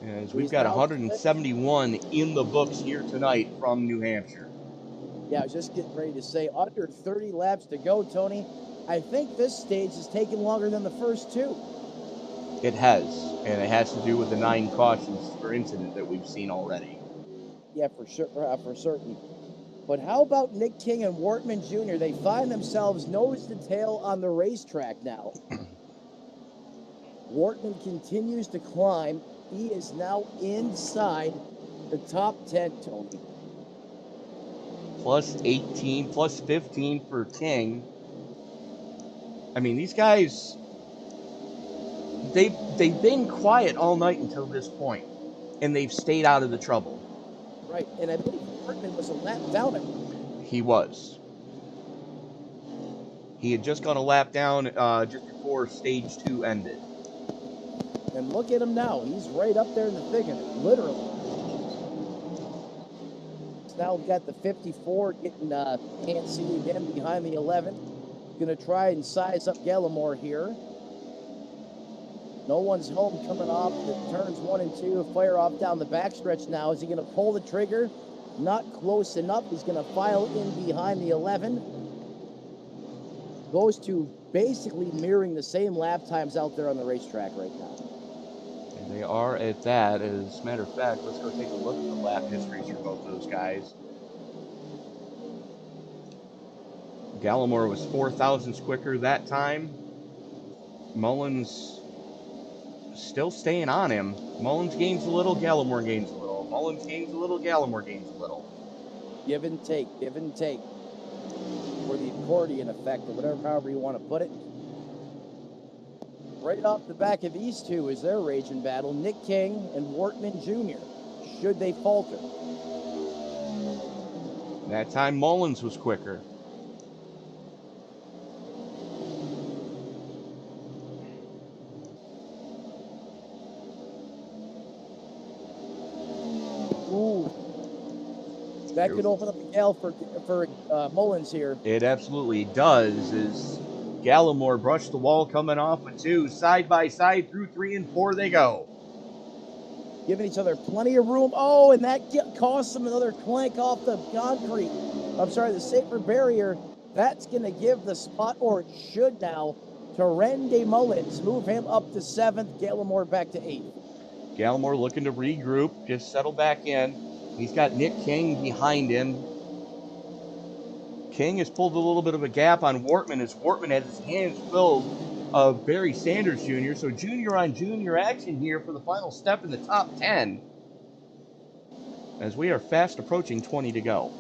As we've got 171 in the books here tonight from New Hampshire. Yeah, I was just getting ready to say, under 30 laps to go, Tony. I think this stage has taken longer than the first 2. It has, and it has to do with the 9 cautions for incident that we've seen already. Yeah, for sure, for certain. But how about Nick King and Wortman Jr.? They find themselves nose to tail on the racetrack now. Wortman continues to climb. He is now inside the top 10, Tony. Plus 18, plus 15 for King. I mean, these guys, they've been quiet all night until this point, and they've stayed out of the trouble. Right, and I believe Wortman was a lap down him. He was. He had just gone a lap down just before stage 2 ended. And look at him now. He's right up there in the thick of it, literally. He's now got the 54 getting antsy again behind the 11. Going to try and size up Gallimore here. No one's home coming off the turns 1 and 2. Fire off down the backstretch now. Is he going to pull the trigger? Not close enough. He's going to file in behind the 11. Goes to basically mirroring the same lap times out there on the racetrack right now. And they are at that. As a matter of fact, let's go take a look at the lap histories for both those guys. Gallimore was 4 thousandths quicker that time. Mullins still staying on him. Mullins gains a little, Gallimore gains a little. Mullins gains a little, Gallimore gains a little. Give and take, give and take. Or the accordion effect, or whatever, however you want to put it. Right off the back of these two is their raging battle, Nick King and Wortman Jr. Should they falter? That time Mullins was quicker. Ooh. That could open up a gale for Mullins here. It absolutely does. As Gallimore brushed the wall coming off with 2. Side by side through 3 and 4 they go. Giving each other plenty of room. Oh, and that costs them another clank off the concrete. I'm sorry, the safer barrier. That's going to give the spot, or it should now, to Randy Mullins. Move him up to 7th, Gallimore back to 8th. Gallimore looking to regroup, just settle back in. He's got Nick King behind him. King has pulled a little bit of a gap on Wortman as Wortman has his hands filled of Barry Sanders Jr. So junior on junior action here for the final step in the top 10 as we are fast approaching 20 to go.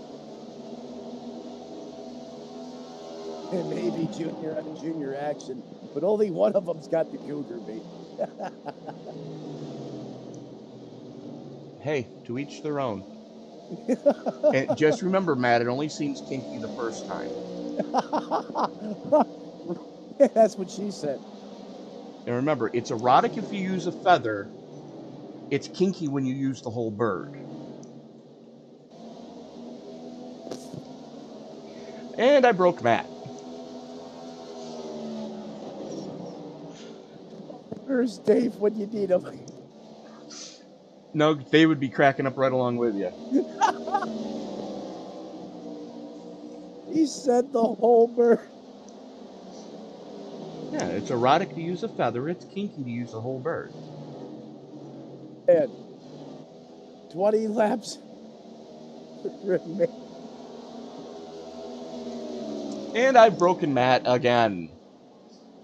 And maybe junior on junior action, but only one of them's got the Cougar beat. Hey, to each their own. And just remember, Matt, it only seems kinky the first time. That's what she said. And remember, it's erotic if you use a feather. It's kinky when you use the whole bird. And I broke Matt. Where's Dave when you need him? No, they would be cracking up right along with you. He said the whole bird. Yeah, it's erotic to use a feather. It's kinky to use the whole bird. And 20 laps remain. And I've broken Matt again.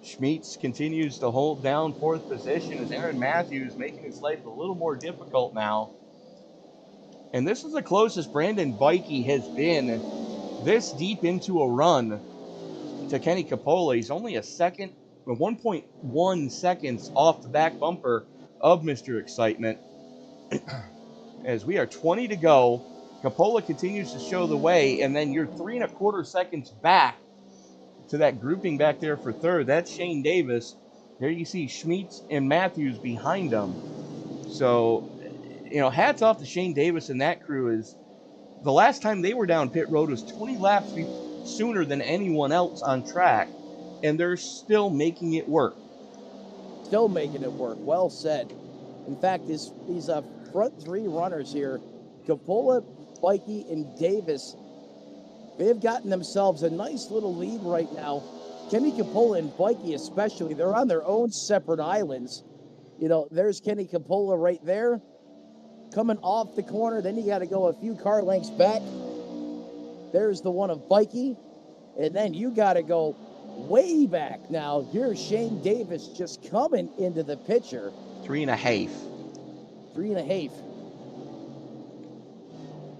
Schmeetz continues to hold down 4th position as Aaron Matthews making his life a little more difficult now. And this is the closest Brandon Bikey has been this deep into a run to Kenny Capola. He's only a second, 1.1 seconds off the back bumper of Mr. Excitement. As we are 20 to go, Capola continues to show the way, and then you're 3.25 seconds back to that grouping back there for 3rd. That's Shane Davis. There you see Schmeetz and Matthews behind them. So, hats off to Shane Davis and that crew. Is the last time they were down pit road was 20 laps sooner than anyone else on track, and they're still making it work. Still making it work. Well said. In fact, these front 3 runners here, Capola, Bikey, and Davis, they've gotten themselves a nice little lead right now. Kenny Capola and Bikey especially, they're on their own separate islands. There's Kenny Capola right there, coming off the corner. Then you got to go a few car lengths back. There's the one of Bikey. And then you got to go way back. Now, here's Shane Davis just coming into the picture. 3.5. 3.5.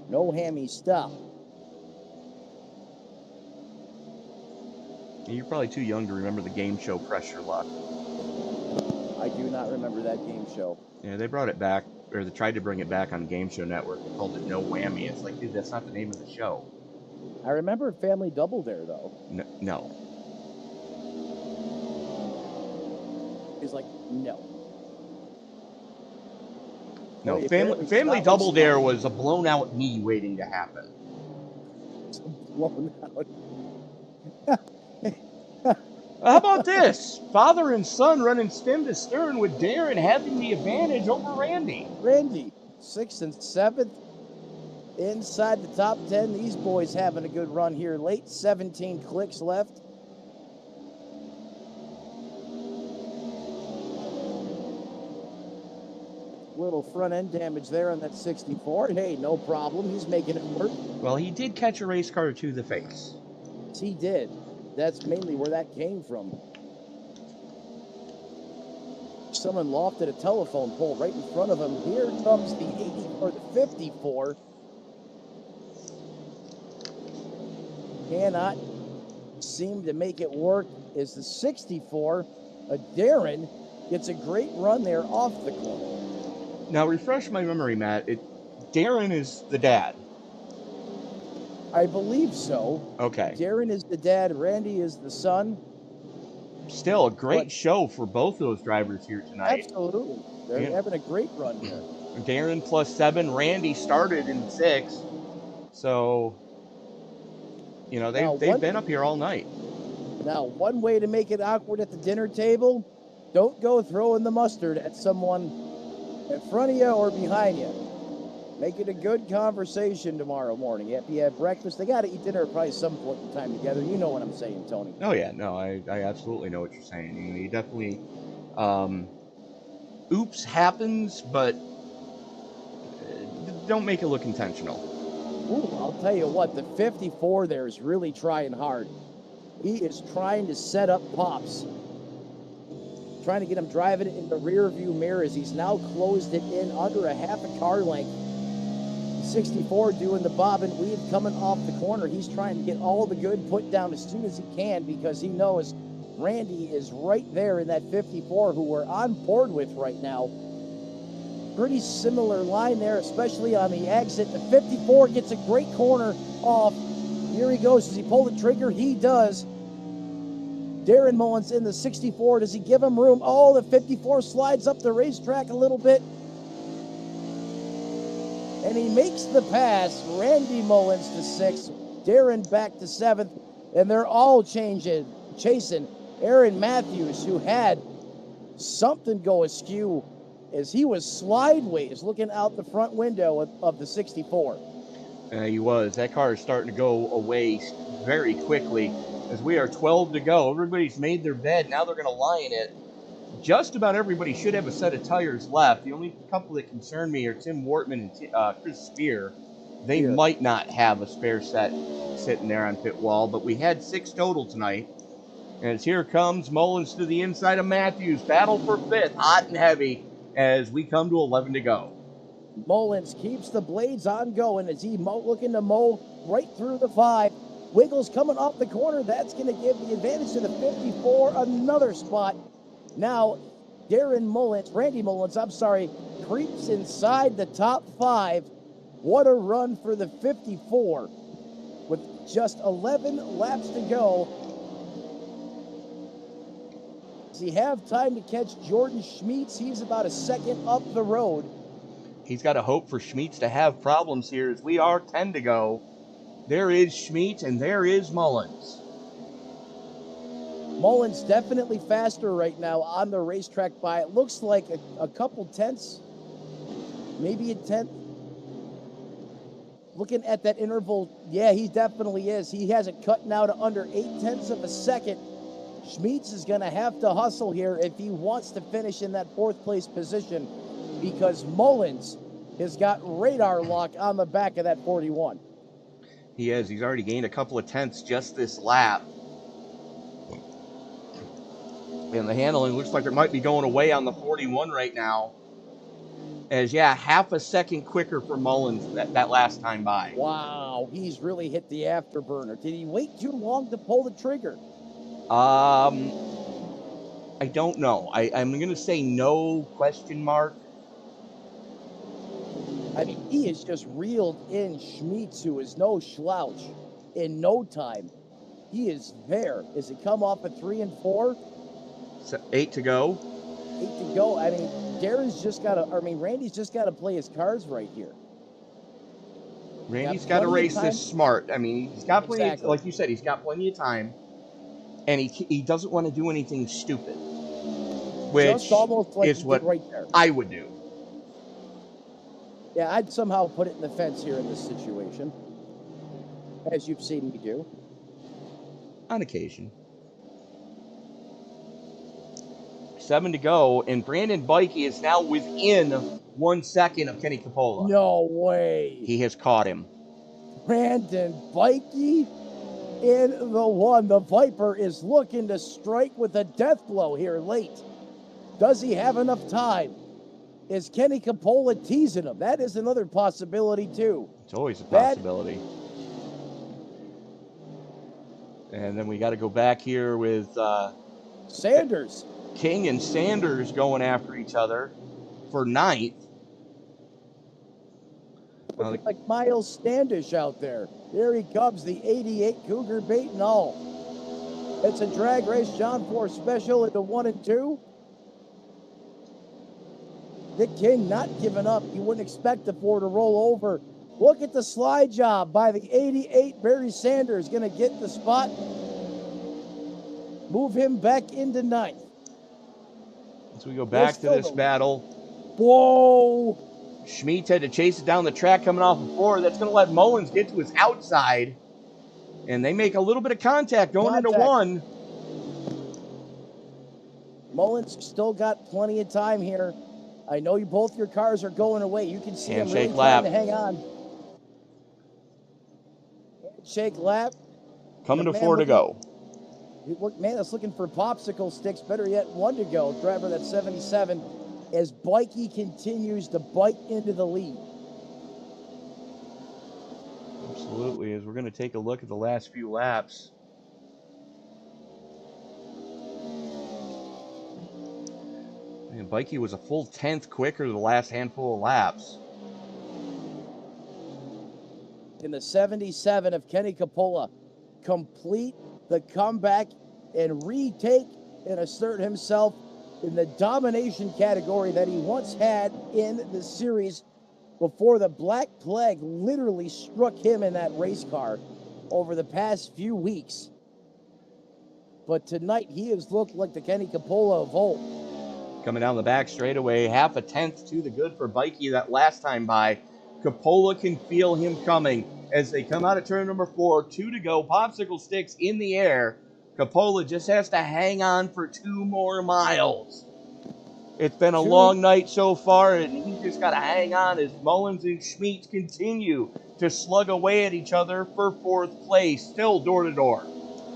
No hammy stuff. You're probably too young to remember the game show Pressure Luck. I do not remember that game show. Yeah, they brought it back, or they tried to bring it back on Game Show Network. They called it No Whammy. It's like, dude, that's not the name of the show. I remember Family Double Dare, though. No. He's like, no. No, Well, Family Double Dare was a blown out knee waiting to happen. It's blown out. How about this? Father and son running stem to stern with Darren having the advantage over Randy. Randy, 6th and 7th. Inside the top 10. These boys having a good run here. Late 17 clicks left. Little front end damage there on that 64. Hey, no problem. He's making it work. Well, he did catch a race car to the face. Yes, he did. That's mainly where that came from. Someone lofted a telephone pole right in front of him. Here comes the 80 or the 54. Cannot seem to make it work as the 64. Darren gets a great run there off the corner. Now, refresh my memory, Matt. Darren is the dad. I believe so. Okay. Darren is the dad. Randy is the son. Still a great show for both those drivers here tonight. Absolutely. They're having a great run here. Darren +7. Randy started in 6th. So, they've been up here all night. Now, one way to make it awkward at the dinner table, don't go throwing the mustard at someone in front of you or behind you. Make it a good conversation tomorrow morning. After you have breakfast, they got to eat dinner at probably some point in time together. You know what I'm saying, Tony. Oh yeah, no, I absolutely know what you're saying. You definitely, oops happens, but don't make it look intentional. Ooh, I'll tell you what, the 54 there is really trying hard. He is trying to set up Pops. Trying to get him driving it in the rear view mirror as he's now closed it in under a half a car length. 64 doing the bob and weave coming off the corner. He's trying to get all the good put down as soon as he can because he knows Randy is right there in that 54 who we're on board with right now. Pretty similar line there, especially on the exit. The 54 gets a great corner off. Here he goes. Does he pull the trigger? He does. Darren Mullins in the 64. Does he give him room? Oh, the 54 slides up the racetrack a little bit. And he makes the pass. Randy Mullins to 6th. Darren back to 7th. And they're all chasing Aaron Matthews, who had something go askew as he was slideways looking out the front window of the 64. He was. That car is starting to go away very quickly as we are 12 to go. Everybody's made their bed. Now they're going to lie in it. Just about everybody should have a set of tires left. The only couple that concern me are Tim Wortman and Chris Spear. They might not have a spare set sitting there on pit wall, but we had 6 total tonight. As here comes Mullins to the inside of Matthews. Battle for 5th, hot and heavy, as we come to 11 to go. Mullins keeps the blades on going as he looking to mow right through the 5. Wiggles coming off the corner. That's going to give the advantage to the 54. Another spot. Now, Randy Mullins, creeps inside the top 5. What a run for the 54. With just 11 laps to go. Does he have time to catch Jordan Schmeets? He's about a second up the road. He's got to hope for Schmeets to have problems here as we are 10 to go. There is Schmeets and there is Mullins. Mullins definitely faster right now on the racetrack by, it looks like a couple tenths, maybe a tenth. Looking at that interval, yeah, he definitely is. He has it cut now to under 0.8 of a second. Schmeets is going to have to hustle here if he wants to finish in that 4th place position because Mullins has got radar lock on the back of that 41. He is. He's already gained a couple of tenths just this lap. And the handling looks like it might be going away on the 41 right now. As, yeah, half a second quicker for Mullins that last time by. Wow, he's really hit the afterburner. Did he wait too long to pull the trigger? I don't know. I'm going to say no, question mark. I mean, he has just reeled in Schmeets, who is no slouch, in no time. He is there. Does it come off at 3 and 4? So 8 to go. 8 to go. I mean, Randy's just got to play his cards right here. Randy's got to race this smart. I mean, he's got plenty of, like you said, he's got plenty of time. And he doesn't want to do anything stupid. Which just almost like is what right there. I would do. Yeah, I'd somehow put it in the fence here in this situation. As you've seen me do. On occasion. 7 to go, and Brandon Bikey is now within 1 second of Kenny Capola. No way. He has caught him. Brandon Bikey in the 1. The Viper is looking to strike with a death blow here late. Does he have enough time? Is Kenny Capola teasing him? That is another possibility, too. It's always a possibility. And then we got to go back here with Sanders. King and Sanders going after each other for 9th. Looking like Miles Standish out there. There he comes, the 88 Cougar bait and all. It's a drag race, John Ford special at the 1 and 2. Dick King not giving up. You wouldn't expect the 4 to roll over. Look at the slide job by the 88. Barry Sanders going to get the spot. Move him back into 9th. As we go back to this battle. Whoa! Schmeets had to chase it down the track coming off of 4. That's going to let Mullins get to his outside. And they make a little bit of contact going into 1. Mullins still got plenty of time here. I know both your cars are going away. You can see them really Handshake lap. trying to hang on. Handshake lap. Coming to 4 to go. Man that's looking for popsicle sticks. Better yet, 1 to go. Driver that's 77 as Bikey continues to bite into the lead. Absolutely, as we're going to take a look at the last few laps. And Bikey was a full 10th quicker the last handful of laps. In the 77 of Kenny Capola, complete the comeback and retake and assert himself in the domination category that he once had in the series before the Black Plague literally struck him in that race car over the past few weeks. But tonight, he has looked like the Kenny Capola of old. Coming down the back straightaway, half a tenth to the good for Bikey that last time by. Capola can feel him coming as they come out of turn number 4. 2 to go, popsicle sticks in the air. Capola just has to hang on for 2 more miles. It's been a long night so far, and he just got to hang on as Mullins and Schmeets continue to slug away at each other for 4th place, still door to door.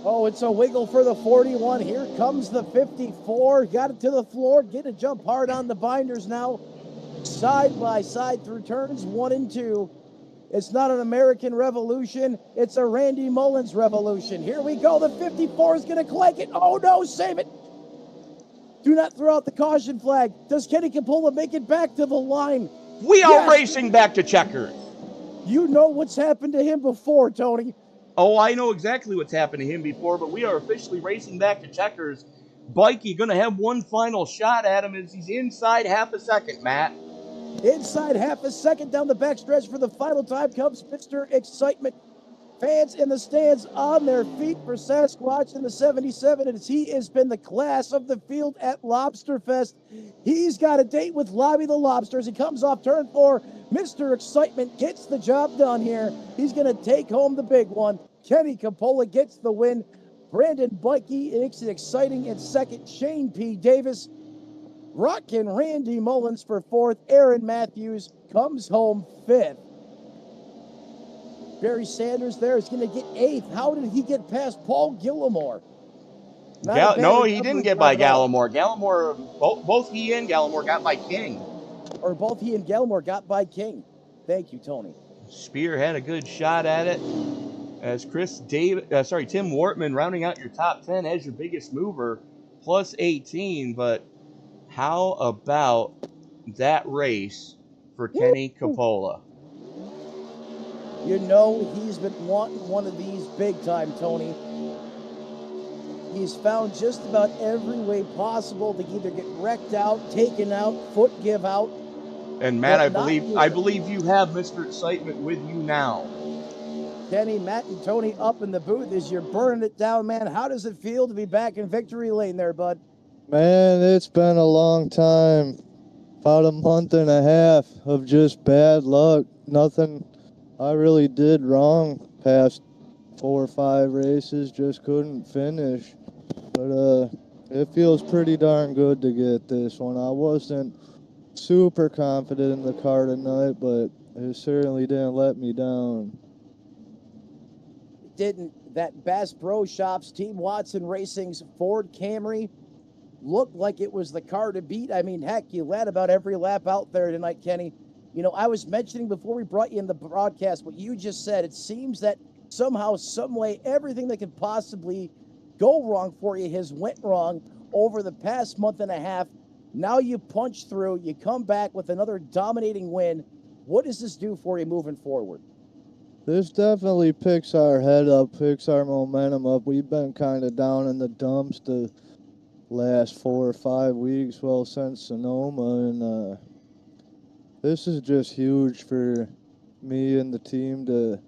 Oh, it's a wiggle for the 41. Here comes the 54. Got it to the floor. Get a jump hard on the binders now. Side by side through turns 1 and 2. It's not an American revolution. It's a Randy Mullins revolution. Here we go. The 54 is going to clank it. Oh, no, save it. Do not throw out the caution flag. Does Kenny Capola make it back to the line? We are racing back to checkers. You know what's happened to him before, Tony. Oh, I know exactly what's happened to him before, but we are officially racing back to checkers. Bikey going to have one final shot at him as he's inside half a second, Matt. Inside half a second down the backstretch for the final time comes Mr. Excitement. Fans in the stands on their feet for Sasquatch in the 77 as he has been the class of the field at Lobster Fest. He's got a date with Lobby the Lobster as he comes off turn 4. Mr. Excitement gets the job done here. He's going to take home the big one. Kenny Capola gets the win. Brandon Bikey makes it exciting in second. Shane P. Davis, rockin' Randy Mullins for 4th. Aaron Matthews comes home 5th. Barry Sanders there is going to get 8th. How did he get past Paul Gillimore? No, he didn't get by Gallimore. Gallimore, both he and Gallimore got by King. Or both he and Gallimore got by King. Thank you, Tony. Spear had a good shot at it. As Tim Wortman rounding out your top 10 as your biggest mover, plus 18. But how about that race for Kenny Capola? You know he's been wanting one of these big time, Tony. He's found just about every way possible to either get wrecked out, taken out, foot give out. And Matt, I believe you have Mr. Excitement with you now. Kenny, Matt, and Tony up in the booth as you're burning it down, man. How does it feel to be back in victory lane there, bud? Man, it's been a long time. About a month and a half of just bad luck. Nothing I really did wrong past 4 or 5 races. Just couldn't finish. But it feels pretty darn good to get this one. I wasn't super confident in the car tonight, but it certainly didn't let me down. Didn't. That Bass Pro Shops, Team Watson Racing's Ford Camry looked like it was the car to beat. I mean, heck, you led about every lap out there tonight, Kenny. You know, I was mentioning before we brought you in the broadcast what you just said. It seems that somehow, some way, everything that could possibly go wrong for you has went wrong over the past month and a half. Now you punch through, you come back with another dominating win. What does this do for you moving forward? This definitely picks our head up, picks our momentum up. We've been kind of down in the dumps the last 4 or 5 weeks, well, since Sonoma, and this is just huge for me and the team to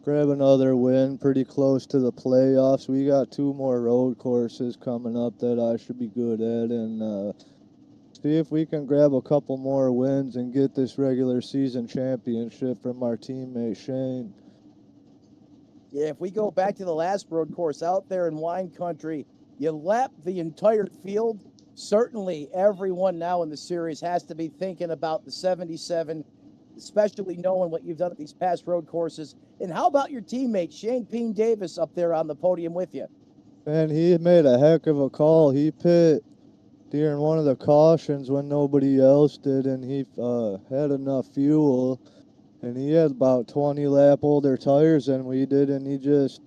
grab another win pretty close to the playoffs. We got 2 more road courses coming up that I should be good at, and see if we can grab a couple more wins and get this regular season championship from our teammate Shane. Yeah, if we go back to the last road course out there in wine country, you lap the entire field. Certainly everyone now in the series has to be thinking about the 77, especially knowing what you've done at these past road courses. And how about your teammate, Shane Peen Davis, up there on the podium with you? Man, he made a heck of a call. He pit during one of the cautions when nobody else did, and he had enough fuel, and he had about 20 lap older tires than we did, and he just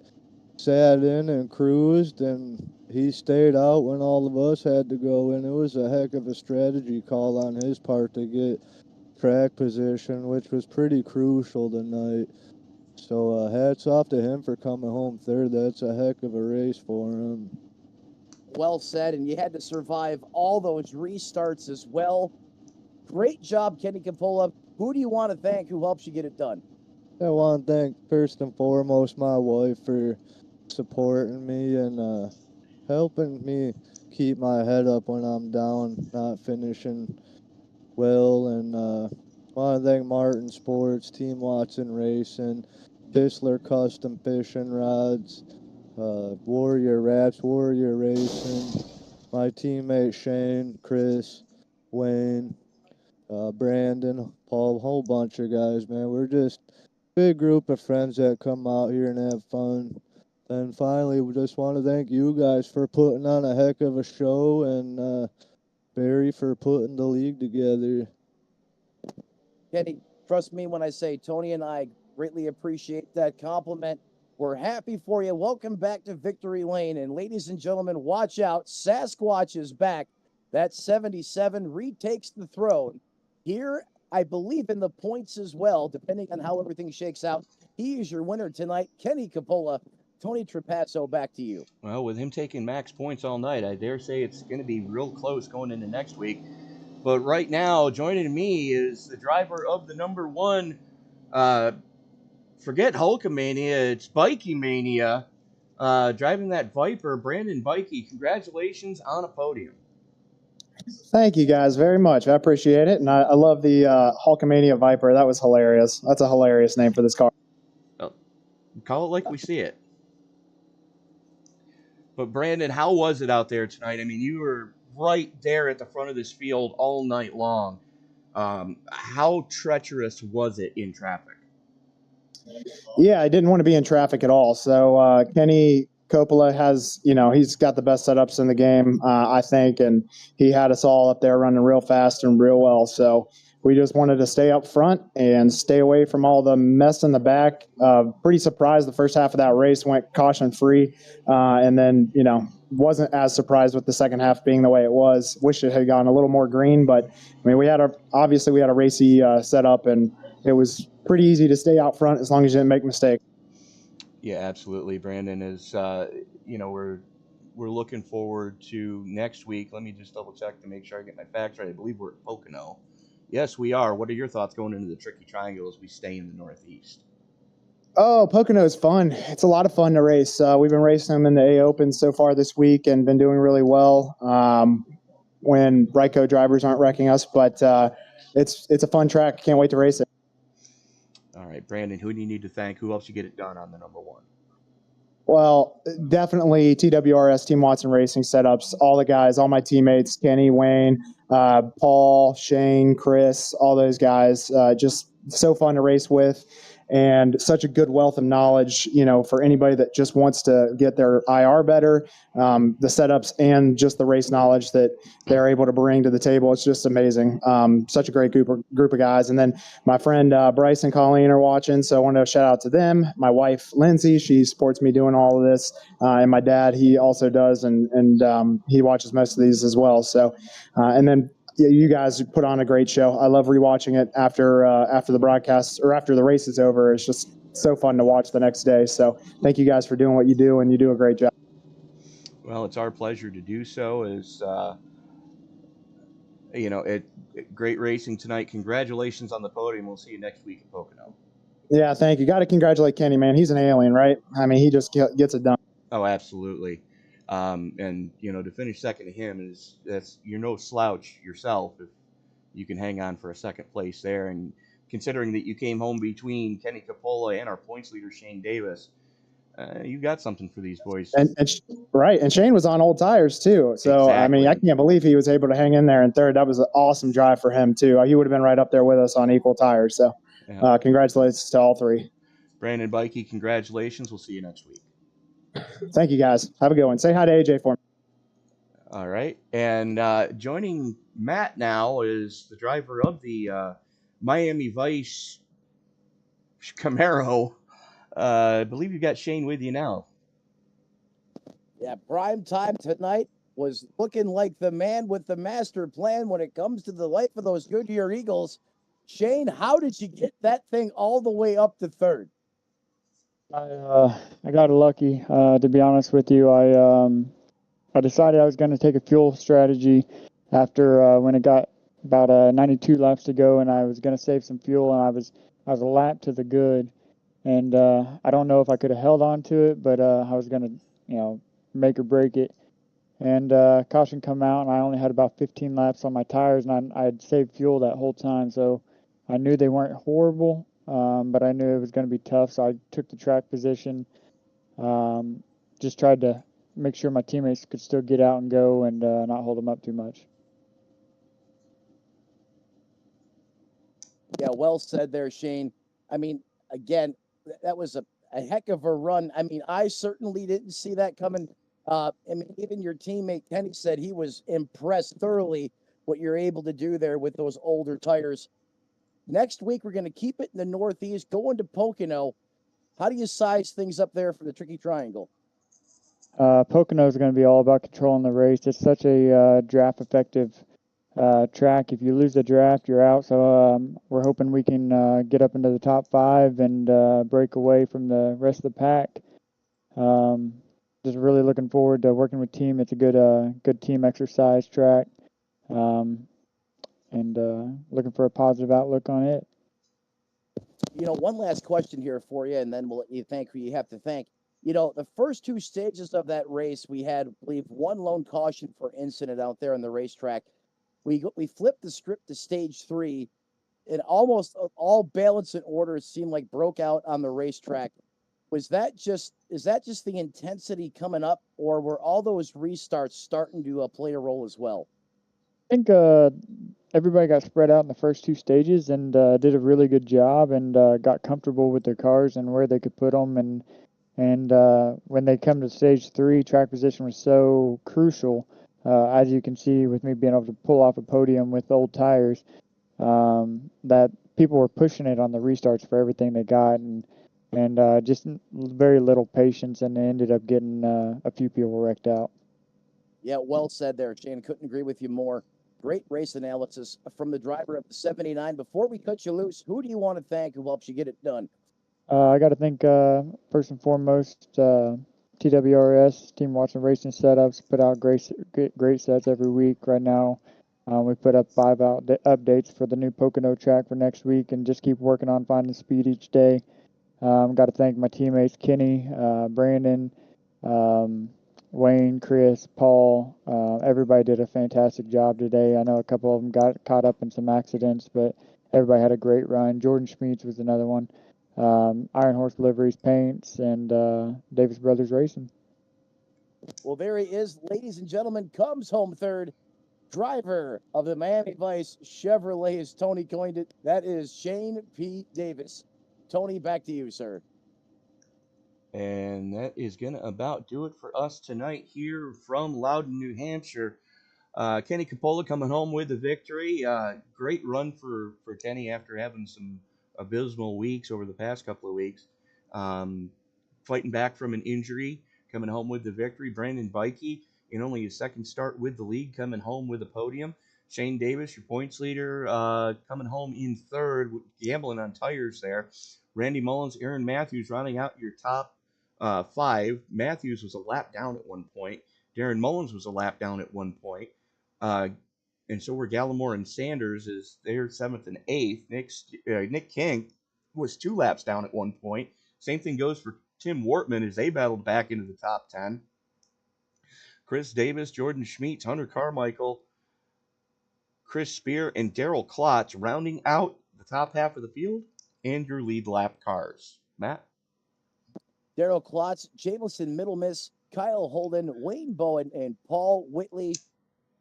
sat in and cruised, and he stayed out when all of us had to go in. It was a heck of a strategy call on his part to get track position, which was pretty crucial tonight. So hats off to him for coming home third. That's a heck of a race for him. Well said, and you had to survive all those restarts as well. Great job, Kenny Capola. Who do you want to thank who helps you get it done? I want to thank first and foremost my wife for supporting me and helping me keep my head up when I'm down, not finishing well. And want to thank Martin Sports, Team Watson Racing, Bissler Custom Fishing Rods, Warrior Wraps, Warrior Racing, my teammate Shane, Chris, Wayne, Brandon, Paul, a whole bunch of guys, man. We're just a big group of friends that come out here and have fun. And finally, we just want to thank you guys for putting on a heck of a show, and Barry for putting the league together. Kenny, trust me when I say Tony and I greatly appreciate that compliment. We're happy for you. Welcome back to Victory Lane. And ladies and gentlemen, watch out. Sasquatch is back. That 77 retakes the throne. Here, I believe in the points as well, depending on how everything shakes out. He is your winner tonight. Kenny Capola, Tony Trapasso, back to you. Well, with him taking max points all night, I dare say it's going to be real close going into next week. But right now, joining me is the driver of the number one, forget Hulkamania, it's Bikey Mania, driving that Viper, Brandon Bikey. Congratulations on a podium. Thank you guys very much. I appreciate it. And I love the Hulkamania Viper. That was hilarious. That's a hilarious name for this car. Well, call it like we see it. But Brandon, how was it out there tonight? I mean, you were right there at the front of this field all night long. How treacherous was it in traffic? Yeah, I didn't want to be in traffic at all. So Kenny Coppola has, he's got the best setups in the game, I think, and he had us all up there running real fast and real well. So we just wanted to stay up front and stay away from all the mess in the back. Pretty surprised the first half of that race went caution free, and then, wasn't as surprised with the second half being the way it was. Wish it had gone a little more green, but I mean, we had a racy setup, and it was pretty easy to stay out front as long as you didn't make mistakes. Yeah, absolutely. Brandon is, we're looking forward to next week. Let me just double check to make sure I get my facts right. I believe we're at Pocono. Yes, we are. What are your thoughts going into the Tricky Triangle as we stay in the Northeast? Oh, Pocono is fun. It's a lot of fun to race. We've been racing them in the A Open so far this week and been doing really well when Ryco drivers aren't wrecking us. But it's a fun track. Can't wait to race it. All right, Brandon, who do you need to thank? Who helps you get it done on the number one? Well, definitely TWRS, Team Watson Racing setups, all the guys, all my teammates, Kenny, Wayne, Paul, Shane, Chris, all those guys, just so fun to race with. And such a good wealth of knowledge, for anybody that just wants to get their IR better, the setups and just the race knowledge that they're able to bring to the table. It's just amazing. Such a great group of guys. And then my friend Bryce and Colleen are watching, so I want to shout out to them. My wife, Lindsay, she supports me doing all of this. And my dad, he also does, and he watches most of these as well. So, and then you guys put on a great show. I love rewatching it after the broadcast or after the race is over. It's just so fun to watch the next day. So thank you guys for doing what you do, and you do a great job. Well, it's our pleasure to do so. Great racing tonight. Congratulations on the podium. We'll see you next week at Pocono. Yeah, thank you. Got to congratulate Kenny, man. He's an alien, right? I mean, he just gets it done. Oh, absolutely. And to finish second to him you're no slouch yourself if you can hang on for a second place there. And considering that you came home between Kenny Capola and our points leader Shane Davis, you got something for these boys. Right, and Shane was on old tires too. So exactly. I mean, I can't believe he was able to hang in there in third. That was an awesome drive for him too. He would have been right up there with us on equal tires. So, congratulations to all three. Brandon Bikey, congratulations. We'll see you next week. Thank you, guys. Have a good one. Say hi to AJ for me. All right. And joining Matt now is the driver of the Miami Vice Camaro. I believe you got Shane with you now. Yeah, prime time tonight was looking like the man with the master plan when it comes to the life of those Goodyear Eagles. Shane, how did you get that thing all the way up to third? I got lucky. To be honest with you, I decided I was going to take a fuel strategy after when it got about 92 laps to go, and I was going to save some fuel, and I was a lap to the good, and I don't know if I could have held on to it, but I was going to make or break it. And caution come out, and I only had about 15 laps on my tires, and I had saved fuel that whole time, so I knew they weren't horrible. But I knew it was going to be tough, so I took the track position. Just tried to make sure my teammates could still get out and go and not hold them up too much. Yeah, well said there, Shane. I mean, again, that was a heck of a run. I mean, I certainly didn't see that coming. I mean, even your teammate Kenny said he was impressed thoroughly what you're able to do there with those older tires. Next week, we're going to keep it in the Northeast, going to Pocono. How do you size things up there for the Tricky Triangle? Pocono is going to be all about controlling the race. It's such a draft-effective track. If you lose the draft, you're out. So we're hoping we can get up into the top 5 and break away from the rest of the pack. Just really looking forward to working with team. It's a good team exercise track. And looking for a positive outlook on it. One last question here for you, and then we'll let you thank who you have to thank. The first 2 stages of that race, we had, I believe, 1 lone caution for incident out there on the racetrack. We flipped the script to stage 3, and almost all balance and order seemed like broke out on the racetrack. Is that just the intensity coming up, or were all those restarts starting to play a role as well? I think everybody got spread out in the first 2 stages and did a really good job and got comfortable with their cars and where they could put them. And when they come to stage 3, track position was so crucial, as you can see with me being able to pull off a podium with old tires, that people were pushing it on the restarts for everything they got, and just very little patience, and they ended up getting a few people wrecked out. Yeah, well said there, Shane. Couldn't agree with you more. Great race analysis from the driver of the 79. Before we cut you loose, who do you want to thank who helps you get it done? I got to thank, first and foremost, TWRS, Team Watson Racing Setups, put out great sets every week. Right now, we put up 5 updates for the new Pocono track for next week and just keep working on finding speed each day. Got to thank my teammates, Kenny, Brandon, Wayne, Chris, Paul. Everybody did a fantastic job today. I know a couple of them got caught up in some accidents, but everybody had a great run. Jordan Schmeeds was another one. Iron Horse Liveries Paints, and Davis Brothers Racing. Well, there he is, ladies and gentlemen, comes home third. Driver of the Miami Vice Chevrolet, as Tony coined it. That is Shane P. Davis. Tony, back to you, sir. And that is going to about do it for us tonight here from Loudon, New Hampshire. Kenny Capola coming home with the victory. Great run for Kenny after having some abysmal weeks over the past couple of weeks. Fighting back from an injury, coming home with the victory. Brandon Bikey, in only his second start with the league, coming home with a podium. Shane Davis, your points leader, coming home in third, gambling on tires there. Randy Mullins, Aaron Matthews rounding out your top 5. Matthews was a lap down at one point. Darren Mullins was a lap down at one point. And so were Gallimore and Sanders, as they're 7th and 8th. Nick King was 2 laps down at one point. Same thing goes for Tim Wortman as they battled back into the top 10. Chris Davis, Jordan Schmeets, Hunter Carmichael, Chris Spear, and Daryl Klotz rounding out the top half of the field and your lead lap cars. Matt? Daryl Klotz, Jamison Middlemiss, Kyle Holden, Wayne Bowen, and Paul Whitley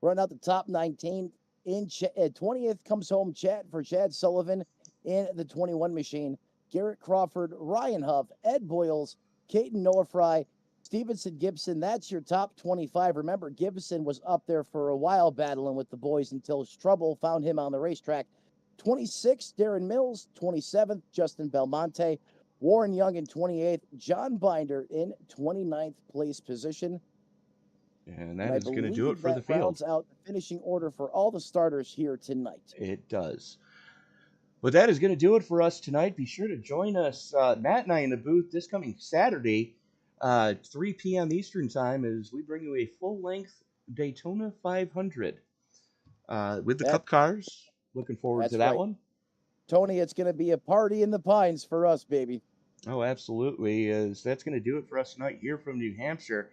run out the top 19. In 20th comes home for Chad Sullivan in the 21 machine. Garrett Crawford, Ryan Huff, Ed Boyles, Caden Noah Fry, Stevenson Gibson. That's your top 25. Remember, Gibson was up there for a while battling with the boys until trouble found him on the racetrack. 26, Darren Mills. 27th, Justin Belmonte. Warren Young in 28th. John Binder in 29th place position. And that is going to do it for the field. Rounds out the finishing order for all the starters here tonight. It does. But that is going to do it for us tonight. Be sure to join us, Matt and I, in the booth this coming Saturday, 3 p.m. Eastern Time, as we bring you a full-length Daytona 500 with the Cup cars. Looking forward to that one. Tony, it's going to be a party in the Pines for us, baby. Oh, absolutely. That's going to do it for us tonight here from New Hampshire.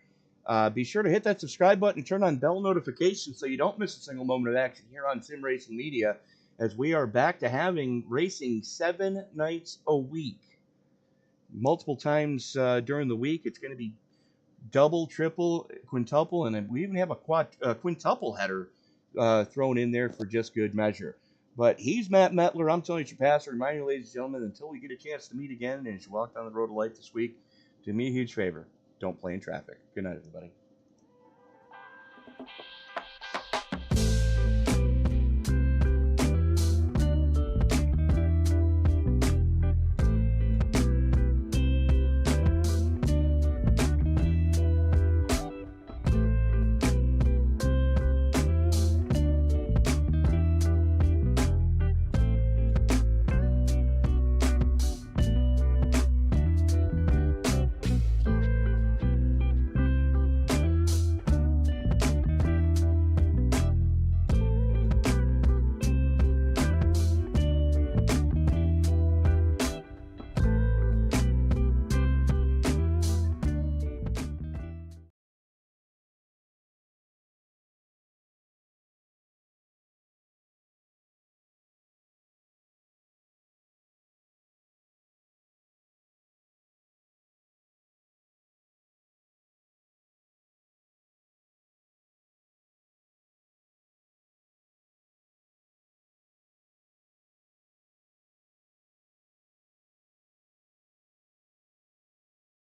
Be sure to hit that subscribe button and turn on bell notifications so you don't miss a single moment of action here on Sim Racing Media, as we are back to having racing 7 nights a week. Multiple times during the week. It's going to be double, triple, quintuple, and we even have a quintuple header thrown in there for just good measure. But he's Matt Metler. I'm Tony Trapasser. Reminding you, ladies and gentlemen, until we get a chance to meet again, and as you walk down the road of life this week, do me a huge favor. Don't play in traffic. Good night, everybody.